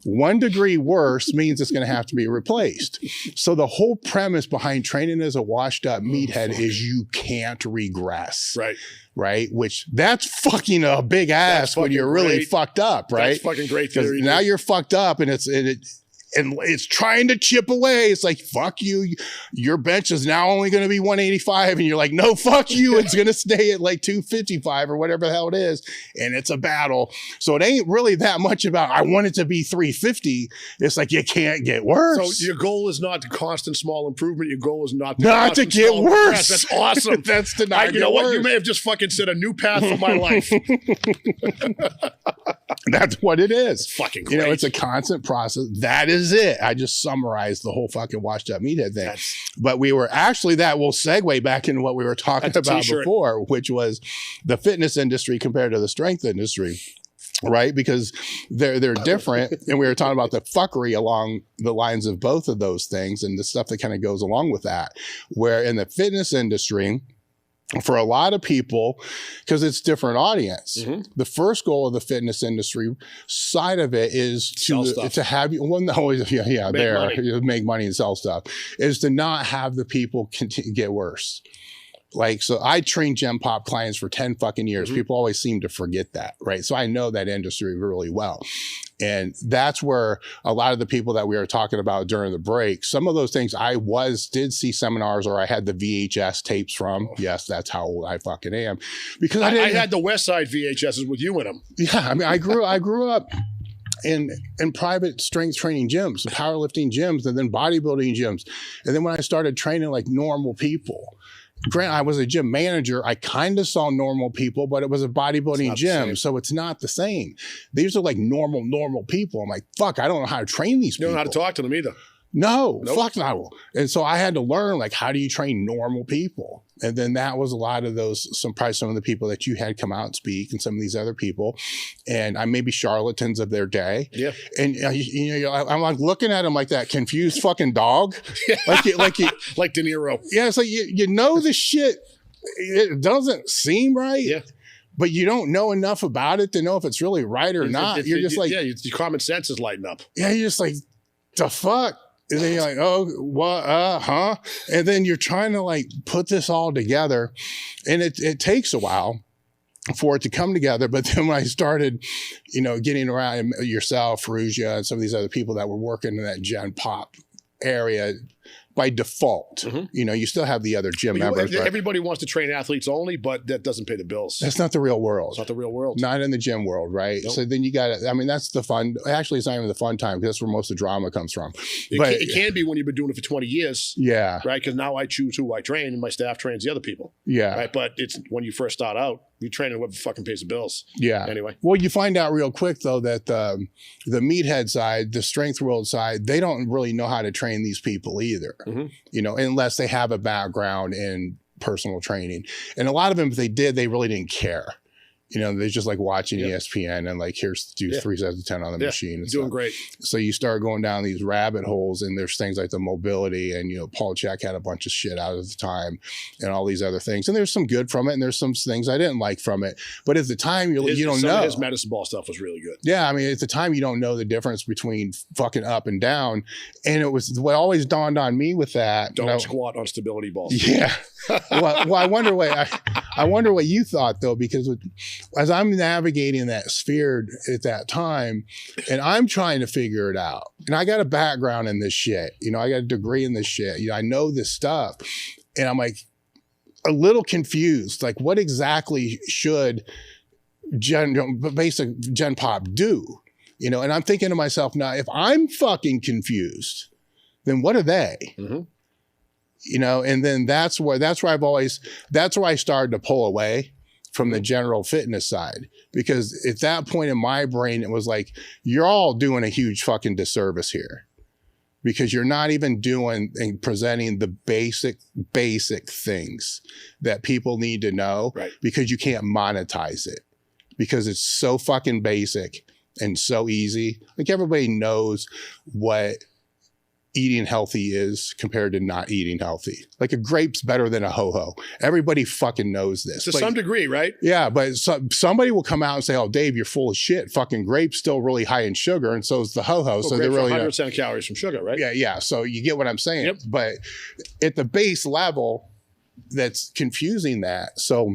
1 degree worse means it's going to have to be replaced. So the whole premise behind training as a washed up meathead is you can't regress. Right. Right. Which that's fucking a big ass when you're really fucked up. Right. That's fucking great theory. Now you're fucked up and it's trying to chip away. It's like, fuck you. Your bench is now only going to be 185. And you're like, no, fuck you. It's going to stay at like 255 or whatever the hell it is. And it's a battle. So it ain't really that much about, I want it to be 350. It's like, you can't get worse. So your goal is not constant small improvement. Your goal is not to get worse. That's awesome. That's to not you know what? You may have just fucking set a new path for my life. That's what it is. It's fucking great. You know, it's a constant process. That is it. I just summarized the whole fucking washed up meathead thing. But we were actually, that will segue back into what we were talking about before, which was the fitness industry compared to the strength industry. Right? Because they're different. And we were talking about the fuckery along the lines of both of those things and the stuff that kind of goes along with that. Where in the fitness industry, for a lot of people, because it's different audience, the first goal of the fitness industry side of it is to have you, well, no, make money and sell stuff, is to not have the people get worse. Like, so I trained Gen Pop clients for 10 fucking years. People always seem to forget that, right? So I know that industry really well. And that's where a lot of the people that we were talking about during the break, some of those things did see seminars, or I had the VHS tapes from. Yes, that's how old I fucking am. Because I had the West Side VHSs with you in them. Yeah, I mean, I grew up in private strength training gyms, powerlifting gyms, and then bodybuilding gyms. And then when I started training like normal people, granted, I was a gym manager. I kind of saw normal people, but it was a bodybuilding gym. So it's not the same. These are like normal people. I'm like, fuck, I don't know how to train these people. You don't know how to talk to them either. No, fuck no. And so I had to learn, like, how do you train normal people? And then that was a lot of those, probably some of the people that you had come out and speak, and some of these other people. And I may be charlatans of their day. Yeah. And I'm like looking at them like that confused fucking dog. like De Niro. Yeah, it's like, you know the shit, it doesn't seem right. Yeah. But you don't know enough about it to know if it's really right or not. You're just like, yeah, your common sense is lighting up. Yeah, you're just like, the fuck? And then you're like, oh, what, huh? And then you're trying to like put this all together. And it takes a while for it to come together. But then when I started, getting around yourself, Ferrugia, and some of these other people that were working in that Gen Pop area, by default, you still have the other gym members. Everybody wants to train athletes only, but that doesn't pay the bills. That's not the real world. It's not the real world. Not in the gym world, right? Nope. So then you got to, I mean, that's the fun. Actually, it's not even the fun time, because that's where most of the drama comes from. It can be when you've been doing it for 20 years. Yeah. Right? Because now I choose who I train, and my staff trains the other people. Yeah. Right? But it's when you first start out, you train whoever fucking pays the bills. Yeah. Anyway. Well, you find out real quick, though, that the meathead side, the strength world side, they don't really know how to train these people either, unless they have a background in personal training. And a lot of them, if they did, they really didn't care. They're just like watching ESPN and like, here's do 3 sets of 10 on the machine. And doing stuff. Great. So you start going down these rabbit holes, and there's things like the mobility, and, Paul Chek had a bunch of shit out at the time, and all these other things. And there's some good from it, and there's some things I didn't like from it. But at the time, you don't know. His medicine ball stuff was really good. Yeah. I mean, at the time, you don't know the difference between fucking up and down. And it was what always dawned on me with that. Don't squat on stability balls. Yeah. Well, I wonder what you thought, though, because as I'm navigating that sphere at that time, and I'm trying to figure it out, and I got a background in this shit, I got a degree in this shit, I know this stuff, and I'm like a little confused, like what exactly should basic Gen Pop do, and I'm thinking to myself, now if I'm fucking confused, then what are they? And then that's where I started to pull away from the general fitness side, because at that point in my brain, it was like, you're all doing a huge fucking disservice here, because you're not even doing and presenting the basic things that people need to know, right? Because you can't monetize it, because it's so fucking basic and so easy. Like, everybody knows what eating healthy is compared to not eating healthy. Like, a grape's better than a ho-ho. Everybody fucking knows this. To some degree, right? Yeah, but somebody will come out and say, oh, Dave, you're full of shit. Fucking grape's still really high in sugar, and so is the ho-ho. So they're really 100% calories from sugar, right? Yeah. So you get what I'm saying. Yep. But at the base level, that's confusing that. So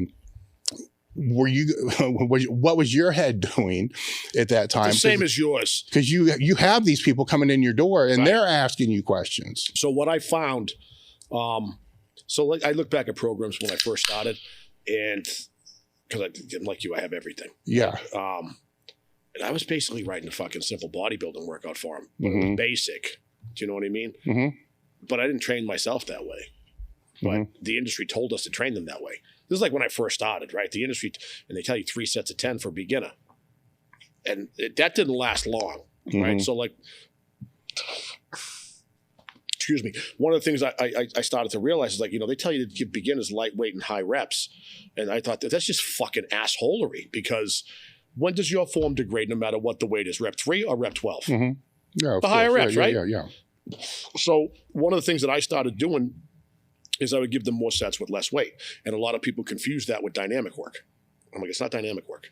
what was your head doing at that time? The same as yours. Because you have these people coming in your door, and they're asking you questions. So what I found, I look back at programs when I first started, and because I'm like you, I have everything. Yeah. And I was basically writing a fucking simple bodybuilding workout for them. But it was basic. Do you know what I mean? Mm-hmm. But I didn't train myself that way. But the industry told us to train them that way. This is like when I first started, right? The industry, and they tell you 3 sets of 10 for a beginner. And that didn't last long, right? So like, excuse me, one of the things I started to realize is, like, they tell you to give beginners lightweight and high reps. And I thought that's just fucking assholery, because when does your form degrade no matter what the weight is? Rep 3 or rep 12? Yeah, the higher reps, right? Yeah. So one of the things that I started doing is I would give them more sets with less weight. And a lot of people confuse that with dynamic work. I'm like, it's not dynamic work.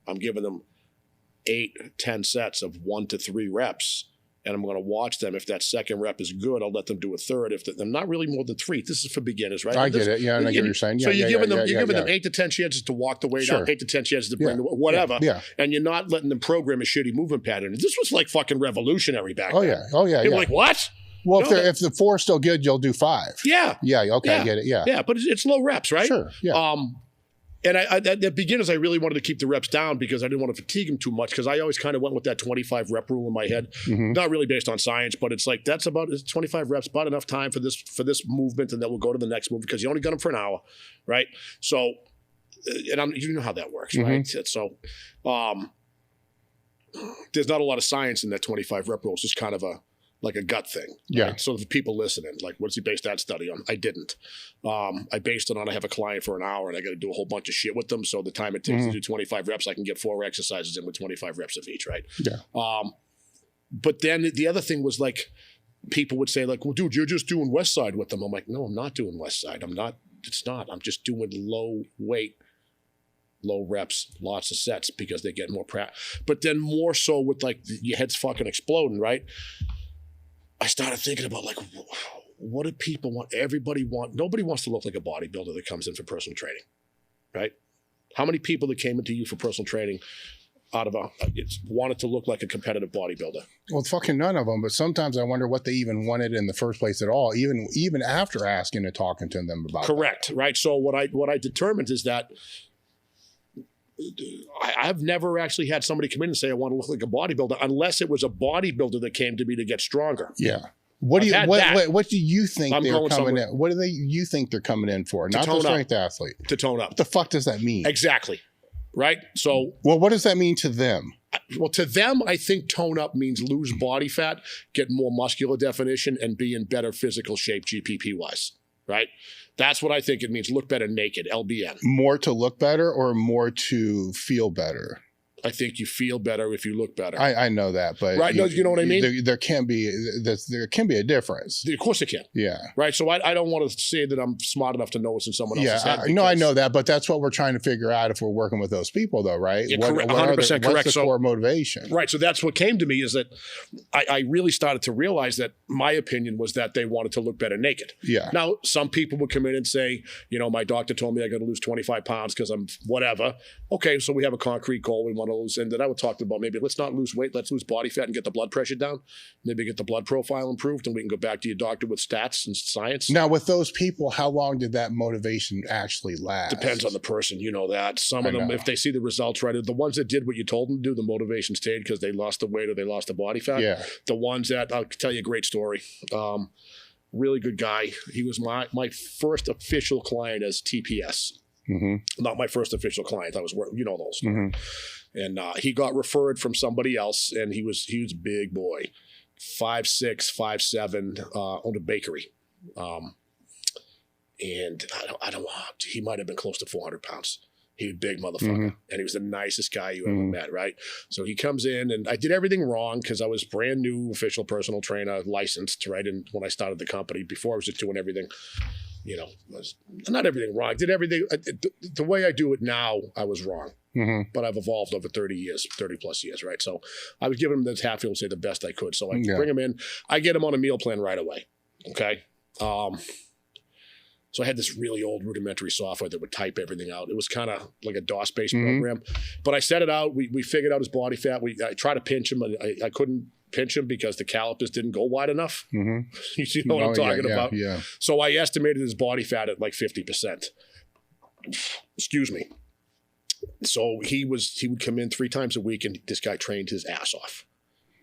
I'm giving them 8, 10 sets of 1 to 3 reps, and I'm going to watch them. If that second rep is good, I'll let them do a third. If they're not really more than 3, this is for beginners, right? I get it. Yeah, and I get what you're saying. So you're giving them 8 to 10 chances to walk the weight out, 8 to 10 chances to bring the whatever. Yeah. And you're not letting them program a shitty movement pattern. This was like fucking revolutionary back then. Oh yeah. You're like, what? Well, if the 4 is still good, you'll do 5. Yeah. Yeah. Okay. I get it. Yeah. Yeah, but it's low reps, right? Sure. Yeah. And at beginners, I really wanted to keep the reps down because I didn't want to fatigue them too much, because I always kind of went with that 25 rep rule in my head. Not really based on science, but it's like, that's about 25 reps, about enough time for this movement, and then we'll go to the next movement, because you only got them for an hour, right? So, and you know how that works, right? So, there's not a lot of science in that 25 rep rule. It's just kind of like a gut thing. Yeah. Right? So the people listening, like, what's he based that study on? I didn't. I based it on, I have a client for an hour and I got to do a whole bunch of shit with them. So the time it takes to do 25 reps, I can get 4 exercises in with 25 reps of each, right? Yeah. But then the other thing was, like, people would say, like, well, dude, you're just doing West Side with them. I'm like, no, I'm not doing West Side. It's not. I'm just doing low weight, low reps, lots of sets, because they get more practice. But then more so with, like, your head's fucking exploding, right? I started thinking about, like, what do people want? Everybody nobody wants to look like a bodybuilder that comes in for personal training, right? How many people that came into you for personal training wanted to look like a competitive bodybuilder? Well, fucking none of them. But sometimes I wonder what they even wanted in the first place at all, even after asking and talking to them about Correct, right? So what I determined is that I've never actually had somebody come in and say, I want to look like a bodybuilder, unless it was a bodybuilder that came to me to get stronger. Yeah. What do you think they're coming in? What do you think they're coming in for? Not the strength athlete. To tone up. What the fuck does that mean? Exactly. Right? So, well, what does that mean to them? Well, to them, I think tone up means lose body fat, get more muscular definition, and be in better physical shape GPP wise. Right? That's what I think it means. Look better naked, LBN. More to look better or more to feel better? I think you feel better if you look better. I know that, but right? No, you know what I mean. There can be a difference. Of course, it can. Yeah. Right. So I don't want to say that I'm smart enough to know what's in someone else's head. Yeah. I know that, but that's what we're trying to figure out if we're working with those people, though, right? Yeah, 100% correct. What's the core motivation? Right. So that's what came to me, is that I really started to realize that my opinion was that they wanted to look better naked. Yeah. Now, some people would come in and say, my doctor told me I got to lose 25 pounds because I'm whatever. Okay, so we have a concrete goal we want to lose, and then I would talk about, maybe let's not lose weight, let's lose body fat and get the blood pressure down, maybe get the blood profile improved, and we can go back to your doctor with stats and science. Now, with those people, how long did that motivation actually last? Depends on the person, you know that. Some of them, if they see the results right, the ones that did what you told them to do, the motivation stayed because they lost the weight or they lost the body fat. Yeah. The ones that, I'll tell you a great story. Really good guy. He was my first official client as TPS. Not my first official client. I was, those. And he got referred from somebody else, and he was a big boy, 5'6", 5'7", owned a bakery. And I don't want, he might have been close to 400 pounds. He was a big motherfucker, and he was the nicest guy you ever met, right? So he comes in, and I did everything wrong because I was brand new official personal trainer, licensed, right? And when I started the company, before I was just doing everything, not everything wrong. I did everything. The way I do it now, I was wrong. But I've evolved over 30 plus years, right? So I was giving him this Hatfield, say the best I could. So I bring him in. I get him on a meal plan right away, okay? So I had this really old rudimentary software that would type everything out. It was kind of like a DOS-based program. But I set it out. We figured out his body fat. I tried to pinch him. I couldn't pinch him because the calipers didn't go wide enough. You know what I'm talking about? Yeah. So I estimated his body fat at like 50%. Excuse me. So he would come in 3 times a week, and this guy trained his ass off.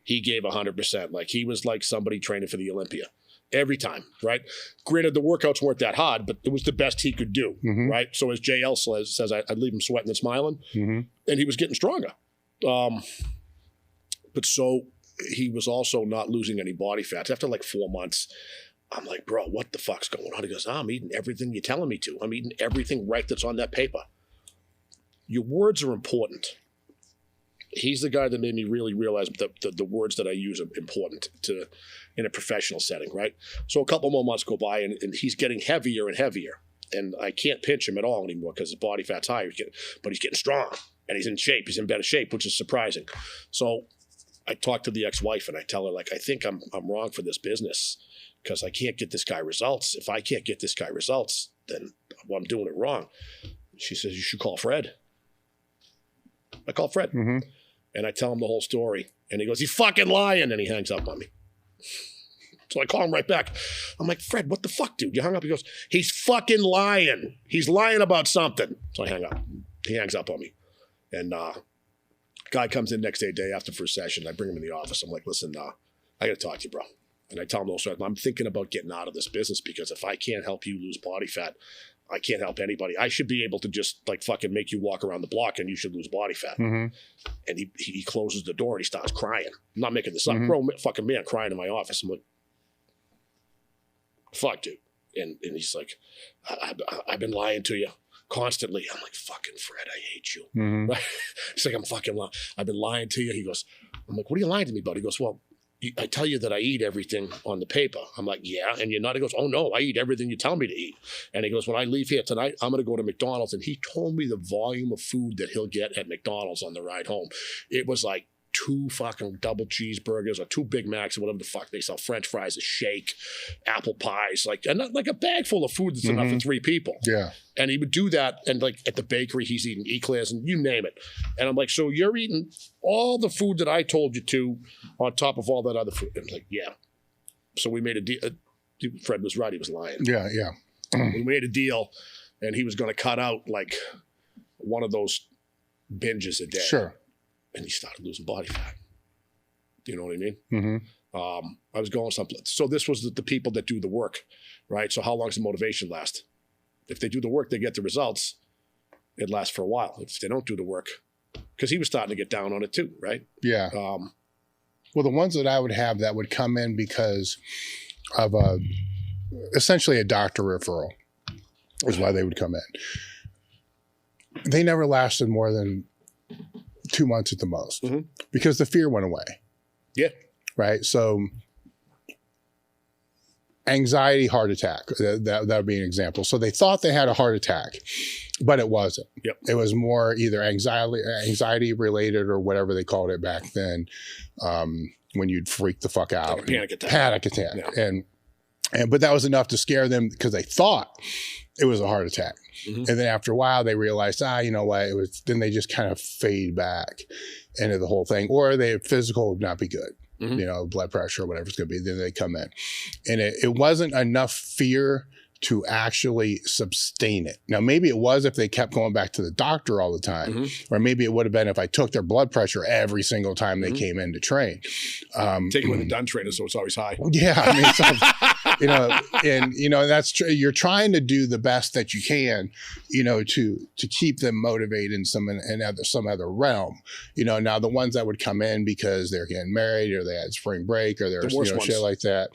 He gave 100%. Like, he was like somebody training for the Olympia. Every time, right? Granted, the workouts weren't that hard, but it was the best he could do, right? So as JL says, I'd leave him sweating and smiling, and he was getting stronger. But so he was also not losing any body fat. After like 4 months, I'm like, bro, what the fuck's going on? He goes, I'm eating everything you're telling me to. I'm eating everything right that's on that paper. Your words are important. he's the guy that made me really realize the words that I use are important in a professional setting, right? So a couple more months go by, and he's getting heavier and heavier. And I can't pinch him at all anymore because his body fat's high. But he's getting strong, and he's in shape. He's in better shape, which is surprising. So I talk to the ex-wife, and I tell her, like, I think I'm wrong for this business because I can't get this guy results. If I can't get this guy results, then I'm doing it wrong. She says, you should call Fred. I call Fred. Mm-hmm. And I tell him the whole story. And he goes, he's fucking lying. And he hangs up on me. So I call him right back. I'm like, Fred, what the fuck, dude? You hung up? He goes, he's fucking lying. He's lying about something. So I hang up. He hangs up on me. And guy comes in next day after first session. I bring him in the office. I'm like, listen, I got to talk to you, bro. And I tell him also, I'm thinking about getting out of this business because if I can't help you lose body fat, I can't help anybody. I should be able to just like fucking make you walk around the block and you should lose body fat. Mm-hmm. And he closes the door and he starts crying. I'm not making this up. Mm-hmm. Grown fucking man crying in my office. I'm like, fuck, dude. And he's like, I've been lying to you constantly. I'm like, fucking Fred, I hate you. Mm-hmm. Right? He's like, I'm fucking lying. I've been lying to you. He goes, I'm like, what are you lying to me about? He goes, well, I tell you that I eat everything on the paper. I'm like, yeah, and you're not? He goes, oh no, I eat everything you tell me to eat. And he goes, when I leave here tonight, I'm going to go to McDonald's. And he told me the volume of food that he'll get at McDonald's on the ride home. It was like 2 fucking double cheeseburgers or 2 Big Macs or whatever the fuck they sell, French fries, a shake, apple pies, and like a bag full of food that's enough for 3 people. Yeah. And he would do that, and like at the bakery, he's eating eclairs and you name it. And I'm like, so you're eating all the food that I told you to on top of all that other food? And I'm like, yeah. So we made a deal. Fred was right. He was lying. Yeah, yeah. We made a deal, and he was going to cut out like one of those binges a day. Sure. And he started losing body fat. You know what I mean? Mm-hmm. I was going someplace. So this was the people that do the work, right? So how long does the motivation last? If they do the work, they get the results. It lasts for a while. If they don't do the work, because he was starting to get down on it too, right? Yeah. Well, the ones that I would have that would come in because of essentially a doctor referral is why they would come in. They never lasted more than 2 months at the most because the fear went away. Yeah. Right. So anxiety, heart attack, that would be an example. So they thought they had a heart attack, but it wasn't. Yep. It was more either anxiety related or whatever they called it back then, when you'd freak the fuck out. Like a panic attack. Panic attack. Yeah. But that was enough to scare them because they thought it was a heart attack. Mm-hmm. And then after a while, they realized, you know what? Then they just kind of fade back into the whole thing, or their physical would not be good. Mm-hmm. You know, blood pressure or whatever it's going to be. Then they come in, and it wasn't enough fear to actually sustain it. Now, maybe it was if they kept going back to the doctor all the time, or maybe it would have been if I took their blood pressure every single time they came in to train. Take it with a done trainer, so it's always high. Yeah, I mean, you know, and you know that's true. You're trying to do the best that you can, you know, to keep them motivated in some other realm. You know, now the ones that would come in because they're getting married or they had spring break or there's shit like that,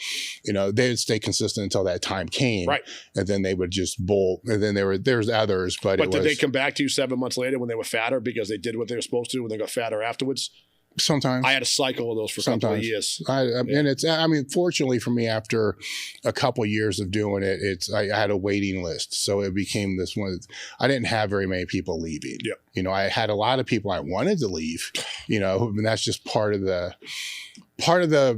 you know, they would stay consistent until that time came. Right. And then they would just bolt. And then there's others, but did they come back to you 7 months later when they were fatter because they did what they were supposed to do when they got fatter afterwards? Sometimes. I had a cycle of those for a couple of years. And fortunately for me, after a couple of years of doing it, I had a waiting list. So it became this one. I didn't have very many people leaving. Yeah. You know, I had a lot of people I wanted to leave, you know, and that's just part of the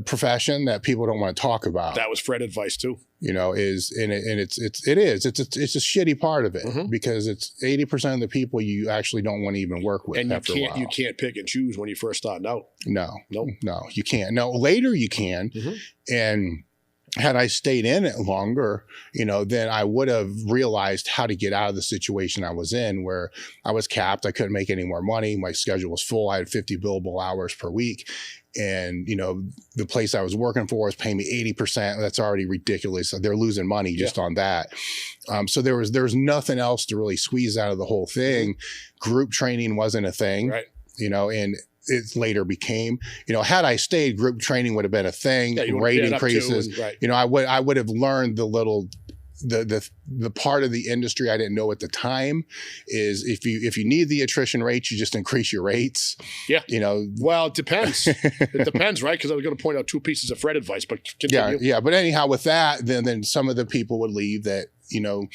profession that people don't want to talk about. That was Fred advice too. You know, it's a shitty part of it because it's 80% of the people you actually don't want to even work with. And you can't pick and choose when you first start out. No, you can't. No, later you can. And had I stayed in it longer, you know, then I would have realized how to get out of the situation I was in where I was capped. I couldn't make any more money. My schedule was full. I had 50 billable hours per week. And, you know, the place I was working for was paying me 80%. That's already ridiculous. They're losing money just on that. So there was nothing else to really squeeze out of the whole thing. Group training wasn't a thing, right? You know, and it later became, you know, had I stayed, group training would have been a thing. Rate increases. You know, I would have learned the little the part of the industry I didn't know at the time is if you need the attrition rates, you just increase your rates. Yeah. You know. Well, it depends. It depends, right? Because I was going to point out 2 pieces of Fred advice, but continue. Yeah. But anyhow, with that, then some of the people would leave that, you know,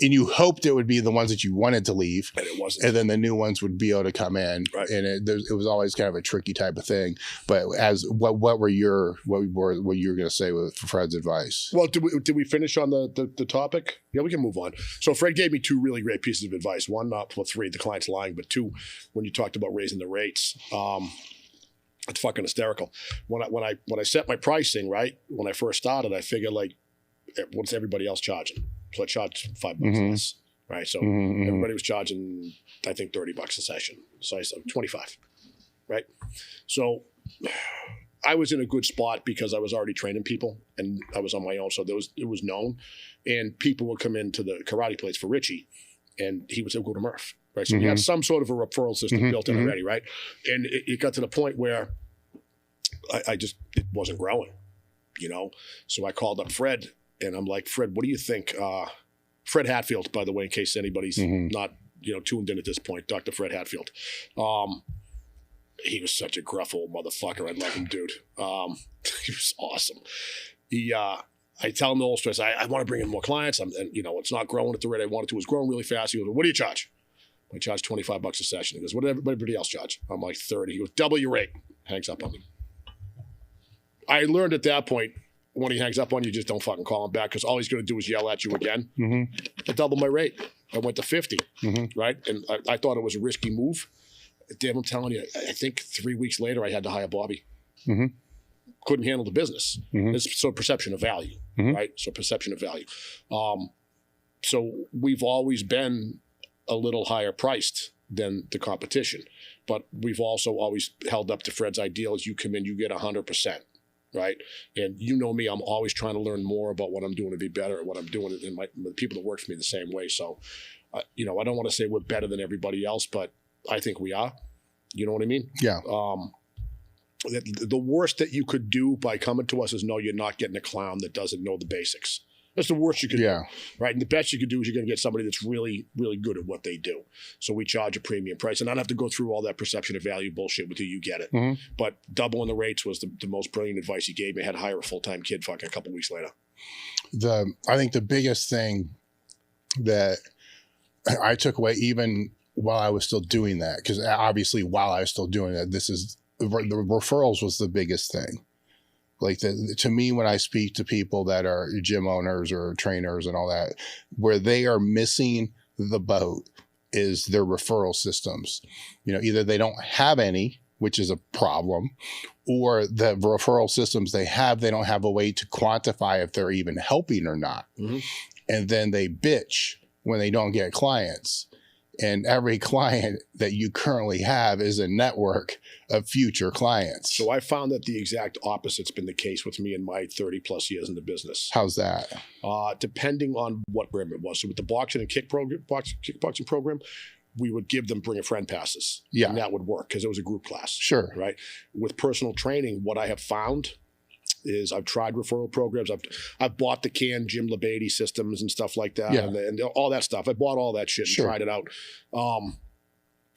and you hoped it would be the ones that you wanted to leave, and it wasn't. And then the new ones would be able to come in, right. And it was always kind of a tricky type of thing. But as what were you going to say with Fred's advice? Well, did we finish on the topic? Yeah, we can move on. So Fred gave me 2 really great pieces of advice. 1, not well, 3, the client's lying, but 2, when you talked about raising the rates. It's fucking hysterical. When I set my pricing, right, when I first started, I figured like, what's everybody else charging? So I charged $5 less, right? So everybody was charging, I think, $30 a session. So I said 25, right? So I was in a good spot because I was already training people and I was on my own. So it was known, and people would come into the karate place for Richie, and he would say, "Go to Murph." Right? So we had some sort of a referral system built in already, right? And it got to the point where it wasn't growing, you know? So I called up Fred. And I'm like, Fred, what do you think? Fred Hatfield, by the way, in case anybody's not, you know, tuned in at this point, Dr. Fred Hatfield. He was such a gruff old motherfucker. I love him, dude. He was awesome. I tell him the whole stress. I want to bring in more clients. And you know, it's not growing at the rate I wanted to. It's growing really fast. He goes, what do you charge? I charge $25 a session. He goes, what did everybody else charge? I'm like, 30. He goes, double your rate. Hangs up on me. I learned at that point, when he hangs up on you, just don't fucking call him back, because all he's going to do is yell at you again. I doubled my rate. I went to 50, right? And I thought it was a risky move. Damn, I'm telling you, I think 3 weeks later, I had to hire Bobby. Couldn't handle the business. It's so perception of value, right? So perception of value. So we've always been a little higher priced than the competition, but we've also always held up to Fred's ideals. You come in, you get 100%. Right. And you know me, I'm always trying to learn more about what I'm doing to be better at what I'm doing. And the people that work for me the same way. So, you know, I don't want to say we're better than everybody else, but I think we are. You know what I mean? Yeah. The worst that you could do by coming to us is know you're not getting a clown that doesn't know the basics. That's the worst you could do, right? And the best you could do is you're going to get somebody that's really, really good at what they do. So we charge a premium price. And I don't have to go through all that perception of value bullshit with you get it. But doubling the rates was the most brilliant advice he gave me. I had to hire a full-time kid fucking a couple weeks later. I think the biggest thing that I took away, even while I was still doing that, because obviously while I was still doing that, the referrals was the biggest thing. Like to me, when I speak to people that are gym owners or trainers and all that, where they are missing the boat is their referral systems. You know, either they don't have any, which is a problem, or the referral systems they don't have a way to quantify if they're even helping or not. And then they bitch when they don't get clients. And every client that you currently have is a network of future clients. So I found that the exact opposite's been the case with me in my 30 plus years in the business. How's that? Depending on what program it was. So with the boxing and kickboxing program, we would give them bring a friend passes. Yeah. And that would work because it was a group class. Sure. Right. With personal training, what I have found is I've tried referral programs. I've bought the canned Jim Labady systems and stuff like that, and all that stuff. I bought all that shit and tried it out.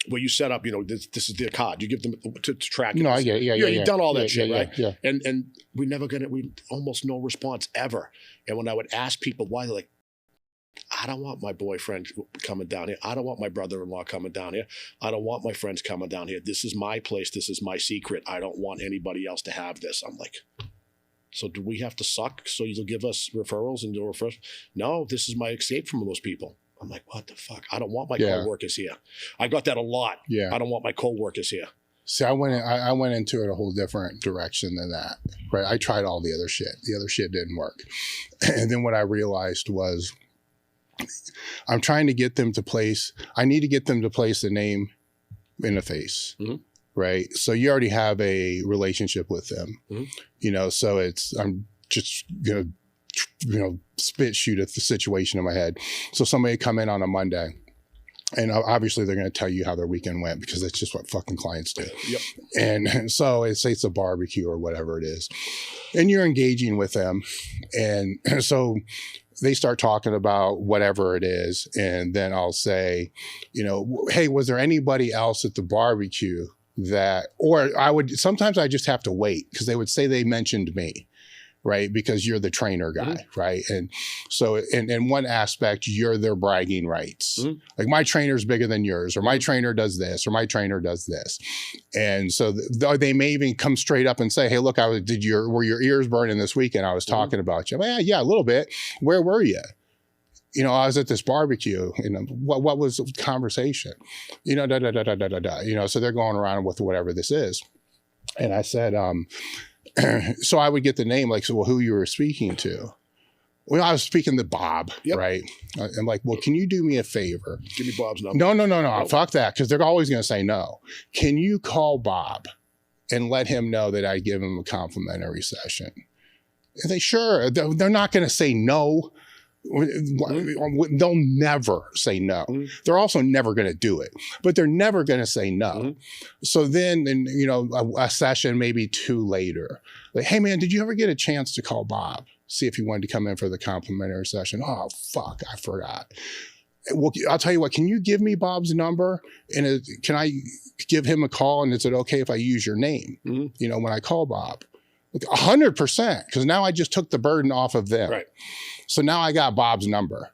Where you set up, you know, this is their card. You give them to track. No, I get it. You've done all that shit, right? Yeah. And we never got it. We almost no response ever. And when I would ask people why, they're like, I don't want my boyfriend coming down here. I don't want my brother-in-law coming down here. I don't want my friends coming down here. This is my place. This is my secret. I don't want anybody else to have this. I'm like, so do we have to suck so you'll give us referrals and you'll refer? No, this is my escape from those people. I'm like, what the fuck? I don't want my co-workers here. I got that a lot. Yeah. I don't want my co-workers here. See, I went into it a whole different direction than that, right? I tried all the other shit. The other shit didn't work. And then what I realized was I'm trying to get them to place, I need to get them to place the name in the face. Right. So you already have a relationship with them, you know, so I'm just going to, you know, spit shoot at the situation in my head. So somebody come in on a Monday and obviously they're going to tell you how their weekend went because that's just what fucking clients do. Yep. And so it's a barbecue or whatever it is. And you're engaging with them. And so they start talking about whatever it is. And then I'll say, hey, was there anybody else at the barbecue sometimes I just have to wait because they would say they mentioned me. Right. Because you're the trainer guy. Right. And so in one aspect, you're their bragging rights. Like my trainer's bigger than yours, or my trainer does this, or my trainer does this. And so they may even come straight up and say, hey, look, were your ears burning this weekend? I was talking about you. Yeah, a little bit. Where were you? I was at this barbecue. What was the conversation? So they're going around with whatever this is. And I said, so I would get the name, like, so, well, who you were speaking to? Well, I was speaking to Bob, right? I'm like, well, can you do me a favor? Give me Bob's number. No. Fuck that, because they're always going to say no. Can you call Bob and let him know that I give him a complimentary session? And they, sure. They're not going to say no. They'll never say no. They're also never going to do it, but they're never going to say no. So then, a session, maybe 2 later, like, hey man, did you ever get a chance to call Bob? See if he wanted to come in for the complimentary session. Oh, fuck, I forgot. Well, I'll tell you what, can you give me Bob's number? And can I give him a call? And is it okay if I use your name? When I call Bob? 100%, because now I just took the burden off of them. Right. So now I got Bob's number.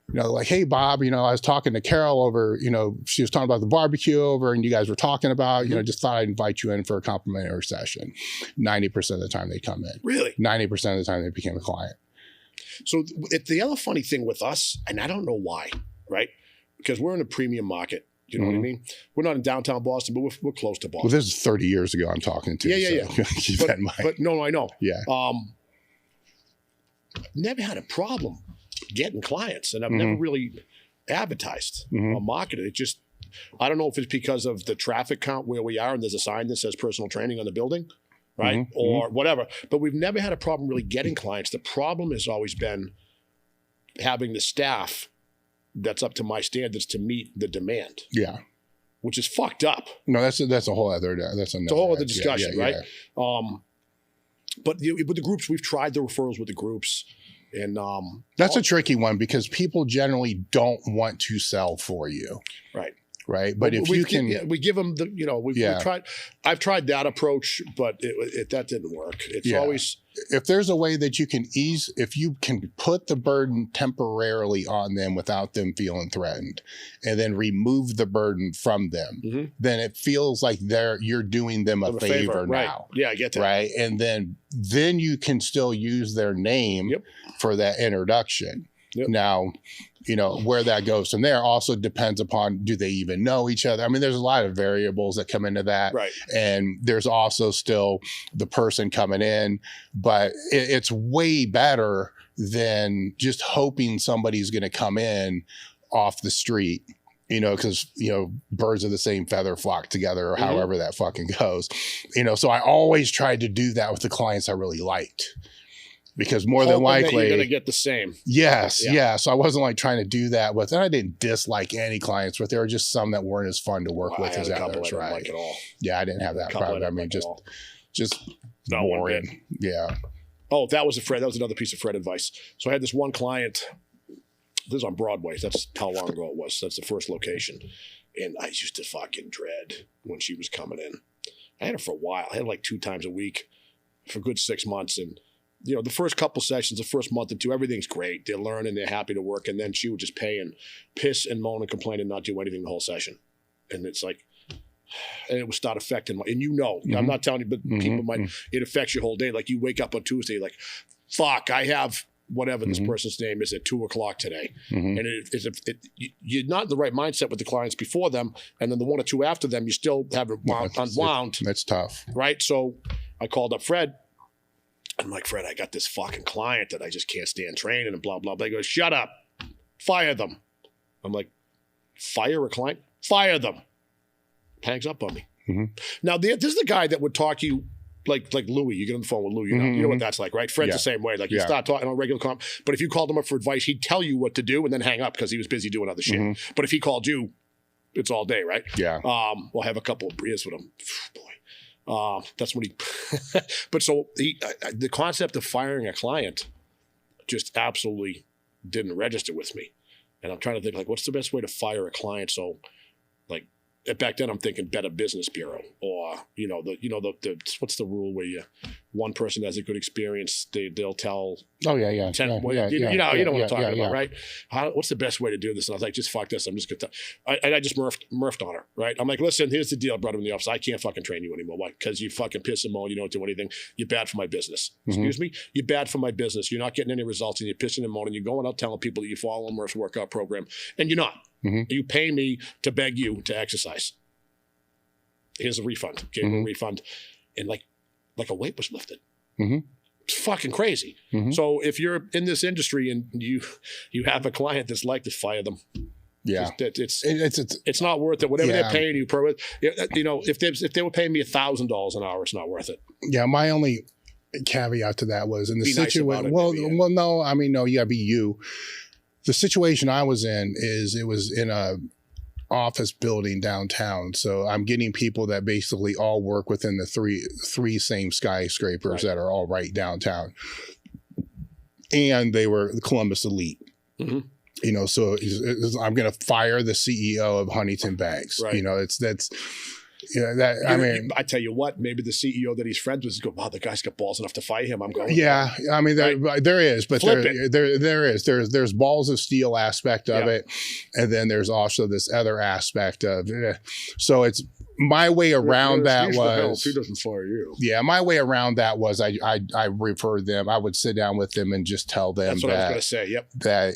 Like, hey, Bob, I was talking to Carol over, she was talking about the barbecue over and you guys were talking about, just thought I'd invite you in for a complimentary session. 90% of the time they come in. Really? 90% of the time they became a client. So the other funny thing with us, and I don't know why, right? Because we're in a premium market. You know what I mean? We're not in downtown Boston, but we're close to Boston. Well, this is 30 years ago I'm talking to. Yeah. Keep that in mind. But no, I know. Yeah. Never had a problem getting clients, and I've never really advertised or marketed. It just, I don't know if it's because of the traffic count where we are and there's a sign that says personal training on the building, right? Or whatever. But we've never had a problem really getting clients. The problem has always been having the staff that's up to my standards to meet the demand. Yeah. Which is fucked up. No, that's a whole other, it's a whole other discussion, right? But with the groups, we've tried the referrals with the groups. And that's a tricky one because people generally don't want to sell for you. Right. But if you can, we give them the, we've tried, I've tried that approach, but that didn't work. It's always, if there's a way that you can if you can put the burden temporarily on them without them feeling threatened and then remove the burden from them, then it feels like you're doing them a favor now. Right. Yeah, I get that. Right. And then you can still use their name for that introduction. Now, where that goes from there also depends upon, do they even know each other? I mean, there's a lot of variables that come into that. Right. And there's also still the person coming in, but it's way better than just hoping somebody's going to come in off the street, because, birds of the same feather flock together or however that fucking goes, so I always tried to do that with the clients I really liked. Because more than likely you're going to get the same. Yes. Yeah. So I wasn't like trying to do that with, and I didn't dislike any clients, but there were just some that weren't as fun to work with as others. Right. Like at all. Yeah. I didn't have that problem. I mean, just boring. Yeah. Oh, that was Fred. That was another piece of Fred advice. So I had this one client, this was on Broadway. That's how long ago it was. That's the first location. And I used to fucking dread when she was coming in. I had her for a while. I had her like 2 times a week for a good 6 months. And the first couple sessions, the first month or two, everything's great. They're learning, they're happy to work. And then she would just pay and piss and moan and complain and not do anything the whole session. And it's like, and it would start affecting I'm not telling you, but people might, it affects your whole day. Like you wake up on Tuesday, like, fuck, I have whatever this person's name is at 2:00 today. And you're not in the right mindset with the clients before them. And then the 1 or 2 after them, you still have it unwound. That's tough. Right. So I called up Fred. I'm like, Fred, I got this fucking client that I just can't stand training and blah, blah, blah. He goes, shut up. Fire them. I'm like, fire a client? Fire them. Hangs up on me. Now, this is the guy that would talk to you like Louis. You get on the phone with Louis. You know what that's like, right? Fred's the same way. Like you start talking on a regular comp. But if you called him up for advice, he'd tell you what to do and then hang up because he was busy doing other shit. But if he called you, it's all day, right? Yeah. We'll have a couple of beers with him. Boy. That's what he, but so the concept of firing a client just absolutely didn't register with me. And I'm trying to think, like, what's the best way to fire a client? So, like, back then I'm thinking Better Business Bureau, or the what's the rule where one person has a good experience, they'll tell. Oh yeah. You know what I'm talking about, right? What's the best way to do this? And I was like, just fuck this. I'm just gonna. I just murphed on her, right? I'm like, listen, here's the deal, brother in the office. I can't fucking train you anymore. Why? Because you fucking piss and moan. You don't do anything. You're bad for my business. Excuse me. You're bad for my business. You're not getting any results, and you're pissing and moaning. You're going out telling people that you follow Murph's workout program, and you're not. You pay me to beg you to exercise. Here's a refund. Gave me a refund, and like a weight was lifted. It's fucking crazy. So if you're in this industry and you have a client that's like to fire them, it's not worth it. Whatever they're paying you per, if they were paying me $1,000 an hour, it's not worth it. Yeah, my only caveat to that was in the situation. No, I mean, no, you gotta be you. The situation I was in it was in a office building downtown. So I'm getting people that basically all work within the three same skyscrapers that are all right downtown. And they were the Columbus elite. So I'm going to fire the CEO of Huntington Banks. Right. I tell you what, maybe the CEO that he's friends with is go, wow, the guy's got balls enough to fire him. I'm going. Yeah, I mean, there is, but there's balls of steel aspect of it, and then there's also this other aspect of it. So it's my way around that was he doesn't fire you. Yeah, my way around that was I referred them. I would sit down with them and just tell them that's what I was going to say. Yep. That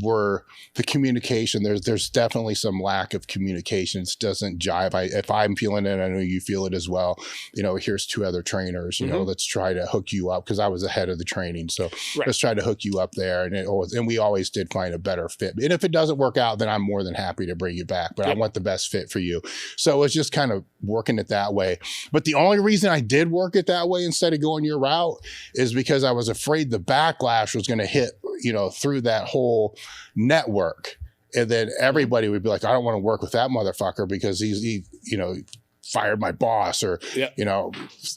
we're the communication. There's definitely some lack of communication. It doesn't jive. If I'm feeling it, I know you feel it as well. Here's two other trainers. Let's try to hook you up because I was ahead of the training. So let's try to hook you up there. And we always did find a better fit. And if it doesn't work out, then I'm more than happy to bring you back. But I want the best fit for you. So it's just kind of working it that way. But the only reason I did work it that way instead of going your route is because I was afraid the backlash was going to hit, through that whole network. And then everybody would be like, I don't want to work with that motherfucker because he fired my boss or,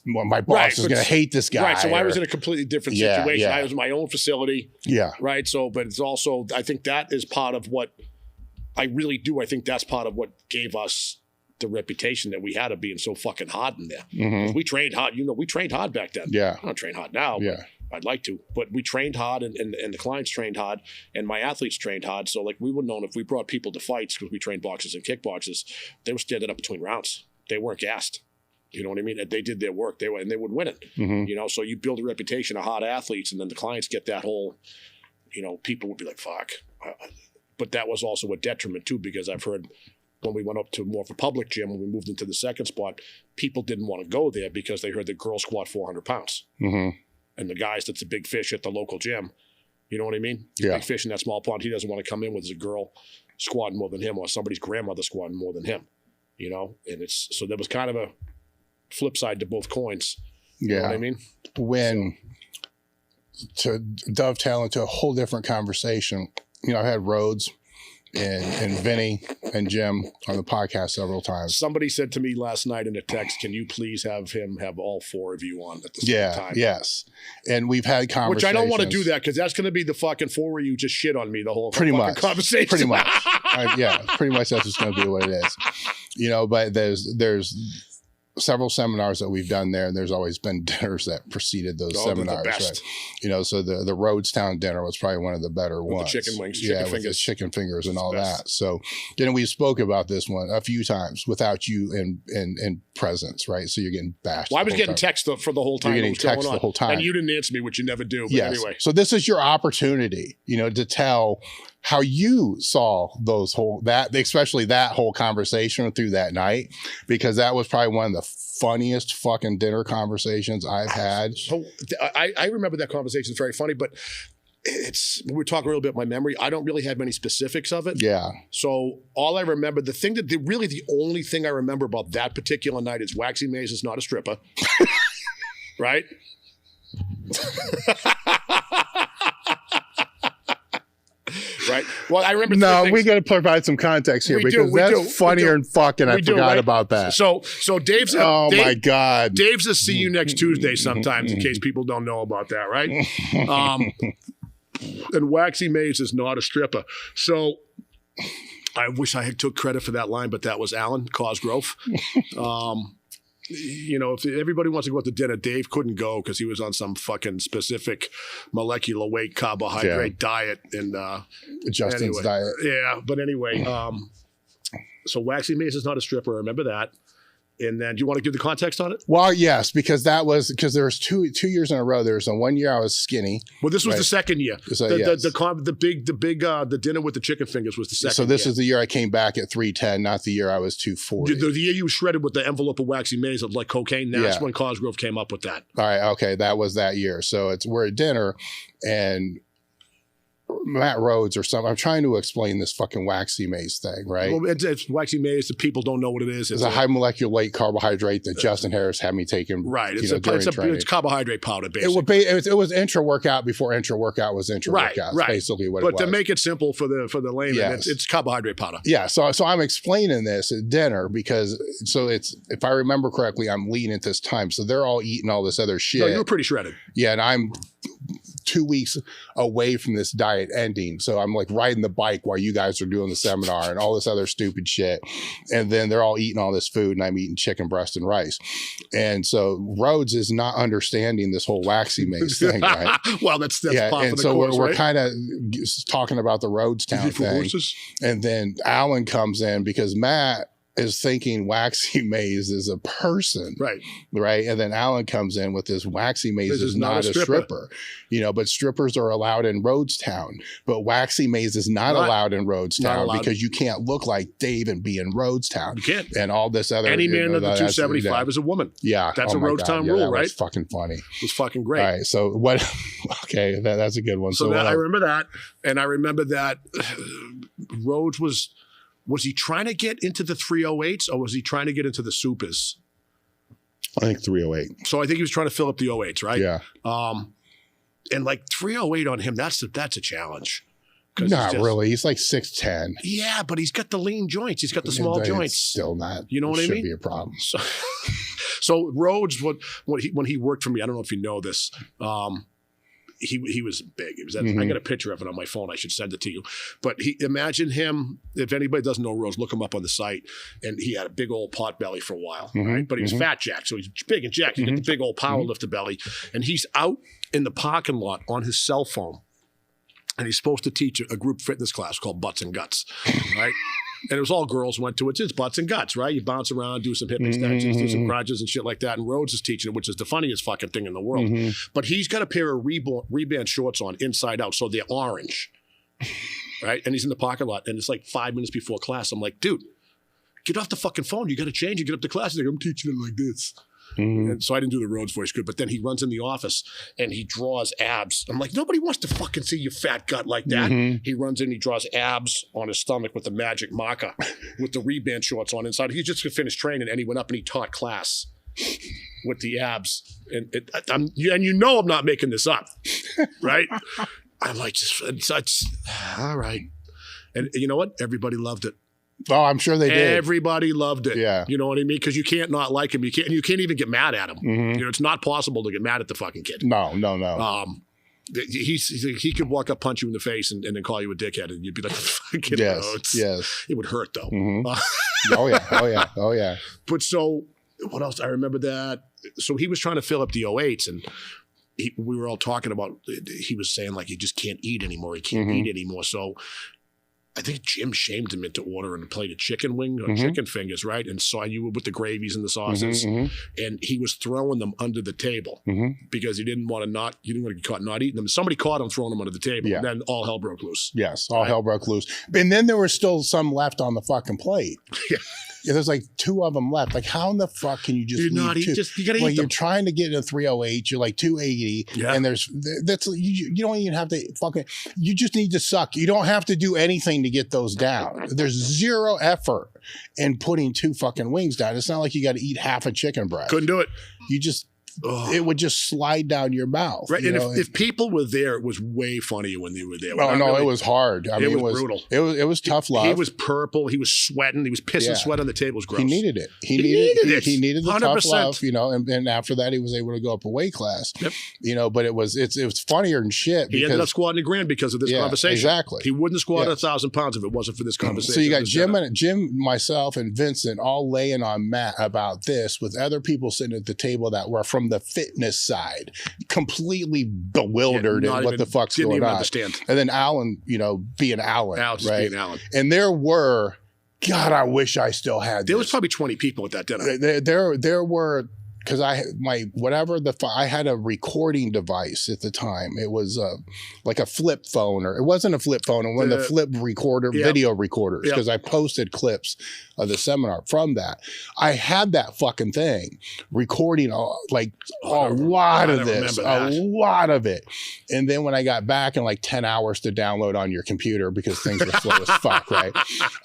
my boss is going to hate this guy. Right. So I was in a completely different situation. I was in my own facility. Yeah. Right. So, but it's also, I think that is part of what I really do. I think that's part of what gave us the reputation that we had of being so fucking hard in there. We trained hard. We trained hard back then. Yeah. I don't train hard now. Yeah. I'd like to, but we trained hard and the clients trained hard and my athletes trained hard. So like we would have known if we brought people to fights because we trained boxers and kickboxers, they were standing up between rounds. They weren't gassed. You know what I mean? They did their work. They would win it. So you build a reputation of hard athletes and then the clients get that whole, people would be like, fuck. But that was also a detriment too, because I've heard when we went up to more of a public gym, when we moved into the second spot, people didn't want to go there because they heard the girls squat 400 pounds. And the guys that's a big fish at the local gym, you know what I mean? Yeah. Big fish in that small pond, he doesn't want to come in with a girl squatting more than him or somebody's grandmother squatting more than him, And it's, so there was kind of a flip side to both coins. You know what I mean? To dovetail into a whole different conversation, I had Rhoades and Vinny and Jim on the podcast several times. Somebody said to me last night in a text, can you please have him have all four of you on at the same time? Yes. And we've had conversations. Which I don't want to do that because that's going to be the fucking four of you just shit on me the whole conversation. Pretty much. Pretty much that's just going to be what it is. But there's several seminars that we've done there, and there's always been dinners that preceded those seminars. Right? So the Rhoadestown dinner was probably one of the better ones. The chicken wings, with the chicken fingers and all that. So then we spoke about this one a few times without you in presence, right? So you're getting bashed. Well, I was getting text for the whole time. You're getting text the whole time, and you didn't answer me, which you never do. But anyway, so this is your opportunity, to tell how you saw especially that whole conversation through that night, because that was probably one of the funniest fucking dinner conversations I've had. So I remember that conversation. It's very funny, but we're talking a little bit my memory. I don't really have many specifics of it. Yeah. So all I remember, the only thing I remember about that particular night is Waxy Maze is not a stripper. Right? Right. Well, I remember. No, we got to provide some context here because that's funnier than fucking. I forgot about that. So Dave's. My God. Dave's a see you next Tuesday sometimes in case people don't know about that, right? And Waxy Maze is not a stripper. So I wish I had took credit for that line, but that was Alan Cosgrove. You know, if everybody wants to go out to dinner, Dave couldn't go because he was on some fucking specific molecular weight carbohydrate diet. And Justin's anyway, diet. Yeah, but anyway, so Waxy Maze is not a stripper. I remember that. And then, do you want to give the context on it? Well, yes, because there was two years in a row. There was a 1 year I was skinny. Well, this was the second year. So, the dinner with the chicken fingers was the second. So this is the year I came back at 310, not the year I was 240. The year you shredded with the envelope of Waxy Maze of like cocaine. That's when Cosgrove came up with that. All right, okay, that was that year. So we're at dinner, and Matt Rhoades or something. I'm trying to explain this fucking Waxy Maze thing, right? Well, it's Waxy Maze. The people don't know what it is. It's a high molecular weight carbohydrate that Justin Harris had me taking. Right. It's carbohydrate powder, basically. It was intra workout before intra workout was intra workout. Right. Basically what it was. But to make it simple for the layman, it's carbohydrate powder. Yeah. So I'm explaining this at dinner because it's, if I remember correctly, I'm lean at this time. So they're all eating all this other shit. No, you were pretty shredded. Yeah, and I'm 2 weeks away from this diet ending. So I'm like riding the bike while you guys are doing the seminar and all this other stupid shit. And then they're all eating all this food and I'm eating chicken breast and rice. And so Rhoades is not understanding this whole Waxy Maze thing, right? Well, that's and so we're kind of talking about the Rhoades Town thing. Horses? And then Alan comes in because Matt is thinking Waxy Maze is a person. Right. And then Alan comes in with this Waxy Maze is not a stripper. You know, but strippers are allowed in Rhoades Town. But Waxy Maze is not allowed in Rhoades Town because you can't look like Dave and be in Rhoades Town. You can't. And all this other any man under 275 is a woman. Yeah. That's a Rhoades Town rule, right? Was fucking funny. It was fucking great. All right. So what okay, that's a good one. So I remember that. And I remember that Rhoades was he trying to get into the 308s or was he trying to get into the supers? I think 308. So I think he was trying to fill up the 08s, right? Yeah. And like 308 on him, that's a challenge. Not really. He's like 6'10". Yeah, but he's got the lean joints. He's got the small joints. Still not. You know what I mean? Should be a problem. So Rhoades, when he worked for me, I don't know if you know this. He was big. He was. I got a picture of it on my phone. I should send it to you. But imagine him. If anybody doesn't know Rhoades, look him up on the site. And he had a big old pot belly for a while, right? But he was fat jacked, so he's big and jacked. He got the big old powerlifter belly, and he's out in the parking lot on his cell phone, and he's supposed to teach a group fitness class called Butts and Guts, right? And it was all girls went to it. It's butts and guts, right? You bounce around, do some hip extensions, do some crunches and shit like that. And Rhoades is teaching it, which is the funniest fucking thing in the world. But he's got a pair of Reband shorts on inside out, so they're orange, right? And he's in the parking lot, and it's like 5 minutes before class. I'm like, dude, get off the fucking phone. You got to change. You get up to class. He's like, I'm teaching it like this. And so I didn't do the Rhoades voice good, but then he runs in the office and he draws abs. I'm like, nobody wants to fucking see your fat gut like that. He runs in, he draws abs on his stomach with the magic marker with the Reband shorts on inside. He just finished training and he went up and he taught class with the abs. And you know I'm not making this up, right? I'm like, it's all right. And you know what? Everybody loved it. Oh, I'm sure they did. Everybody loved it. Yeah. You know what I mean? Because you can't not like him. You can't even get mad at him. You know, it's not possible to get mad at the fucking kid. No. He could walk up, punch you in the face, and then call you a dickhead, and you'd be like, fucking yes. It would hurt though. Oh yeah. But so what else? I remember that. So he was trying to fill up the 08s, and we were all talking about, he was saying like he just can't eat anymore. He can't eat anymore. So I think Jim shamed him into ordering a plate of chicken wing or chicken fingers, right? And saw you with the gravies and the sauces. And he was throwing them under the table because he didn't want to get caught not eating them. Somebody caught him throwing them under the table. Yeah. And then all hell broke loose. Yes, all hell broke loose. And then there was still some left on the fucking plate. Yeah, there's like 2 of them left. Like, how in the fuck can you just you gotta eat them. You're trying to get a 308, you're like 280, and you don't even have to fucking, you just need to suck. You don't have to do anything to get those down. There's zero effort in putting 2 fucking wings down. It's not like you got to eat half a chicken breast. Couldn't do it. You just it would just slide down your mouth. Right. You And know? if people were there, it was way funnier when they were there. Oh no, it was hard. I mean, it was brutal. It was tough love. He was purple. He was sweating. He was pissing sweat on the table. It was gross. He needed it. He needed the 100%. Tough love, you know, and after that he was able to go up a weight class. Yep. You know, but it was funnier than shit. He ended up squatting $1,000 because of this conversation. Exactly. He wouldn't squat 1,000 pounds if it wasn't for this conversation. So you got Jim, myself, and Vincent all laying on mat about this, with other people sitting at the table that were from the fitness side, completely bewildered at what the fuck's going on. Understand. And then Alan, you know, being Alan, right? Being Alan. And there were, God, I wish I still had. There was probably 20 people at that dinner. There were. Because I had a recording device at the time. It was like a flip phone, or it wasn't a flip phone. It was the flip recorder, video recorders. Because I posted clips of the seminar from that. I had that fucking thing recording a lot of it. And then when I got back, in like 10 hours to download on your computer because things were slow as fuck, right?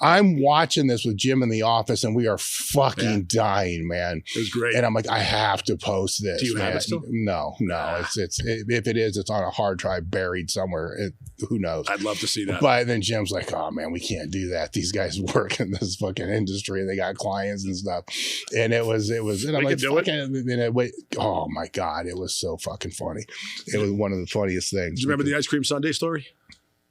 I'm watching this with Jim in the office, and we are fucking dying, man. It was great. And I'm like, I have to post this. Do you have it still? No. It's if it is, it's on a hard drive buried somewhere. Who knows? I'd love to see that. But then Jim's like, oh man, we can't do that. These guys work in this fucking industry. They got clients and stuff. And it was, and I'm like, oh my God, it was so fucking funny. It was one of the funniest things. Do you remember the ice cream sundae story?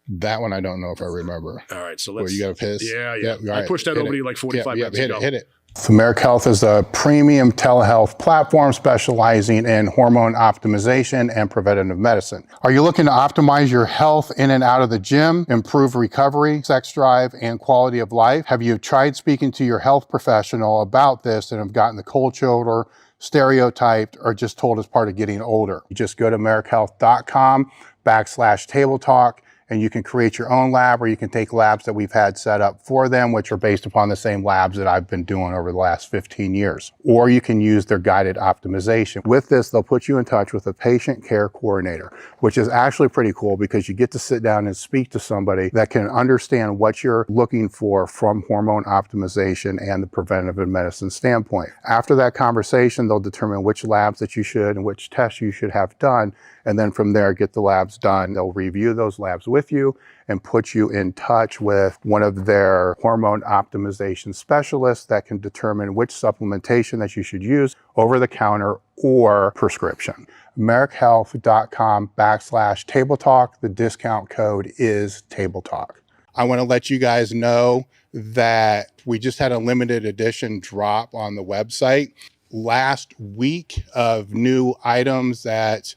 That one I don't know if I remember. All right, so where you got to piss? Yeah. I pushed that over to you like 45 minutes ago. Hit it. So Marek Health is a premium telehealth platform specializing in hormone optimization and preventative medicine. Are you looking to optimize your health in and out of the gym, improve recovery, sex drive, and quality of life? Have you tried speaking to your health professional about this and have gotten the cold shoulder, stereotyped, or just told it's part of getting older? You just go to marekhealth.com/table talk. And you can create your own lab, or you can take labs that we've had set up for them, which are based upon the same labs that I've been doing over the last 15 years. Or you can use their guided optimization. With this, they'll put you in touch with a patient care coordinator, which is actually pretty cool because you get to sit down and speak to somebody that can understand what you're looking for from hormone optimization and the preventative medicine standpoint. After that conversation, they'll determine which labs that you should and which tests you should have done. And then from there, get the labs done. They'll review those labs with you and put you in touch with one of their hormone optimization specialists that can determine which supplementation that you should use over the counter or prescription. marekhealth.com/table talk. The discount code is table talk. I want to let you guys know that we just had a limited edition drop on the website last week of new items that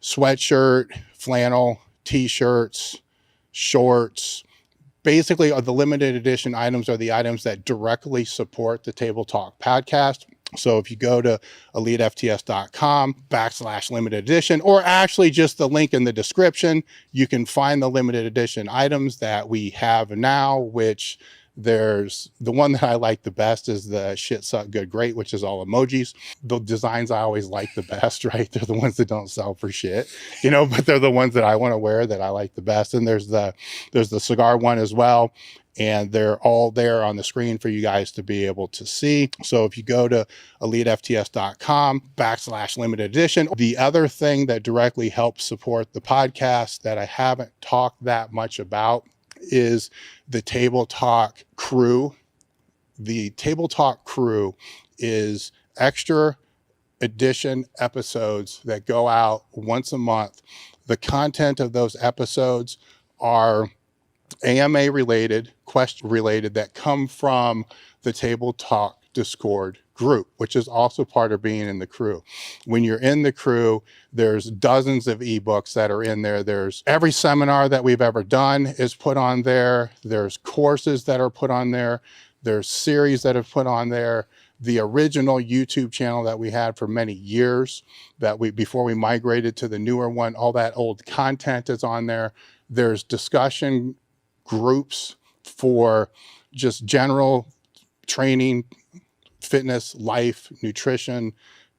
sweatshirt, flannel, t-shirts, shorts. Basically, the limited edition items are the items that directly support the Table Talk podcast. So if you go to elitefts.com/limited edition, or actually just the link in the description, you can find the limited edition items that we have now, which there's the one that I like the best is the shit suck good great, which is all emojis. The designs I always like the best, right? They're the ones that don't sell for shit, you know, but they're the ones that I want to wear that I like the best. And there's the cigar one as well. And they're all there on the screen for you guys to be able to see. So if you go to elitefts.com/limited edition, the other thing that directly helps support the podcast that I haven't talked that much about is the Table Talk crew. The Table Talk crew is extra edition episodes that go out once a month. The content of those episodes are AMA related, question related, that come from the Table Talk Discord group, which is also part of being in the crew. When you're in the crew, there's dozens of ebooks that are in there. There's every seminar that we've ever done is put on there. There's courses that are put on there. There's series that have put on there. The original YouTube channel that we had for many years before we migrated to the newer one, all that old content is on there. There's discussion groups for just general training, fitness, life, nutrition,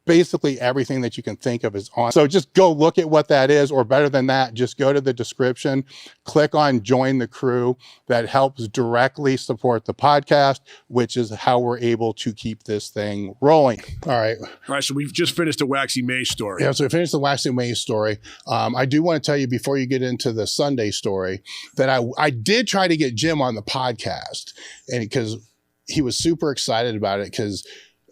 basically everything that you can think of is on. So just go look at what that is, or better than that, just go to the description, click on join the crew. That helps directly support the podcast, which is how we're able to keep this thing rolling. All right. So we've just finished the Waxy Maze story. Yeah, so we finished the Waxy Maze story. I do want to tell you before you get into the Sunday story that I did try to get Jim on the podcast, and because he was super excited about it, because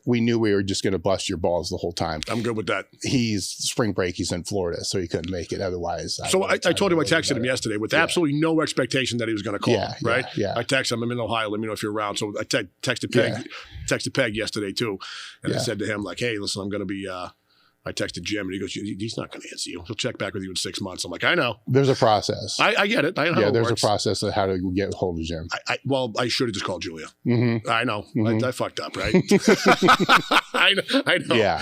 we knew we were just going to bust your balls the whole time. I'm good with that. He's spring break. He's in Florida, so he couldn't make it. Otherwise, so I told him I texted him yesterday with absolutely no expectation that he was going to call. Right? Yeah. I texted him. I'm in Ohio. Let me know if you're around. So I texted Peg. Texted Peg yesterday too, and I said to him like, "Hey, listen, I'm going to be." I texted Jim, and he goes, "He's not going to answer you. He'll check back with you in 6 months." I'm like, "I know." There's a process. I get it. I know. Yeah, there's a process of how to get a hold of Jim. I should have just called Julia. Mm-hmm. I know. Mm-hmm. I fucked up, right? I know. Yeah.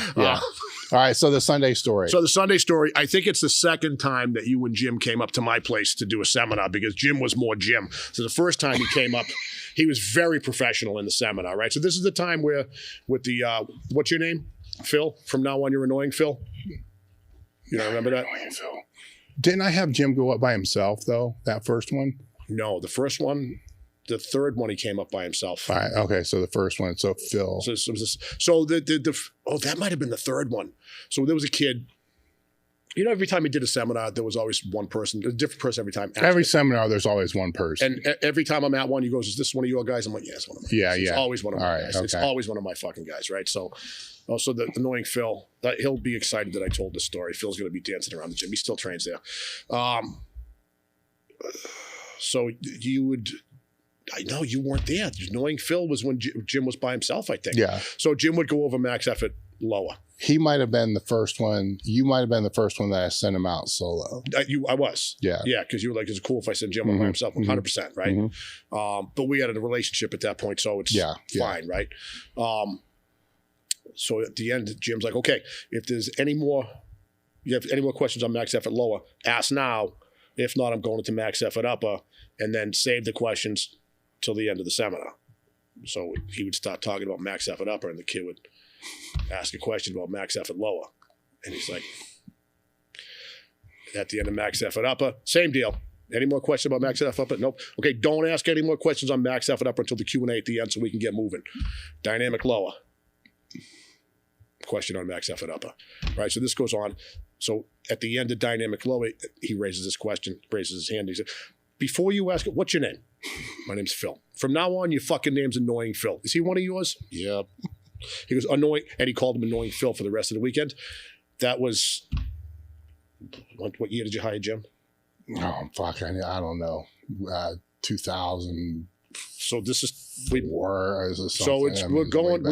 All right. So the Sunday story. So the Sunday story, I think it's the second time that you and Jim came up to my place to do a seminar, because Jim was more Jim. So the first time he came up, he was very professional in the seminar, right? So this is the time where with the, what's your name? Phil? From now on, you're annoying Phil? You don't remember that? Annoying Phil. Didn't I have Jim go up by himself, though, that first one? No, the first one, the third one, he came up by himself. All right. Okay, so the first one, so Phil. So that might have been the third one. So there was a kid. You know, every time he did a seminar, there was always one person, a different person every time. Every seminar, there's always one person. And every time I'm at one, he goes, "Is this one of your guys?" I'm like, "Yeah, it's one of my guys. It's always one of my guys. It's always one of my fucking guys," right? So, also the annoying Phil, he'll be excited that I told this story. Phil's going to be dancing around the gym. He still trains there. So you would... I know you weren't there. Annoying Phil was when Jim was by himself, I think. Yeah. So Jim would go over max effort lower. He might have been the first one. You might have been the first one that I sent him out solo. I was. Yeah. Yeah, because you were like, it's cool if I send Jim up by himself. 100%, right? Mm-hmm. But we had a relationship at that point, so it's fine, right? So at the end, Jim's like, okay, if there's you have any more questions on max effort lower, ask now. If not, I'm going into max effort upper, and then save the questions till the end of the seminar. So he would start talking about max effort upper, and the kid would ask a question about max effort lower. And he's like, at the end of max effort upper, same deal. Any more questions about max effort upper? Nope. Okay, don't ask any more questions on max effort upper until the Q&A at the end so we can get moving. Dynamic lower. Question on max effort upper. Right, so this goes on. So at the end of dynamic lower, he raises this question, raises his hand. He said, before you ask it, what's your name? My name's Phil. From now on, your fucking name's Annoying Phil. Is he one of yours? Yep. He goes, annoying, and he called him Annoying Phil for the rest of the weekend. That was, what year did you hire Jim? Oh, fuck, I don't know. 2000. So this is, we're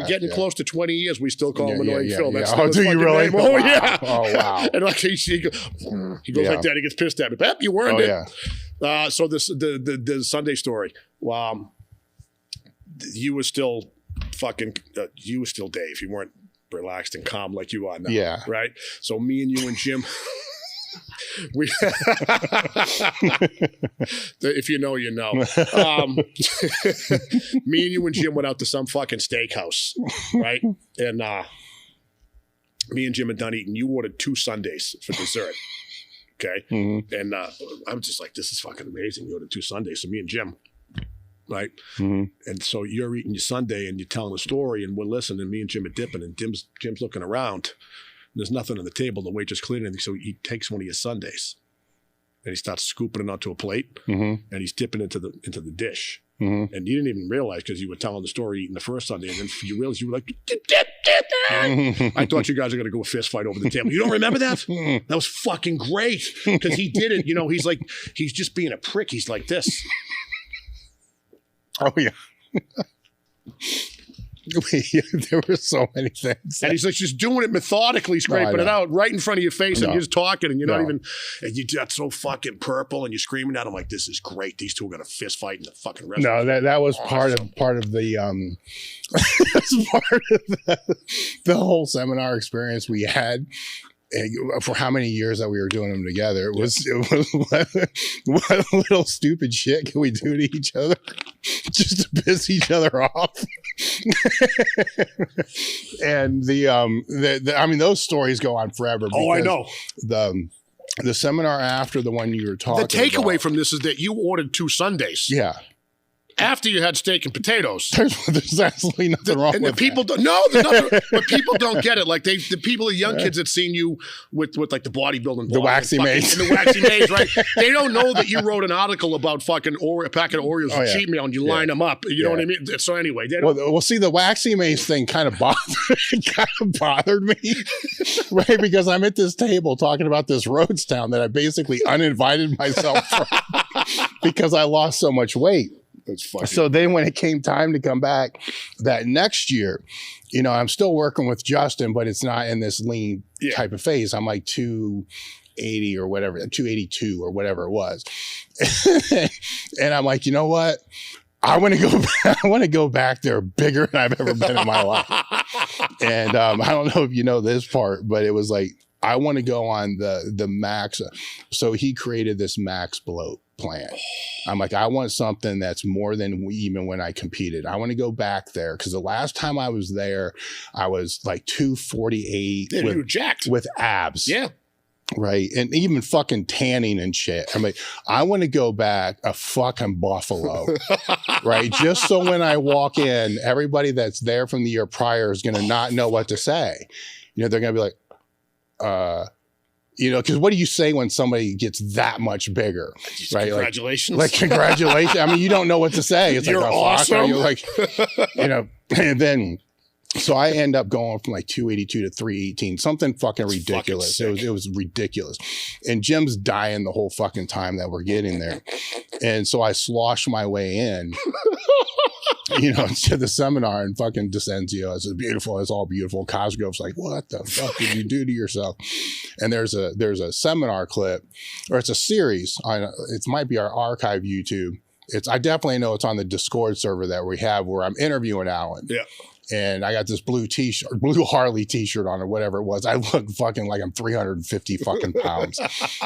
getting close to 20 years. We still call him Annoying Phil. That's do you really? Name. Oh, yeah. Oh, wow. And like he goes like that. He gets pissed at me. Pep, you earned it. Yeah. So the Sunday story. You were still you were still Dave. You weren't relaxed and calm like you are now. Yeah. Right? So me and you and Jim... if you know, you know. Me and you and Jim went out to some fucking steakhouse, right? And me and Jim had done eating. You ordered 2 sundaes for dessert, okay? Mm-hmm. And I'm just like, this is fucking amazing. You ordered 2 sundaes. So me and Jim, right? Mm-hmm. And so you're eating your sundae and you're telling a story and we're listening. And me and Jim are dipping and Jim's looking around. There's nothing on the table. The waitress cleared anything. So he takes one of your sundaes and he starts scooping it onto a plate and he's dipping into the dish. Mm-hmm. And you didn't even realize because you were telling the story eating the first sundae. And then you realized you were like, dip. I thought you guys are going to go a fist fight over the table. You don't remember that? That was fucking great because he did it. You know, he's just being a prick. He's like this. Oh, yeah. There were so many things. And he's like just doing it methodically, scraping it out right in front of your face, and you're just talking, and you're not even, and you got so fucking purple, and you're screaming at him like, this is great. These two are going to fist fight in the fucking restaurant. No, that was awesome. part of the that's part of the whole seminar experience we had. And for how many years that we were doing them together, it was what little stupid shit can we do to each other? just to piss each other off. And I mean, those stories go on forever. Oh, I know. The seminar after the one you were talking The takeaway about, from this is that you ordered 2 sundaes. Yeah. After you had steak and potatoes. There's absolutely nothing wrong with people that. there's nothing, but people don't get it. Like the young kids that seen you with like the bodybuilding, the waxy maze, and the waxy maze, right? They don't know that you wrote an article about fucking a packet of Oreos and cheat meal, and you line them up. You know what I mean? So anyway, they don't. Well, see, the waxy maze thing kind of bothered me, right? Because I'm at this table talking about this Rhoades town that I basically uninvited myself from because I lost so much weight. That's funny. So then when it came time to come back that next year, you know, I'm still working with Justin, but it's not in this lean type of phase. I'm like 280 or whatever, 282 or whatever it was. And I'm like, you know what? I want to go back there bigger than I've ever been in my life. And I don't know if you know this part, but it was like, I want to go on the max. So he created this max bloat plan. I'm like, I want something that's more than even when I competed. I want to go back there because the last time I was there, I was like 248 you were jacked with abs. Yeah. Right. And even fucking tanning and shit. I'm like, I want to go back a fucking buffalo. Right. Just so when I walk in, everybody that's there from the year prior is going to not know what to say. You know, they're going to be like, you know, because what do you say when somebody gets that much bigger, right? Congratulations. Like congratulations. I mean, you don't know what to say. It's You're like, awesome. You're like, you know, and then, so I end up going from like 282 to 318, something fucking ridiculous. It was ridiculous. And Jim's dying the whole fucking time that we're getting there. And so I slosh my way in. You know, to the seminar, and fucking Dizenzo, it's beautiful, it's all beautiful. Cosgrove's like, what the fuck did you do to yourself? And there's a seminar clip, or it's a series on, it might be our archive YouTube. I definitely know it's on the Discord server that we have where I'm interviewing Alan. Yeah. And I got this blue Harley t-shirt on or whatever it was. I look fucking like I'm 350 fucking pounds,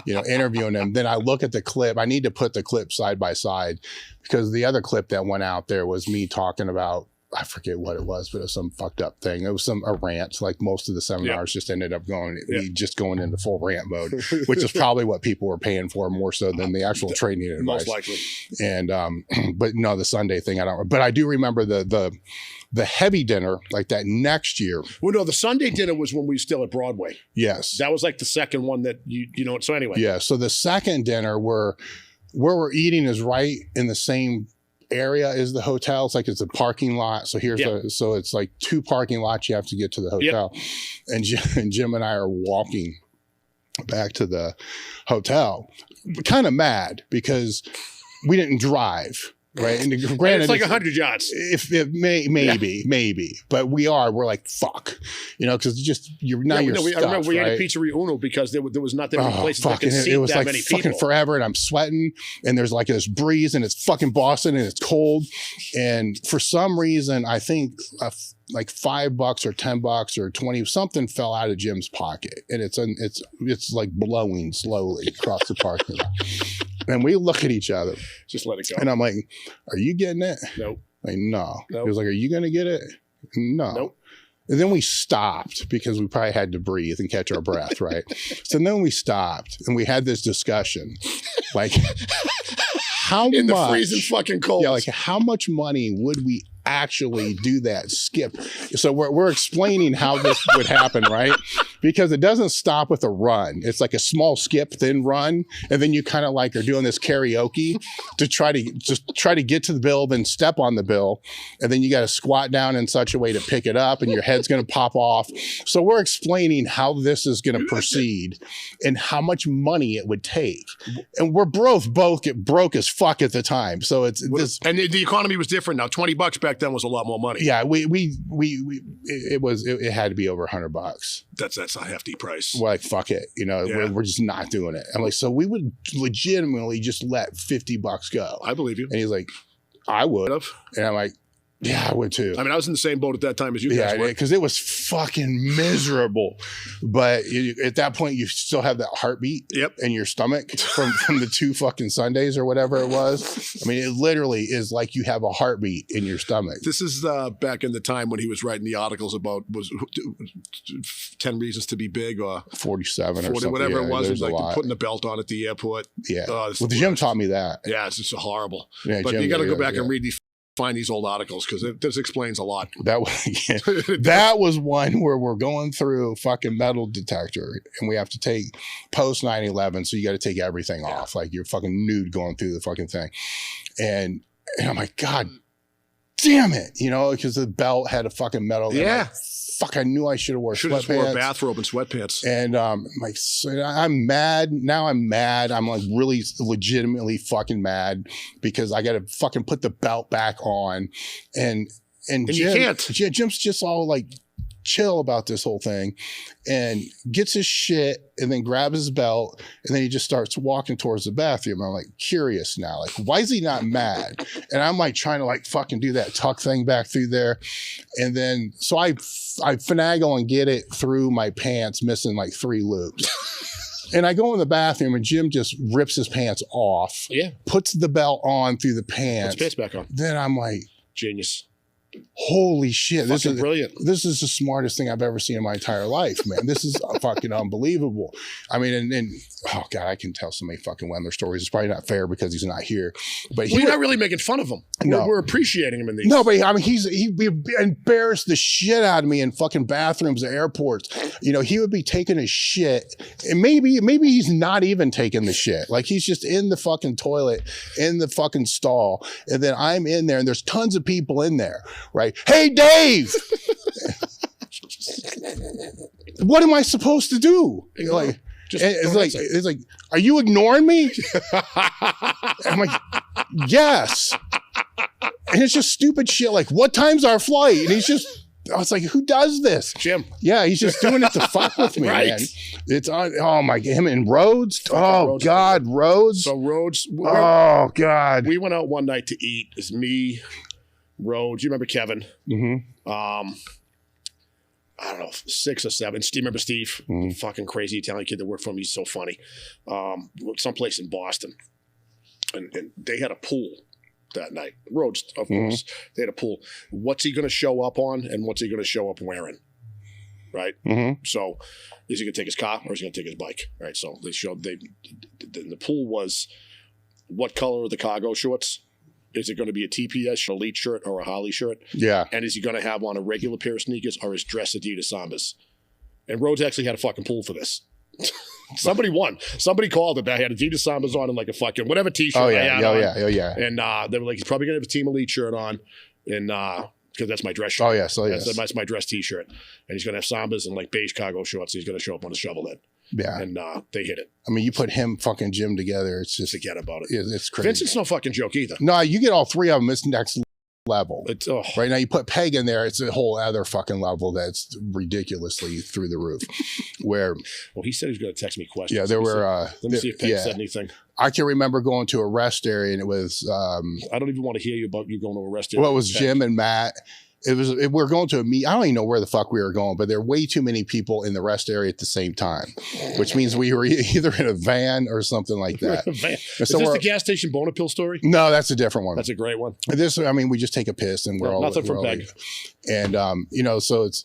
you know, interviewing him. Then I look at the clip. I need to put the clip side by side because the other clip that went out there was me talking about, I forget what it was, but it was some fucked up thing. It was a rant. Like most of the seminars just ended up going into full rant mode, which is probably what people were paying for more so than the actual training advice. Most likely. And, but no, the Sunday thing, but I do remember the heavy dinner, like that next year. Well, no, the Sunday dinner was when we were still at Broadway. Yes. That was like the second one that you know, so anyway. Yeah. So the second dinner where we're eating is right in the same area as the hotel. It's like it's a parking lot. So so it's like 2 parking lots you have to get to the hotel. Yep. And Jim and I are walking back to the hotel, kind of mad because we didn't drive. Right. And granted, it's like 100 yards. Maybe. But we're like, fuck, you know, because you're stuck, I remember we right? had a Pizzeria Uno because there was not that many places that could seat it was that like many fucking people. Forever, and I'm sweating, and there's like this breeze, and it's fucking Boston, and it's cold, and for some reason, I think like $5 or $10 or 20 something fell out of Jim's pocket, and it's like blowing slowly across the parking lot. And we look at each other. Just let it go. And I'm like, are you getting it? Nope. Like, no. Nope. He was like, are you going to get it? No. Nope. And then we stopped because we probably had to breathe and catch our breath, right? So then we stopped and we had this discussion. Like, how much? In the freezing fucking cold. Yeah, like how much money would we actually do that skip? So we're explaining how this would happen, right? Because it doesn't stop with a run. It's like a small skip, then run, and then you kind of like are doing this karaoke to try to get to the bill, then step on the bill, and then you got to squat down in such a way to pick it up, and your head's going to pop off. So we're explaining how this is going to proceed and how much money it would take, and we're both get broke as fuck at the time. So it's this, and the economy was different now. $20 back then was a lot more money. Yeah, it had to be over $100. That's a hefty price. We're like, fuck it, you know, we're just not doing it. I'm like, so we would legitimately just let $50 go. I believe you. And he's like, I would have. And I'm like, Yeah, I would too. I mean, I was in the same boat at that time as you Yeah, guys were. because it was fucking miserable. But at that point, you still have that heartbeat in your stomach from the 2 fucking Sundays or whatever it was. I mean, it literally is like you have a heartbeat in your stomach. This is back in the time when he was writing the articles about 10 reasons to be big or 47 or something. Whatever it was. It was like lot. Putting a belt on at the airport. Yeah. Well, Jim taught me that. Yeah, it's just horrible. Yeah, but Jim, you got to go back and find these old articles because this explains a lot. That was one where we're going through fucking metal detector and we have to take post 9/11, so you got to take everything off, like you're fucking nude going through the fucking thing, and I'm like, God damn it, because the belt had a fucking metal. Yeah. Fuck, I knew I should have wore sweatpants. Wore a bathrobe and sweatpants. And like, so I'm mad. Now I'm mad. I'm like really legitimately fucking mad because I got to fucking put the belt back on. And Jim, you can't. Yeah, Jim's just all like chill about this whole thing and gets his shit and then grabs his belt and then he just starts walking towards the bathroom. I'm like curious now, like, why is he not mad? And I'm like trying to like fucking do that tuck thing back through there. And then, so I finagle and get it through my pants, missing like 3 loops. And I go in the bathroom and Jim just rips his pants off. Yeah. Puts the belt on through the pants. Puts pants back on. Then I'm like, genius. Holy shit. This is brilliant. This is the smartest thing I've ever seen in my entire life, man. This is fucking unbelievable. I mean, and oh God, I can tell so many fucking Wendler stories. It's probably not fair because he's not here. But we're not really making fun of him. No. We're appreciating him in these. No, but I mean, he embarrassed the shit out of me in fucking bathrooms at airports. He would be taking his shit, and maybe he's not even taking the shit. Like he's just in the fucking toilet, in the fucking stall, and then I'm in there, and there's tons of people in there, right? Hey, Dave, what am I supposed to do? Like, it's like, are you ignoring me? I'm like, yes. And it's just stupid shit like, what time's our flight? And I was like, who does this? Jim. Yeah, he's just doing it to fuck with me, right. Man. It's him and Rhoades. Oh, God, Rhoades. So Rhoades. Oh, God. We went out one night to eat. It's me, Rhoades. You remember Kevin? Mm-hmm. I don't know, 6 or 7. Remember Steve? Fucking crazy Italian kid that worked for him. He's so funny. Someplace in Boston. And they had a pool that night. Rhoades, of course. They had a pool. What's he going to show up on and what's he going to show up wearing? Right? So is he going to take his car or is he going to take his bike? Right? So they showed, the pool was, what color are the cargo shorts? Is it going to be a TPS Elite shirt or a Harley shirt? Yeah. And is he going to have on a regular pair of sneakers or his dress Adidas Sambas? And Rhoades actually had a fucking pool for this. Somebody won. Somebody called it. I had Adidas Sambas on and like a fucking whatever t-shirt I had on. Oh, yeah. And they were like, he's probably going to have a Team Elite shirt on. And because that's my dress shirt. Oh, yes. That's my dress t-shirt. And he's going to have Sambas and like beige cargo shorts. He's going to show up on a shovel then. Yeah. And they hit it. I mean, you put him fucking Jim together. It's just. Forget about it. It's crazy. Vincent's no fucking joke either. No, you get all 3 of them. It's next level. It's, right now, you put Peg in there. It's a whole other fucking level that's ridiculously through the roof. Well, he said he was going to text me questions. Yeah, there were. Let me see if Peg said anything. I can remember going to a rest area and it was. I don't even want to hear you about you going to a rest area. Well, it was Jim and Matt. We were going to a meet. I don't even know where the fuck we were going, but there were way too many people in the rest area at the same time, which means we were either in a van or something like that. Is this the gas station boner pill story? No, that's a different one. That's a great one. We just take a piss and we're all nothing from Peg. And so it's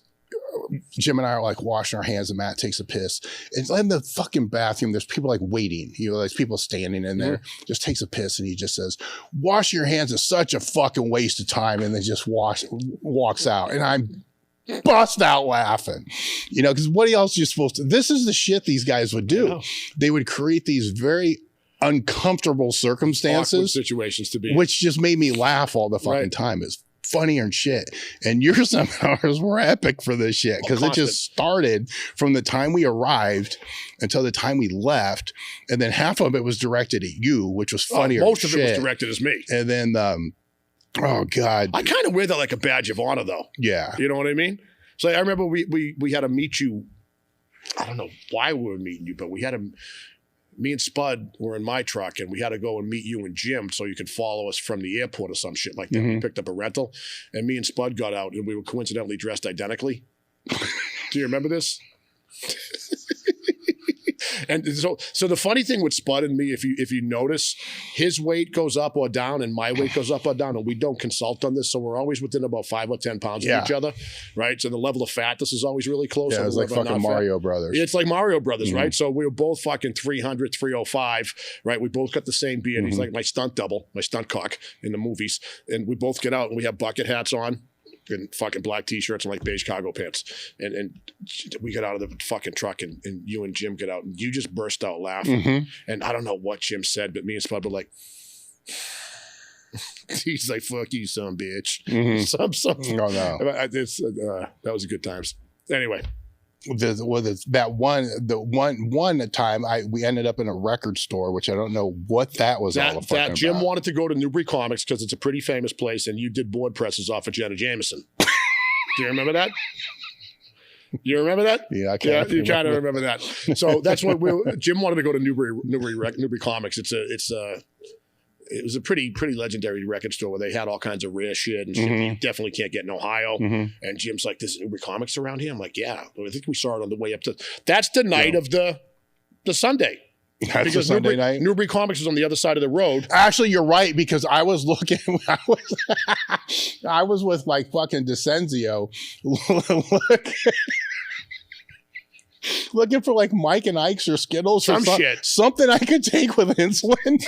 Jim and I are like washing our hands and Matt takes a piss. And in the fucking bathroom, there's people like waiting. There's people standing in there, just takes a piss and he just says, wash your hands is such a fucking waste of time. And then just walks out. And I'm bust out laughing, because what else are you supposed to, this is the shit these guys would do. They would create these very uncomfortable circumstances, awkward situations to be, which just made me laugh all the fucking time. It's funnier and shit. And your seminars were epic for this shit because it just started from the time we arrived until the time we left, and then half of it was directed at you, which was funnier. Most of it was directed at me. And then, oh God, I kind of wear that like a badge of honor, though. Yeah, you know what I mean. So I remember we had to meet you. I don't know why we were meeting you, but we had to. me and Spud were in my truck, and we had to go and meet you and Jim so you could follow us from the airport or some shit like that. We picked up a rental, and me and Spud got out, and we were coincidentally dressed identically. Do you remember this? And so the funny thing with Spud and me, if you notice, his weight goes up or down and my weight goes up or down, and we don't consult on this, so we're always within about 5 or 10 pounds of each other, right? So the level of fatness is always really close. Yeah, it's like fucking Mario Brothers. It's like Mario Brothers, right? So we were both fucking 300, 305, right? We both got the same beard. He's like my stunt double, my stunt cock in the movies, and we both get out and we have bucket hats on. And fucking black t-shirts and like beige cargo pants. And we get out of the fucking truck and you and Jim get out and you just burst out laughing. And I don't know what Jim said, but me and Spud were like, he's like, fuck you, son bitch. Something. Oh, no. That was good times. Anyway. That one time we ended up in a record store, which I don't know what that was all about. Jim wanted to go to Newbury Comics because it's a pretty famous place, and you did board presses off of Jenna Jameson. Do you remember that? You remember that? Yeah, I can't. Yeah, you kind of remember that. So that's what Jim wanted to go to Newbury Comics. It was a pretty legendary record store where they had all kinds of rare shit and shit you definitely can't get in Ohio. And Jim's like, "There's Newbury Comics around here." I'm like, "Yeah." I think we saw it on the way up to. That's the night of the Sunday. That's the Sunday night. Newbury Comics was on the other side of the road. Actually, you're right, because I was looking. I was with like fucking Dizenzo. Looking for like Mike and Ike's or Skittles or something I could take with insulin,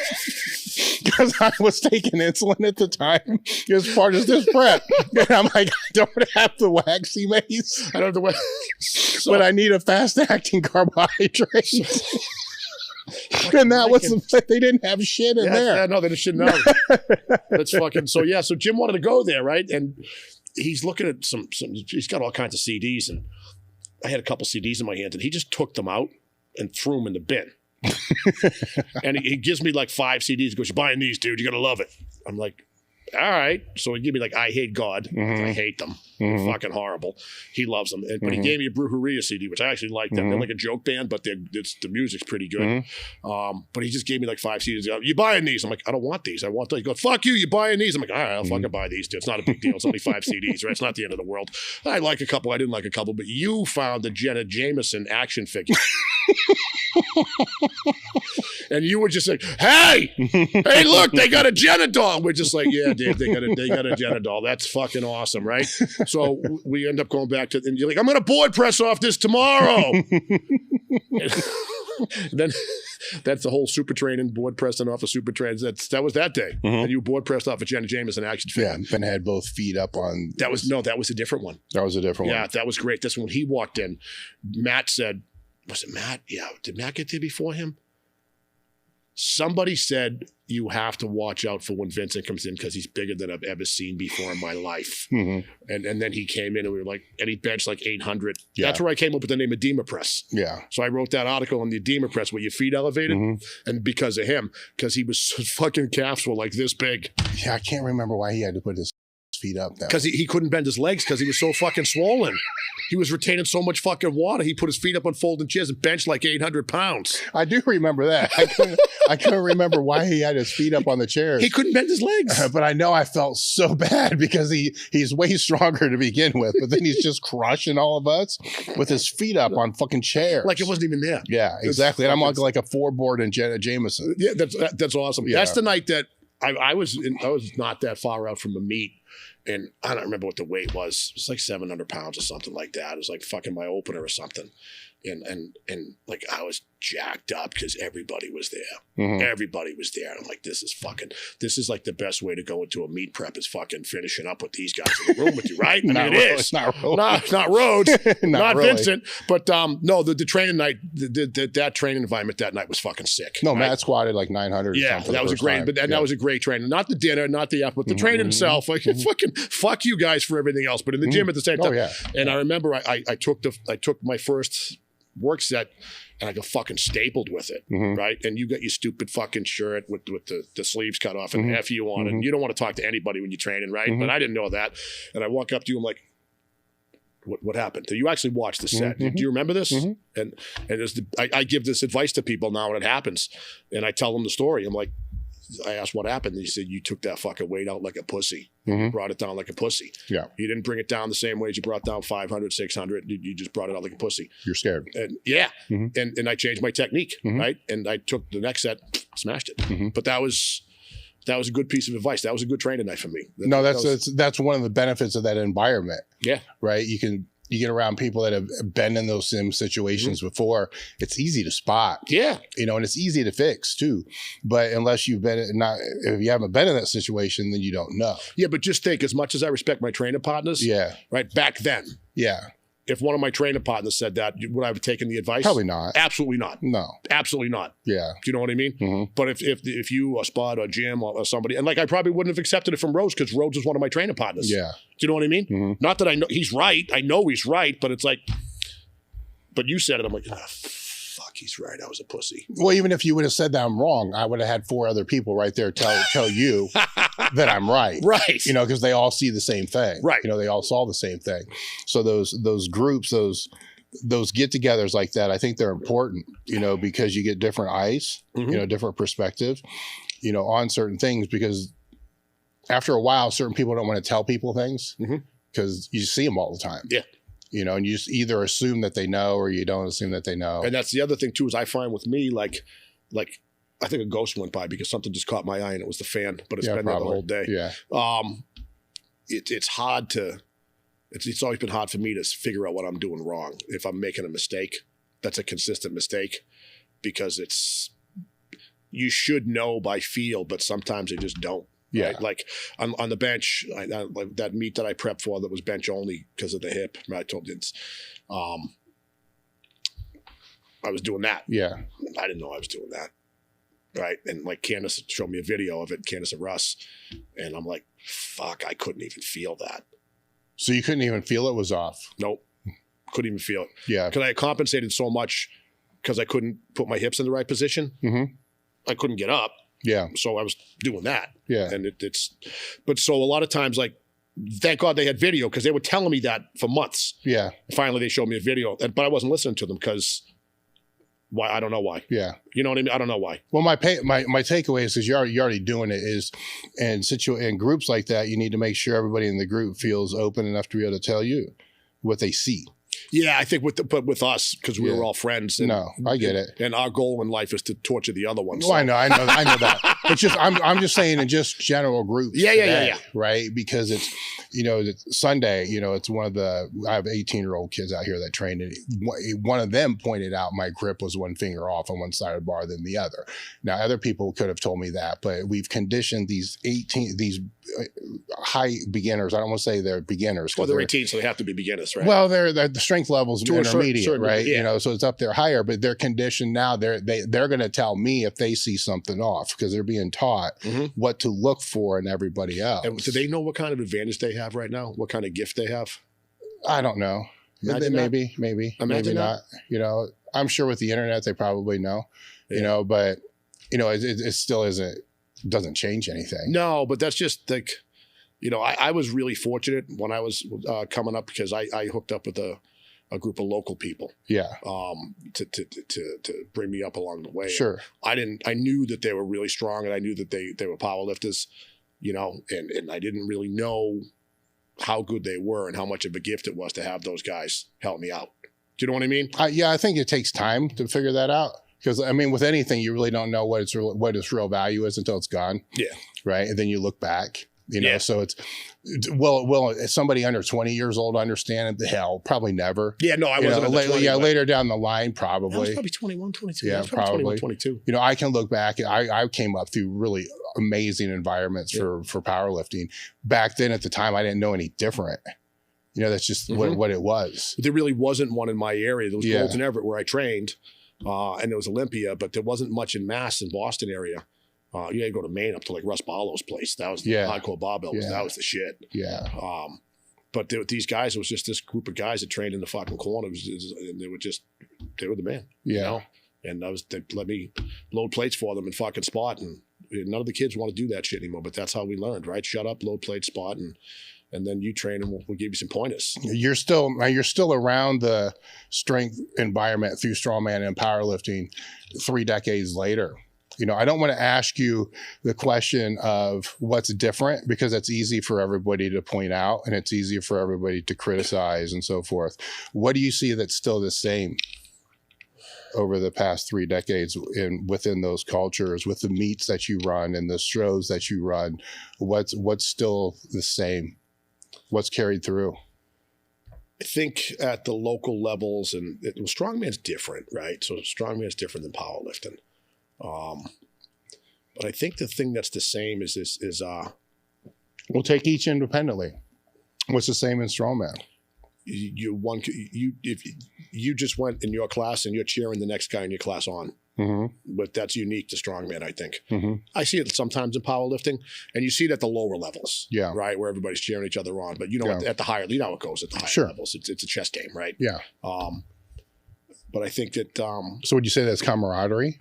because I was taking insulin at the time as part of this prep. And I'm like, I don't have the waxy mace. I don't have the but I need a fast acting carbohydrate. And that was they didn't have shit in there. Yeah, no, they just shouldn't know. That's fucking so Jim wanted to go there, right? And he's looking at some he's got all kinds of CDs, and I had a couple CDs in my hand, and he just took them out and threw them in the bin. And he gives me like 5 CDs. He goes, "You're buying these, dude. You're going to love it." I'm like, all right. So he gave me like I Hate God. I hate them. They're fucking horrible. He loves them. But he gave me a Brujeria CD, which I actually like them. They're like a joke band, but the music's pretty good. But he just gave me like 5 CDs. "You buying these?" I'm like, "I don't want these. I want those." He goes, "Fuck you. You buying these?" I'm like, "All right, I'll fucking buy these, dude. It's not a big deal. It's only 5 CDs, right? It's not the end of the world. I like a couple. I didn't like a couple. But you found the Jenna Jameson action figure." And you were just like, hey, look, they got a Jenna doll. We're just like, yeah, Dave, they got a Jenna doll. That's fucking awesome, right? So we end up going back to, and you're like, "I'm going to board press off this tomorrow." Then that's the whole super training, board pressing off of super trains. That was that day. And you board pressed off a Jenna Jameson action figure. Yeah, and had both feet up on. That was a different one. That was a different one. Yeah, that was great. That's when he walked in. Matt said, was it Matt? Yeah. Did Matt get there before him? Somebody said, "You have to watch out for when Vincent comes in because he's bigger than I've ever seen before in my life." And then he came in and we were like, and he benched like 800. Yeah. That's where I came up with the name Edema Press. Yeah. So I wrote that article on the Edema Press where your feet elevated, and because of him, because his fucking calves were like this big. Yeah, I can't remember why he had to put his feet up. Because he couldn't bend his legs because he was so fucking swollen. He was retaining so much fucking water. He put his feet up on folding chairs and benched like 800 pounds. I do remember that. I couldn't remember why he had his feet up on the chairs. He couldn't bend his legs. But I know I felt so bad because he's way stronger to begin with, but then he's just crushing all of us with his feet up on fucking chairs. Like it wasn't even there. Yeah, exactly. And I'm like a 4-board in Jenna Jameson. Yeah, that's awesome. Yeah. That's the night that I was not that far out from the meet. And I don't remember what the weight was. It was like 700 pounds or something like that. It was like fucking my opener or something. And like I was jacked up because everybody was there. Everybody was there. And I'm like, this is like the best way to go into a meat prep is fucking finishing up with these guys in the room with you, right? I mean, it is. It's not Rhoades. Not Rhoades. not really. Vincent. But no, the training night, that training environment that night was fucking sick. No, right? Matt squatted like 900 or something. That was a great, that was a great training. Not the dinner, not the app, but the training itself. Like fucking fuck you guys for everything else. But in the gym at the same time. Oh, yeah. And I remember I took my first work set and I got fucking stapled with it, right? And you got your stupid fucking shirt with the sleeves cut off and F you on, and you don't want to talk to anybody when you're training, right? But I didn't know that. And I walk up to you, I'm like, What happened? You actually watched the set. Mm-hmm. Do you remember this? Mm-hmm. And I give this advice to people now when it happens, and I tell them the story. I'm like, I asked what happened. And he said, you took that fucking weight out like a pussy. Mm-hmm. You brought it down like a pussy. Yeah. You didn't bring it down the same way as you brought down 500, 600. You just brought it out like a pussy. You're scared. And yeah. Mm-hmm. And I changed my technique, Mm-hmm. right? And I took the next set, smashed it. Mm-hmm. But that was a good piece of advice. That was a good training night for me. No, that's one of the benefits of that environment. Yeah. Right. You get around people that have been in those sim situations before. It's easy to spot. Yeah. And it's easy to fix too. But unless if you haven't been in that situation, then you don't know. Yeah, but just think, as much as I respect my trainer partners, Yeah. right, back then, Yeah. if one of my trainer partners said that, would I have taken the advice? Probably not. Absolutely not. No. Absolutely not. Yeah. Do you know what I mean? Mm-hmm. But if you or Spud or Jim or somebody, and like I probably wouldn't have accepted it from Rhoades because Rhoades is one of my trainer partners. Yeah. Do you know what I mean? Mm-hmm. Not that I know he's right. I know he's right, but it's like, but you said it. I'm like, fuck, he's right. I was a pussy. Well, even if you would have said that I'm wrong, I would have had 4 other people right there tell you that I'm right. Right. Because they all see the same thing. Right. They all saw the same thing. So those groups, those get-togethers like that, I think they're important, because you get different eyes, Mm-hmm. Different perspective, on certain things, because after a while, certain people don't want to tell people things because you see them all the time. Yeah. And you just either assume that they know or you don't assume that they know. And that's the other thing too, is I find with me, like I think a ghost went by because something just caught my eye and it was the fan, but it's been there the whole day. Yeah. It's hard to, it's always been hard for me to figure out what I'm doing wrong. If I'm making a mistake, that's a consistent mistake, because you should know by feel, but sometimes you just don't. Yeah. Right? Like on the bench, like that meet that I prepped for that was bench only because of the hip. I told you I was doing that. Yeah. I didn't know I was doing that. Right. And like Candace showed me a video of it, Candace and Russ. And I'm like, fuck, I couldn't even feel that. So you couldn't even feel it was off? Nope. Couldn't even feel it. Yeah. Because I had compensated so much because I couldn't put my hips in the right position. Mm-hmm. I couldn't get up. Yeah. So I was doing that. Yeah. And but so a lot of times, like, thank God they had video, because they were telling me that for months. Yeah. Finally, they showed me a video, but I wasn't listening to them because why? I don't know why. Yeah. You know what I mean? I don't know why. Well, my takeaway is, because you're already doing it, is in groups like that, you need to make sure everybody in the group feels open enough to be able to tell you what they see. Yeah, I think but with us, because we were all friends. And, no, I get it. And our goal in life is to torture the other ones. Well, I know that. It's just I'm just saying in just general groups. Yeah. Right, because it's it's Sunday. It's I have 18-year-old kids out here that train, and one of them pointed out my grip was one finger off on one side of the bar than the other. Now, other people could have told me that, but we've conditioned these high beginners. I don't want to say they're beginners. Well, they're 18, so they have to be beginners, right? Well, they're the strength levels to intermediate, certain, right? Yeah. So it's up there higher, but they're conditioned now. They're going to tell me if they see something off, because they're being taught what to look for in everybody else. And do they know what kind of advantage they have right now? What kind of gift they have? I don't know. Maybe Imagine not. I'm sure with the internet they probably know. Yeah. But it still doesn't change anything. No, but that's just like, I was really fortunate when I was coming up, because I hooked up with a group of local people. Yeah. To bring me up along the way. Sure. I knew that they were really strong, and I knew that they were powerlifters, and I didn't really know how good they were and how much of a gift it was to have those guys help me out. Do you know what I mean? I think it takes time to figure that out, because with anything, you really don't know what its real value is until it's gone. Yeah. Right. And then you look back. So will somebody under 20 years old understand it? The hell, probably never. Yeah, no, I wasn't. Later down the line, probably. I was probably 21, 22. Yeah, probably 21, 22. I can look back. I came up through really amazing environments for powerlifting. Back then, at the time, I didn't know any different. That's just what it was. But there really wasn't one in my area. There was Golds and Everett where I trained, and there was Olympia, but there wasn't much in Mass and Boston area. You had to go to Maine up to like Russ Barlow's place. That was the hardcore barbell. That was the shit. Yeah. But these guys, it was just this group of guys that trained in the fucking corner. And they were the man. Yeah. And they let me load plates for them and fucking spot. And None of the kids want to do that shit anymore, but that's how we learned, right? Shut up, load plate, spot, and then you train and we'll give you some pointers. You're still around the strength environment through strongman and powerlifting 3 decades later. You know, I don't want to ask you the question of what's different, because it's easy for everybody to point out and it's easy for everybody to criticize and so forth. What do you see that's still the same over the past 3 decades within those cultures, with the meets that you run and the shows that you run? What's still the same? What's carried through? I think at the local levels, and strongman's different, right? So strongman's different than powerlifting. But I think the thing that's the same is We'll take each independently. What's the same in strongman? If you just went in your class and you're cheering the next guy in your class on. Mm-hmm. But that's unique to strongman, I think. Mm-hmm. I see it sometimes in powerlifting, and you see it at the lower levels, right, where everybody's cheering each other on. But at the higher, you know how it goes at the higher levels. It's a chess game, right? Yeah. But I think that. So would you say that's camaraderie?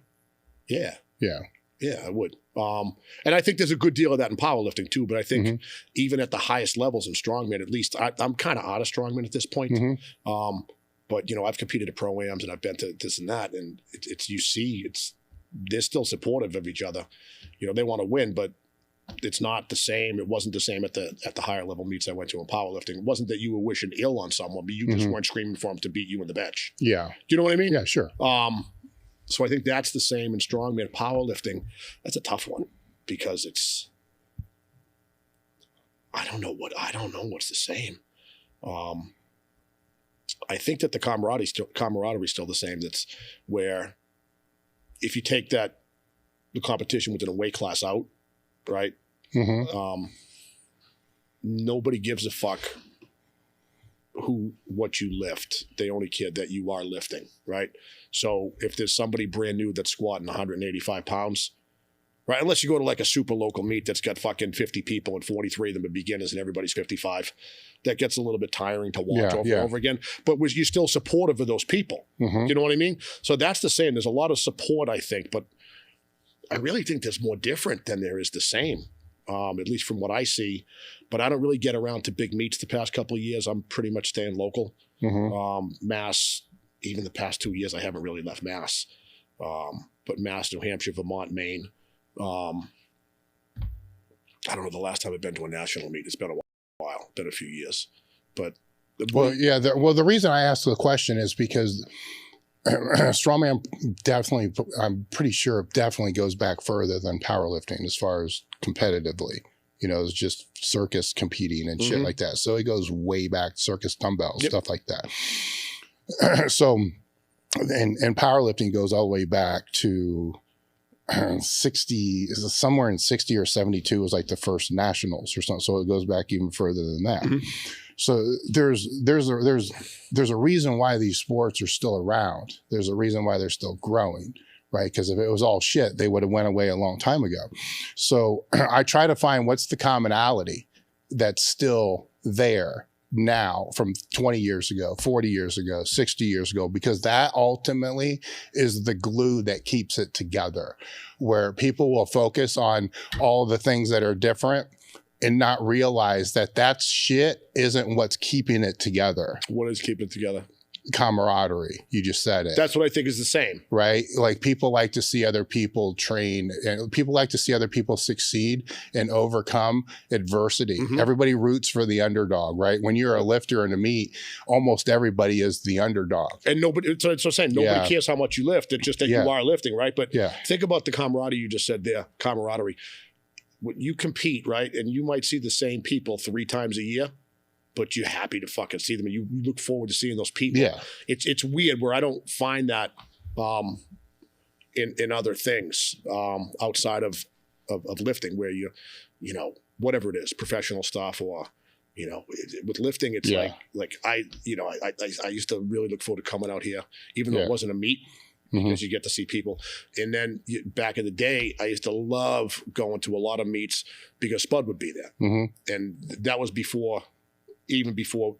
Yeah. Yeah. Yeah, I would. And I think there's a good deal of that in powerlifting too. But I think even at the highest levels in strongman, at least I'm kind of out of strongman at this point. But I've competed at pro-ams and I've been to this and that, and they're still supportive of each other. They want to win, but it's not the same. It wasn't the same at the higher level meets I went to in powerlifting. It wasn't that you were wishing ill on someone, but you just weren't screaming for them to beat you in the bench. Yeah. Do you know what I mean? Yeah, sure. So I think that's the same in strongman. Powerlifting, that's a tough one, because I don't know what's the same. I think that the camaraderie is still the same. That's where if you take the competition within a weight class out, right? Nobody gives a fuck what you lift. They only care that you are lifting, right? So if there's somebody brand new that's squatting 185 pounds, right? Unless you go to like a super local meet that's got fucking 50 people and 43 of them are beginners and everybody's 55, that gets a little bit tiring to watch over and over again. But you're still supportive of those people. You know what I mean? So that's the same. There's a lot of support, I think, but I really think there's more different than there is the same, at least from what I see. But I don't really get around to big meets the past couple of years. I'm pretty much staying local. Mass, even the past 2 years, I haven't really left Mass. But Mass, New Hampshire, Vermont, Maine. I don't know the last time I've been to a national meet. It's been a while, been a few years. But the reason I asked the question is because strongman definitely, I'm pretty sure, definitely goes back further than powerlifting as far as competitively. It's just circus competing and shit like that. So it goes way back, circus dumbbells, stuff like that. So, and powerlifting goes all the way back to 60, somewhere in 60 or 72 was like the first nationals or something. So it goes back even further than that. So there's a reason why these sports are still around. There's a reason why they're still growing, right? Because if it was all shit, they would have went away a long time ago. So I try to find what's the commonality that's still there now from 20 years ago, 40 years ago, 60 years ago, because that ultimately is the glue that keeps it together, where people will focus on all the things that are different and not realize that shit isn't what's keeping it together. What is keeping it together? Camaraderie. You just said it. That's what I think is the same. Right? Like people like to see other people train, and people like to see other people succeed and overcome adversity. Everybody roots for the underdog, right? When you're a lifter in a meet, almost everybody is the underdog. And nobody cares how much you lift. It's just that you are lifting, right? But think about the camaraderie you just said there, camaraderie. When you compete, right? And you might see the same people 3 times a year, but you're happy to fucking see them, and you look forward to seeing those people. Yeah. It's weird where I don't find that in other things outside of lifting, where you whatever it is, professional stuff, or with lifting, it's like I used to really look forward to coming out here, even though it wasn't a meet. Because you get to see people. And then back in the day, I used to love going to a lot of meets because Spud would be there. And that was even before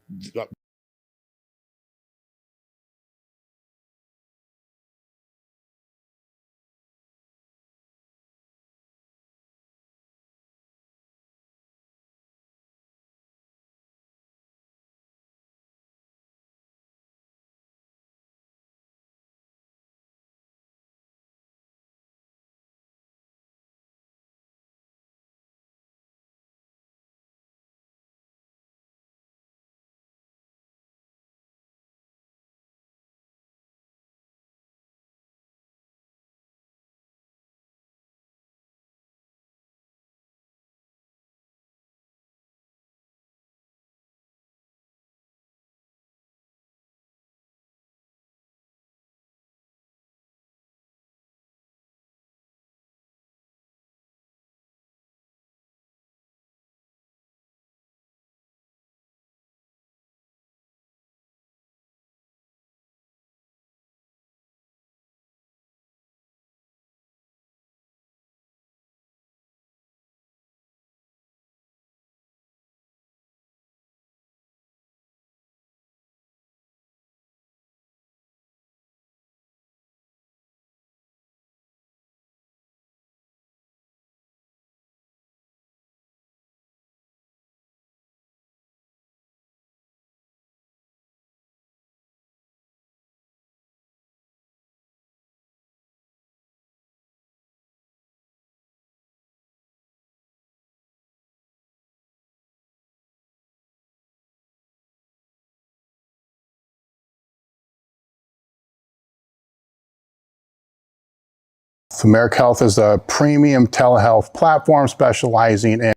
So Marek Health is a premium telehealth platform specializing in.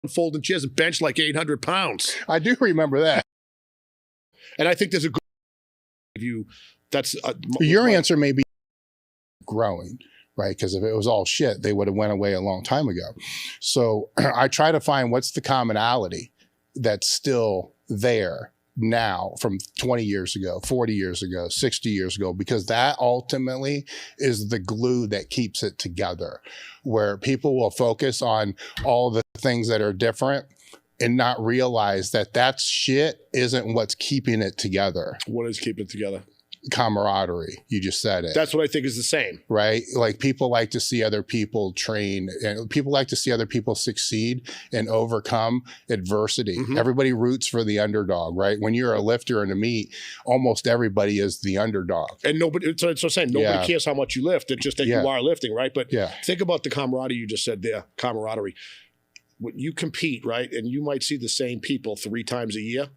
Folding chairs and bench like 800 pounds. I do remember that. And I think there's a good view. That's your answer may be growing, right? Because if it was all shit, they would have went away a long time ago. So I try to find what's the commonality that's still there now from 20 years ago, 40 years ago, 60 years ago, because that ultimately is the glue that keeps it together, where people will focus on all the things that are different and not realize that that shit isn't what's keeping it together. What is keeping it together? Camaraderie. You just said it. That's what I think is the same. Right? Like people like to see other people train and people like to see other people succeed and overcome adversity. Mm-hmm. Everybody roots for the underdog, right? When you're a lifter in a meet, almost everybody is the underdog. And nobody, it's what I'm saying, nobody cares how much you lift. It's just that you are lifting, right? But think about the camaraderie you just said there, camaraderie. When you compete, right? And you might see the same people 3 times a year,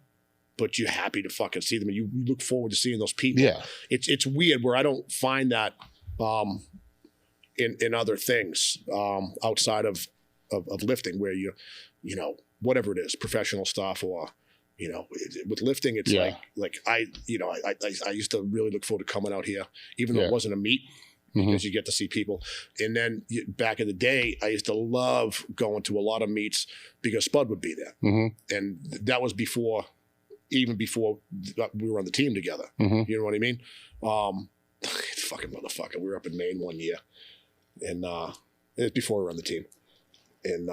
but you're happy to fucking see them, and you look forward to seeing those people. Yeah, it's weird where I don't find that in other things outside of lifting, where you know whatever it is, professional stuff, or with lifting, it's like I used to really look forward to coming out here, even though it wasn't a meet. Because you get to see people. And then back in the day, I used to love going to a lot of meets because Spud would be there. And that was even before we were on the team together. You know what I mean? Fucking motherfucker. We were up in Maine one year. And it was before we were on the team. And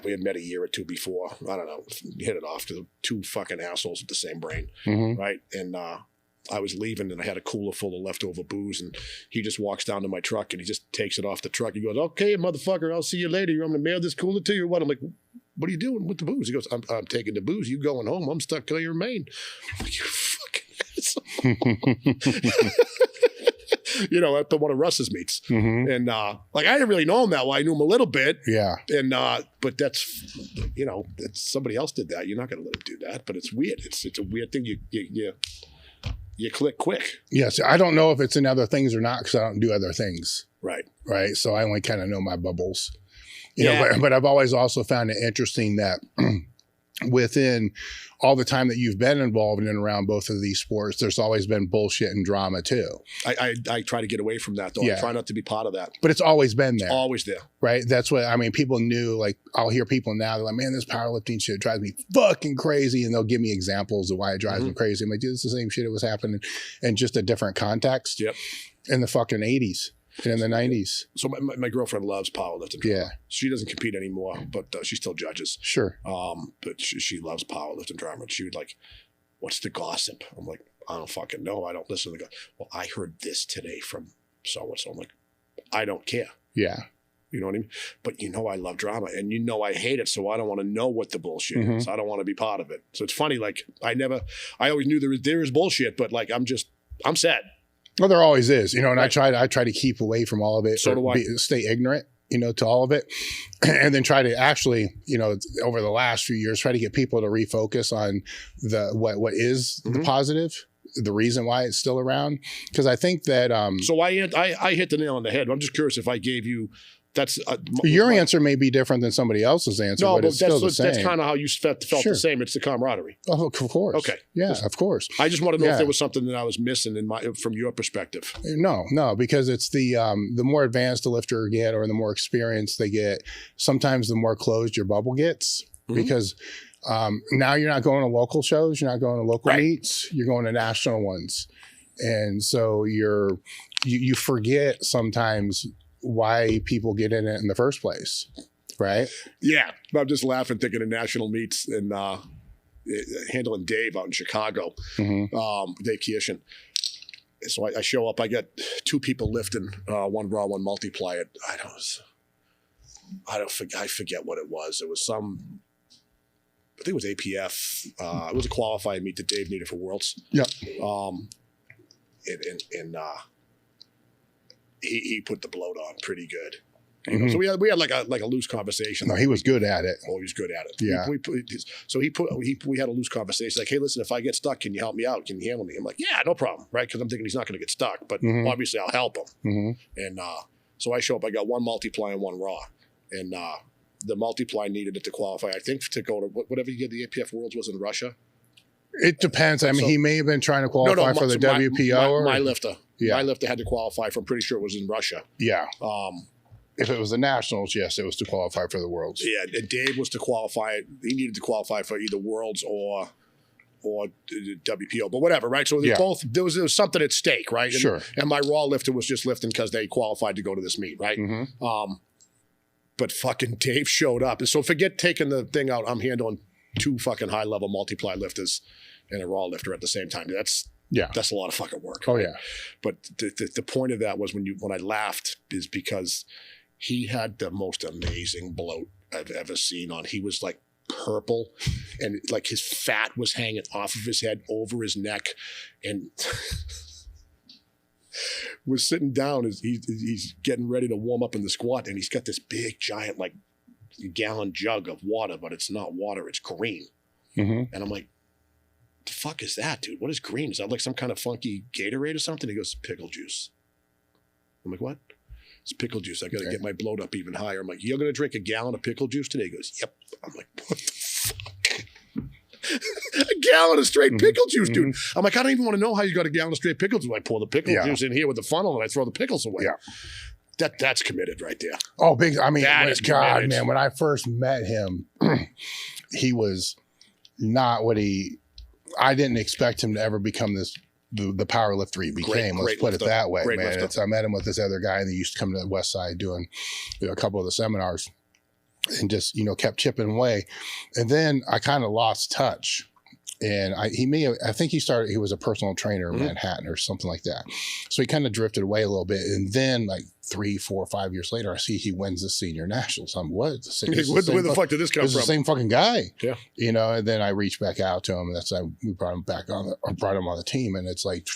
we had met a year or two before. I don't know. Hit it off because 2 fucking assholes with the same brain. Right? And I was leaving and I had a cooler full of leftover booze, and he just walks down to my truck and he just takes it off the truck. He goes, "Okay, motherfucker, I'll see you later. I'm going to mail this cooler to you or what?" I'm like, "What are you doing with the booze?" He goes, I'm taking the booze. You going home. I'm stuck here in Maine. I'm like, "You fucking asshole." At one of Russ's meets. And like, I didn't really know him that well. I knew him a little bit. Yeah. And but that's, somebody else did that. You're not going to let him do that. But it's weird. It's a weird thing. You click quick. Yes. I don't know if it's in other things or not because I don't do other things. Right. Right. So I only kind of know my bubbles. You know, but I've always also found it interesting that within all the time that you've been involved in and around both of these sports, there's always been bullshit and drama too. I try to get away from that though. I try not to be part of that. But it's always been there. It's always there. Right? That's what, people knew, like I'll hear people now, they're like, "Man, this powerlifting shit drives me fucking crazy." And they'll give me examples of why it drives me crazy. I'm like, "Dude, it's the same shit that was happening in just a different context." Yep. In the fucking 80s. And in the 90s. So my girlfriend loves powerlifting. Yeah. She doesn't compete anymore, but she still judges. Sure. But she loves powerlifting drama. She would like, "What's the gossip?" I'm like, "I don't fucking know. I don't listen to the gossip." "Well, I heard this today from so-and-so." I'm like, "I don't care." Yeah. You know what I mean? But I love drama, and I hate it, so I don't want to know what the bullshit is. I don't want to be part of it. So it's funny, like I always knew there is bullshit, but like I'm sad. Well, there always is, and I try to keep away from all of it. So do I. Stay ignorant, to all of it. And then try to actually, over the last few years, try to get people to refocus on what is the positive, the reason why it's still around. Because I think that so I hit the nail on the head. I'm just curious if I gave you that's your answer may be different than somebody else's answer, but it's still the same. That's kind of how you felt the same. It's the camaraderie. Oh, of course. Okay. Yeah, of course. I just want to know if there was something that I was missing from your perspective. No, because it's the more advanced the lifter get or the more experience they get, sometimes the more closed your bubble gets because now you're not going to local shows, you're not going to local meets, you're going to national ones. And so you forget sometimes why people get in it in the first place, right? Yeah, I'm just laughing thinking of national meets and handling Dave out in Chicago, Dave Kirschen. So I show up, I get 2 people lifting, one raw, one multiply it. I forget what it was. It was I think it was APF. It was a qualifying meet that Dave needed for Worlds. Yeah. He put the bloat on pretty good. You know? So we had like a loose conversation. No, he was good at it. Oh, he was good at it. Yeah. We had a loose conversation. Like, hey, listen, if I get stuck, can you help me out? Can you handle me? I'm like, yeah, no problem, right? Because I'm thinking he's not going to get stuck, but obviously I'll help him. And so I show up. I got one multiply and one raw, and the multiply needed it to qualify. I think to go to whatever you get the APF Worlds was in Russia. It depends. I mean, he may have been trying to qualify for the WPO. My lifter. Yeah. My lifter had to qualify for, I'm pretty sure it was in Russia. Yeah. If it was the Nationals, yes, it was to qualify for the Worlds. Yeah, and Dave was to qualify. He needed to qualify for either Worlds or WPO, but whatever, right? So both there was something at stake, right? Sure. And my raw lifter was just lifting because they qualified to go to this meet, right? But fucking Dave showed up. And so forget taking the thing out. I'm handling 2 fucking high-level multiply lifters and a raw lifter at the same time. That's a lot of fucking work. Oh, right? yeah. But the point of that was when I laughed is because he had the most amazing bloat I've ever seen on. He was like purple and like his fat was hanging off of his head over his neck and was sitting down as he's getting ready to warm up in the squat, and he's got this big giant like gallon jug of water, but it's not water, it's green. And I'm like, the fuck is that, dude? What is green? Is that like some kind of funky Gatorade or something? He goes, pickle juice. I'm like, what? It's pickle juice. I got to get my bloat up even higher. I'm like, you're going to drink a gallon of pickle juice today? He goes, yep. I'm like, what the fuck? A gallon of straight pickle juice, dude. I'm like, I don't even want to know how you got a gallon of straight pickle juice. I pour the pickle juice in here with the funnel and I throw the pickles away. Yeah. That's committed right there. Oh, big. I mean, that is God, committed. man, when I first met him, he was not what I didn't expect him to ever become the power lifter he became. Let's put it that way, man. I met him with this other guy, and he used to come to the West Side doing a couple of the seminars and just, kept chipping away. And then I kind of lost touch. And I think he was a personal trainer in Manhattan or something like that. So he kind of drifted away a little bit. And then like 3, 4, 5 years later, I see he wins the senior nationals. I'm what? Where the fuck did this come from? The same fucking guy. Yeah. And then I reached back out to him, and that's how we brought him back on the team. And it's like,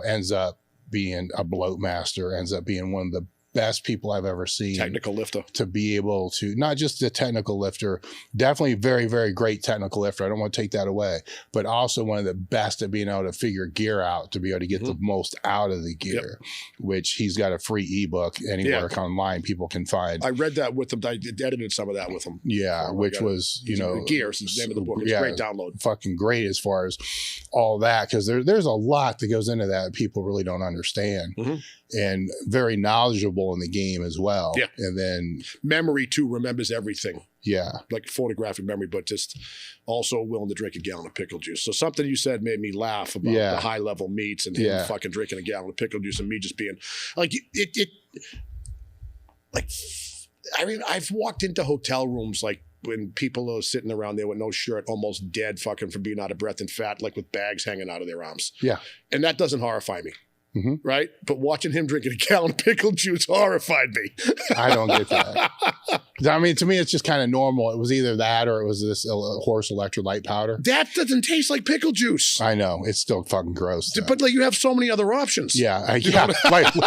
ends up being a bloat master, ends up being one of the best people I've ever seen. Technical lifter. To be able to, not just a technical lifter, definitely very, very great technical lifter. I don't want to take that away, but also one of the best at being able to figure gear out, to be able to get the most out of the gear, which he's got a free ebook anywhere online people can find. I read that with him. I edited some of that with him. Yeah, which was, Gears is the name of the book. It's a great download. Fucking great as far as all that, because there's a lot that goes into that people really don't understand. And very knowledgeable in the game as well. Yeah. And then memory too, remembers everything. Yeah. Like photographic memory, but just also willing to drink a gallon of pickle juice. So something you said made me laugh about the high level meets and him fucking drinking a gallon of pickle juice and me just being like I mean, I've walked into hotel rooms like when people are sitting around there with no shirt, almost dead fucking from being out of breath and fat, like with bags hanging out of their arms. Yeah. And that doesn't horrify me. Right? But watching him drinking a gallon of pickle juice horrified me. I don't get that. I mean, to me, it's just kind of normal. It was either that or it was this horse electrolyte powder. That doesn't taste like pickle juice. I know. It's still fucking gross. But like you have so many other options. Yeah.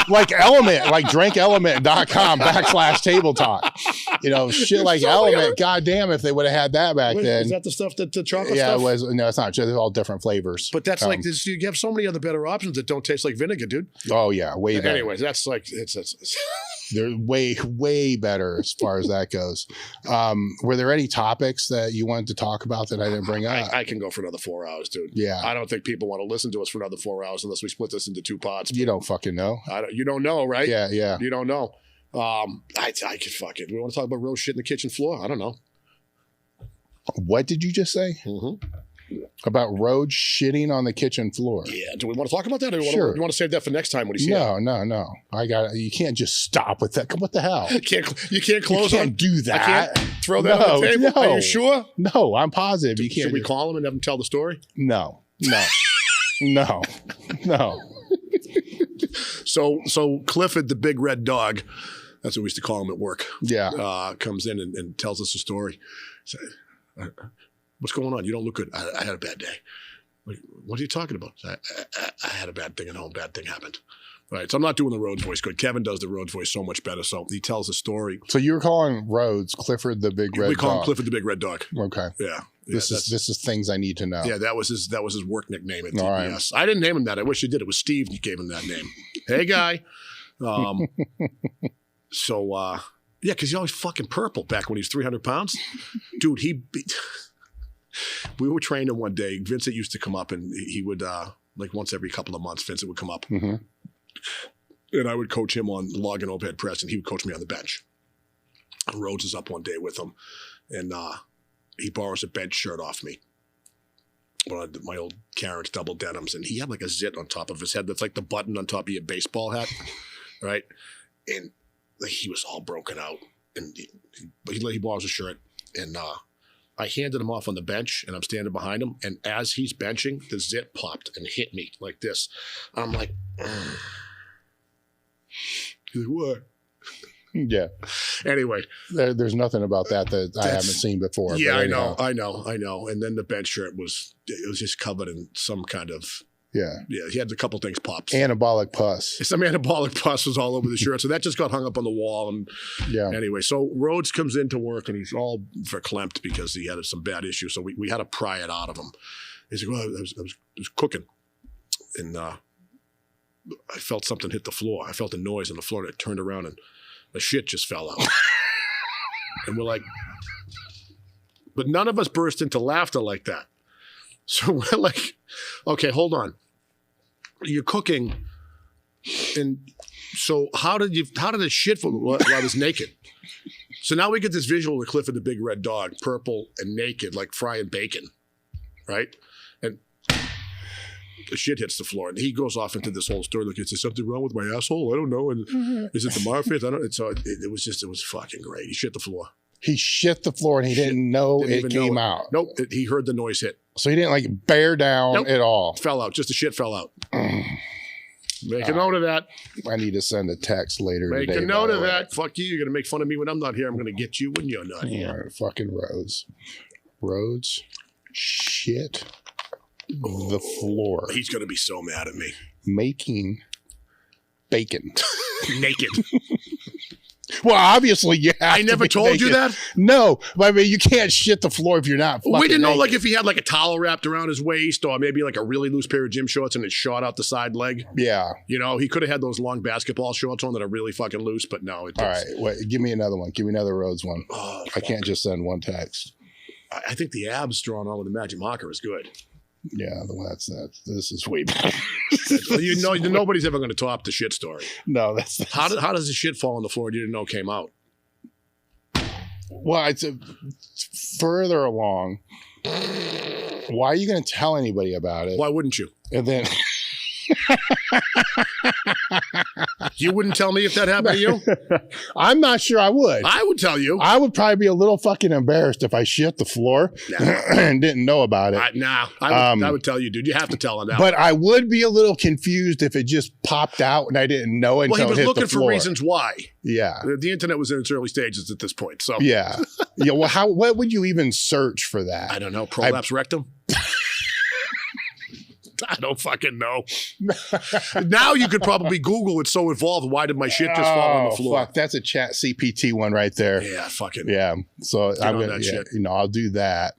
Like Element, like drinkelement.com/table talk. Shit like Element. Goddamn, if they would have had that back then. Is that the stuff that the chocolate stuff? Yeah, it was. No, it's not. They're all different flavors. But that's like this. You have so many other better options that don't taste like vinegar, dude. Oh yeah, way better. Anyways, that's like it's they're way better as far as that goes. Were there any topics that you wanted to talk about that I didn't bring up? I can go for another 4 hours, dude. Yeah. I don't think people want to listen to us for another 4 hours unless we split this into 2 pods. You don't fucking know. You don't know, right? Yeah. You don't know. I could fuck it. We want to talk about real shit in the kitchen floor? I don't know. What did you just say? About Rhoades shitting on the kitchen floor. Yeah. Do we want to talk about that? Or Sure. You want to save that for next time when you see it? No. You can't just stop with that. What the hell? You can't close you can't do that. I can't throw that on the table? No. Are you sure? No, I'm positive. You can't. Should we call him and have him tell the story? No. So Clifford, the big red dog, that's what we used to call him at work. Yeah. Comes in and tells us a story. So, what's going on? You don't look good. I had a bad day. What are you talking about? I had a bad thing at home. Bad thing happened. Right. So I'm not doing the Rhoades voice good. Kevin does the Rhoades voice so much better. So he tells the story. So you were calling Rhoades Clifford the Big Red Dog. We call him Clifford the Big Red Dog. Okay. Yeah. This is things I need to know. Yeah, that was his work nickname at TPS. Right. I didn't name him that. I wish you did. It was Steve who gave him that name. Hey, guy. Yeah, because he's always fucking purple back when he was 300 pounds. Dude, we were training one day. Vincent used to come up and he would, like once every couple of months, Vincent would come up. Mm-hmm. And I would coach him on log and overhead press, and he would coach me on the bench. And Rhoades is up one day with him, and he borrows a bench shirt off me. One of my old Karen's double denims, and he had like a zit on top of his head that's like the button on top of your baseball hat, right? And like, he was all broken out, and he borrows a shirt, and I handed him off on the bench, and I'm standing behind him, and as he's benching, the zit popped and hit me like this. I'm like, ugh. He's like, what? Yeah. Anyway. There's nothing about that I haven't seen before. Yeah, I know. And then the bench shirt was just covered in some kind of, yeah, he had a couple things pop. Anabolic pus. Some anabolic pus was all over the shirt. So that just got hung up on the wall. And anyway, so Rhoades comes into work and he's all verklempt because he had some bad issues. So we had to pry it out of him. He's like, well, I was cooking. And I felt something hit the floor. I felt a noise on the floor, and I turned around, and the shit just fell out. And we're like, but none of us burst into laughter like that. So we're like, okay, hold on. You're cooking, and so how did the shit fall while I was naked? So now we get this visual of Clifford the Big Red Dog, purple and naked, like frying bacon, right? And the shit hits the floor, and he goes off into this whole story. Like, is there something wrong with my asshole? I don't know. And is it the Marfit? I don't. And so it was fucking great. He shit the floor. He shit the floor, and he didn't know it came out. Nope. He heard the noise hit. So he didn't like bear down at all. Fell out. Just the shit fell out. Make a note of that. I need to send a text later today. Make a note of that. Fuck you. You're going to make fun of me when I'm not here. I'm going to get you when you're not here. All right, fucking Rhoades. Rhoades shit the floor. He's going to be so mad at me. Making bacon. Naked. Well, obviously, yeah. I never told you that? No. But I mean, you can't shit the floor if you're not fucking We didn't know, naked. like, if he had, like, a towel wrapped around his waist or maybe, like, a really loose pair of gym shorts and it shot out the side leg. Yeah. You know, he could have had those long basketball shorts on that are really fucking loose, but no. All right. Wait, give me another one. Give me another Rhoades one. Oh, I can't just send one text. I think the abs drawn on with the magic marker is good. Yeah, this is way better. You know, nobody's ever going to top the shit story. No, that's how does the shit fall on the floor you didn't know came out? Well, it's further along. Why are you going to tell anybody about it? Why wouldn't you? And then you wouldn't tell me if that happened to you? I'm not sure I would. I would tell you. I would probably be a little fucking embarrassed if I shit the floor and didn't know about it. I would tell you, dude. You have to tell him that. But I would be a little confused if it just popped out and I didn't know until Well, he was it hit looking the floor. for reasons why. Yeah. The internet was in its early stages at this point. So yeah. Yeah. Well, what would you even search for that? I don't know. Prolapse rectum? I don't fucking know. Now you could probably Google it's so evolved. Why did my shit just fall on the floor? Fuck, that's a chat CPT one right there. Yeah, fucking. Yeah. So I'm gonna, shit. I'll do that,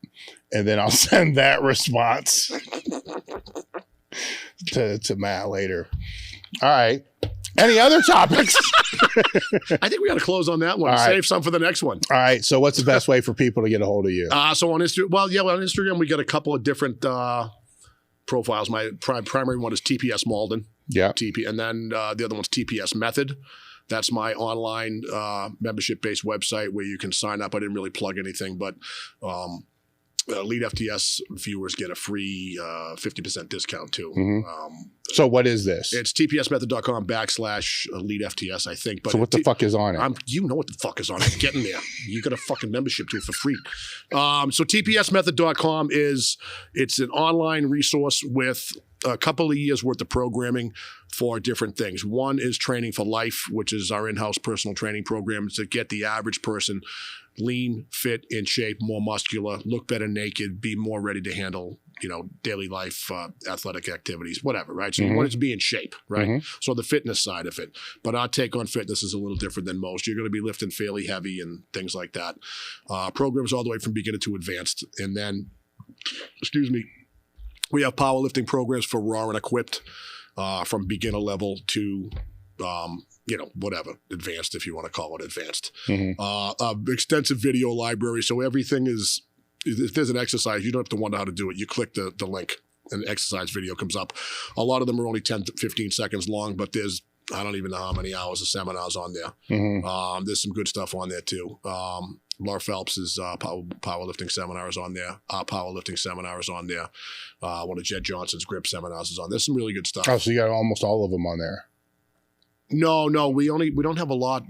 and then I'll send that response to Matt later. All right. Any other topics? I think we got to close on that one. All right. Save some for the next one. All right. So what's the best way for people to get a hold of you? So on Instagram, on Instagram we got a couple of different profiles. My primary one is TPS Malden. Yeah. And then the other one's TPS Method. That's my online membership-based website where you can sign up. I didn't really plug anything, but Elite FTS viewers get a free 50% discount too. Mm-hmm. So what is this? It's tpsmethod.com/Elite FTS, I think. But so what the fuck is on it? You know what the fuck is on it. Get in there. You got a fucking membership to it for free. So tpsmethod.com it's an online resource with a couple of years worth of programming for different things. One is Training for Life, which is our in-house personal training program to get the average person lean, fit, in shape, more muscular, look better naked, be more ready to handle, daily life, athletic activities, whatever, right? So you want it to be in shape, right? So the fitness side of it. But our take on fitness is a little different than most. You're going to be lifting fairly heavy and things like that. Programs all the way from beginner to advanced. And then, we have powerlifting programs for raw and equipped, from beginner level to, whatever, advanced, if you want to call it advanced. Extensive video library. So everything is, if there's an exercise, you don't have to wonder how to do it. You click the link and the exercise video comes up. A lot of them are only 10 to 15 seconds long, but there's, I don't even know how many hours of seminars on there. There's some good stuff on there too. Laura Phelps' powerlifting seminar is on there. Our powerlifting seminar is on there. One of Jed Johnson's grip seminars is on there. There's some really good stuff. Oh, so you got almost all of them on there. No, we don't have a lot.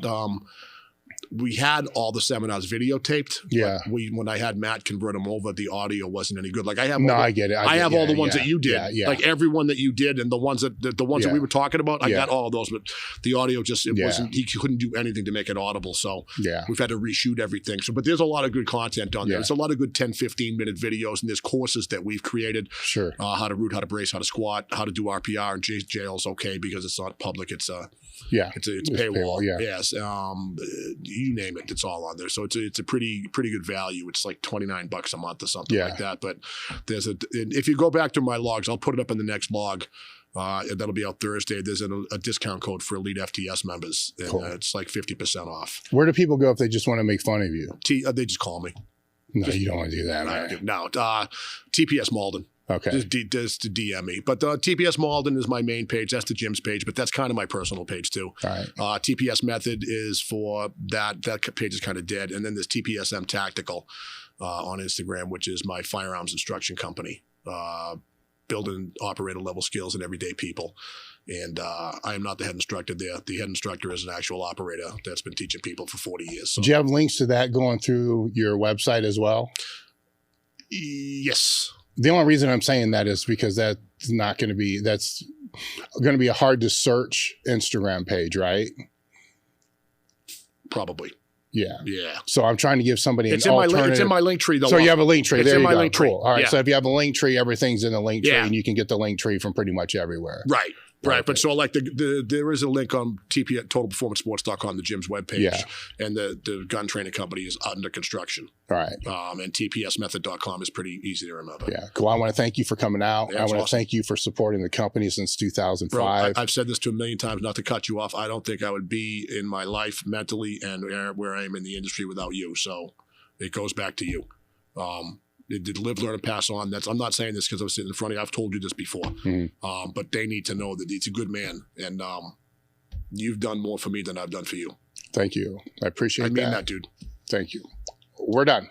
We had all the seminars videotaped. Yeah. When I had Matt convert them over, the audio wasn't any good. Like I have. I get it. I have all the ones that you did. Yeah. Like everyone that you did, and the ones that we were talking about, I got all of those. But the audio just wasn't. He couldn't do anything to make it audible. So we've had to reshoot everything. So, but there's a lot of good content on there. There's a lot of good 10, 15-minute videos, and there's courses that we've created. Sure. How to root, how to brace, how to squat, how to do RPR, and jail's okay because it's not public. It's it's paywall. Yes. You name it, it's all on there. So it's a pretty good value. It's like $29 a month or something like that. But if you go back to my logs, I'll put it up in the next log. That'll be out Thursday. There's a discount code for Elite FTS members. And, cool. It's like 50% off. Where do people go if they just want to make fun of you? They just call me. No, you don't want to do that, man. No. TPS Malden. Okay. Just to DM me. But TPS Malden is my main page. That's the gym's page, but that's kind of my personal page too. All right. TPS Method is for that. That page is kind of dead. And then there's TPS Tactical on Instagram, which is my firearms instruction company, building operator level skills in everyday people. And I am not the head instructor there. The head instructor is an actual operator that's been teaching people for 40 years. So. Do you have links to that going through your website as well? Yes. The only reason I'm saying that is because that's going to be a hard to search Instagram page, right? Probably. Yeah. Yeah. So I'm trying to give somebody it's an in alternative. It's in my link tree though. So you have a link tree. It's there in you my go. link tree. Cool. All right. Yeah. So if you have a link tree, everything's in the link tree and you can get the link tree from pretty much everywhere. Right. Right. But so like there is a link on TotalPerformanceSports.com, the gym's webpage, and the gun training company is under construction. All right. And TPSmethod.com is pretty easy to remember. Yeah. Cool. I want to thank you for coming out. I want to thank you for supporting the company since 2005. Bro, I've said this to a million times, not to cut you off. I don't think I would be in my life mentally and where I am in the industry without you. So it goes back to you. Did live, learn, and pass on. I'm not saying this because I was sitting in front of you. I've told you this before. But they need to know that he's a good man. And you've done more for me than I've done for you. Thank you. I appreciate that. I mean that, dude. Thank you. We're done.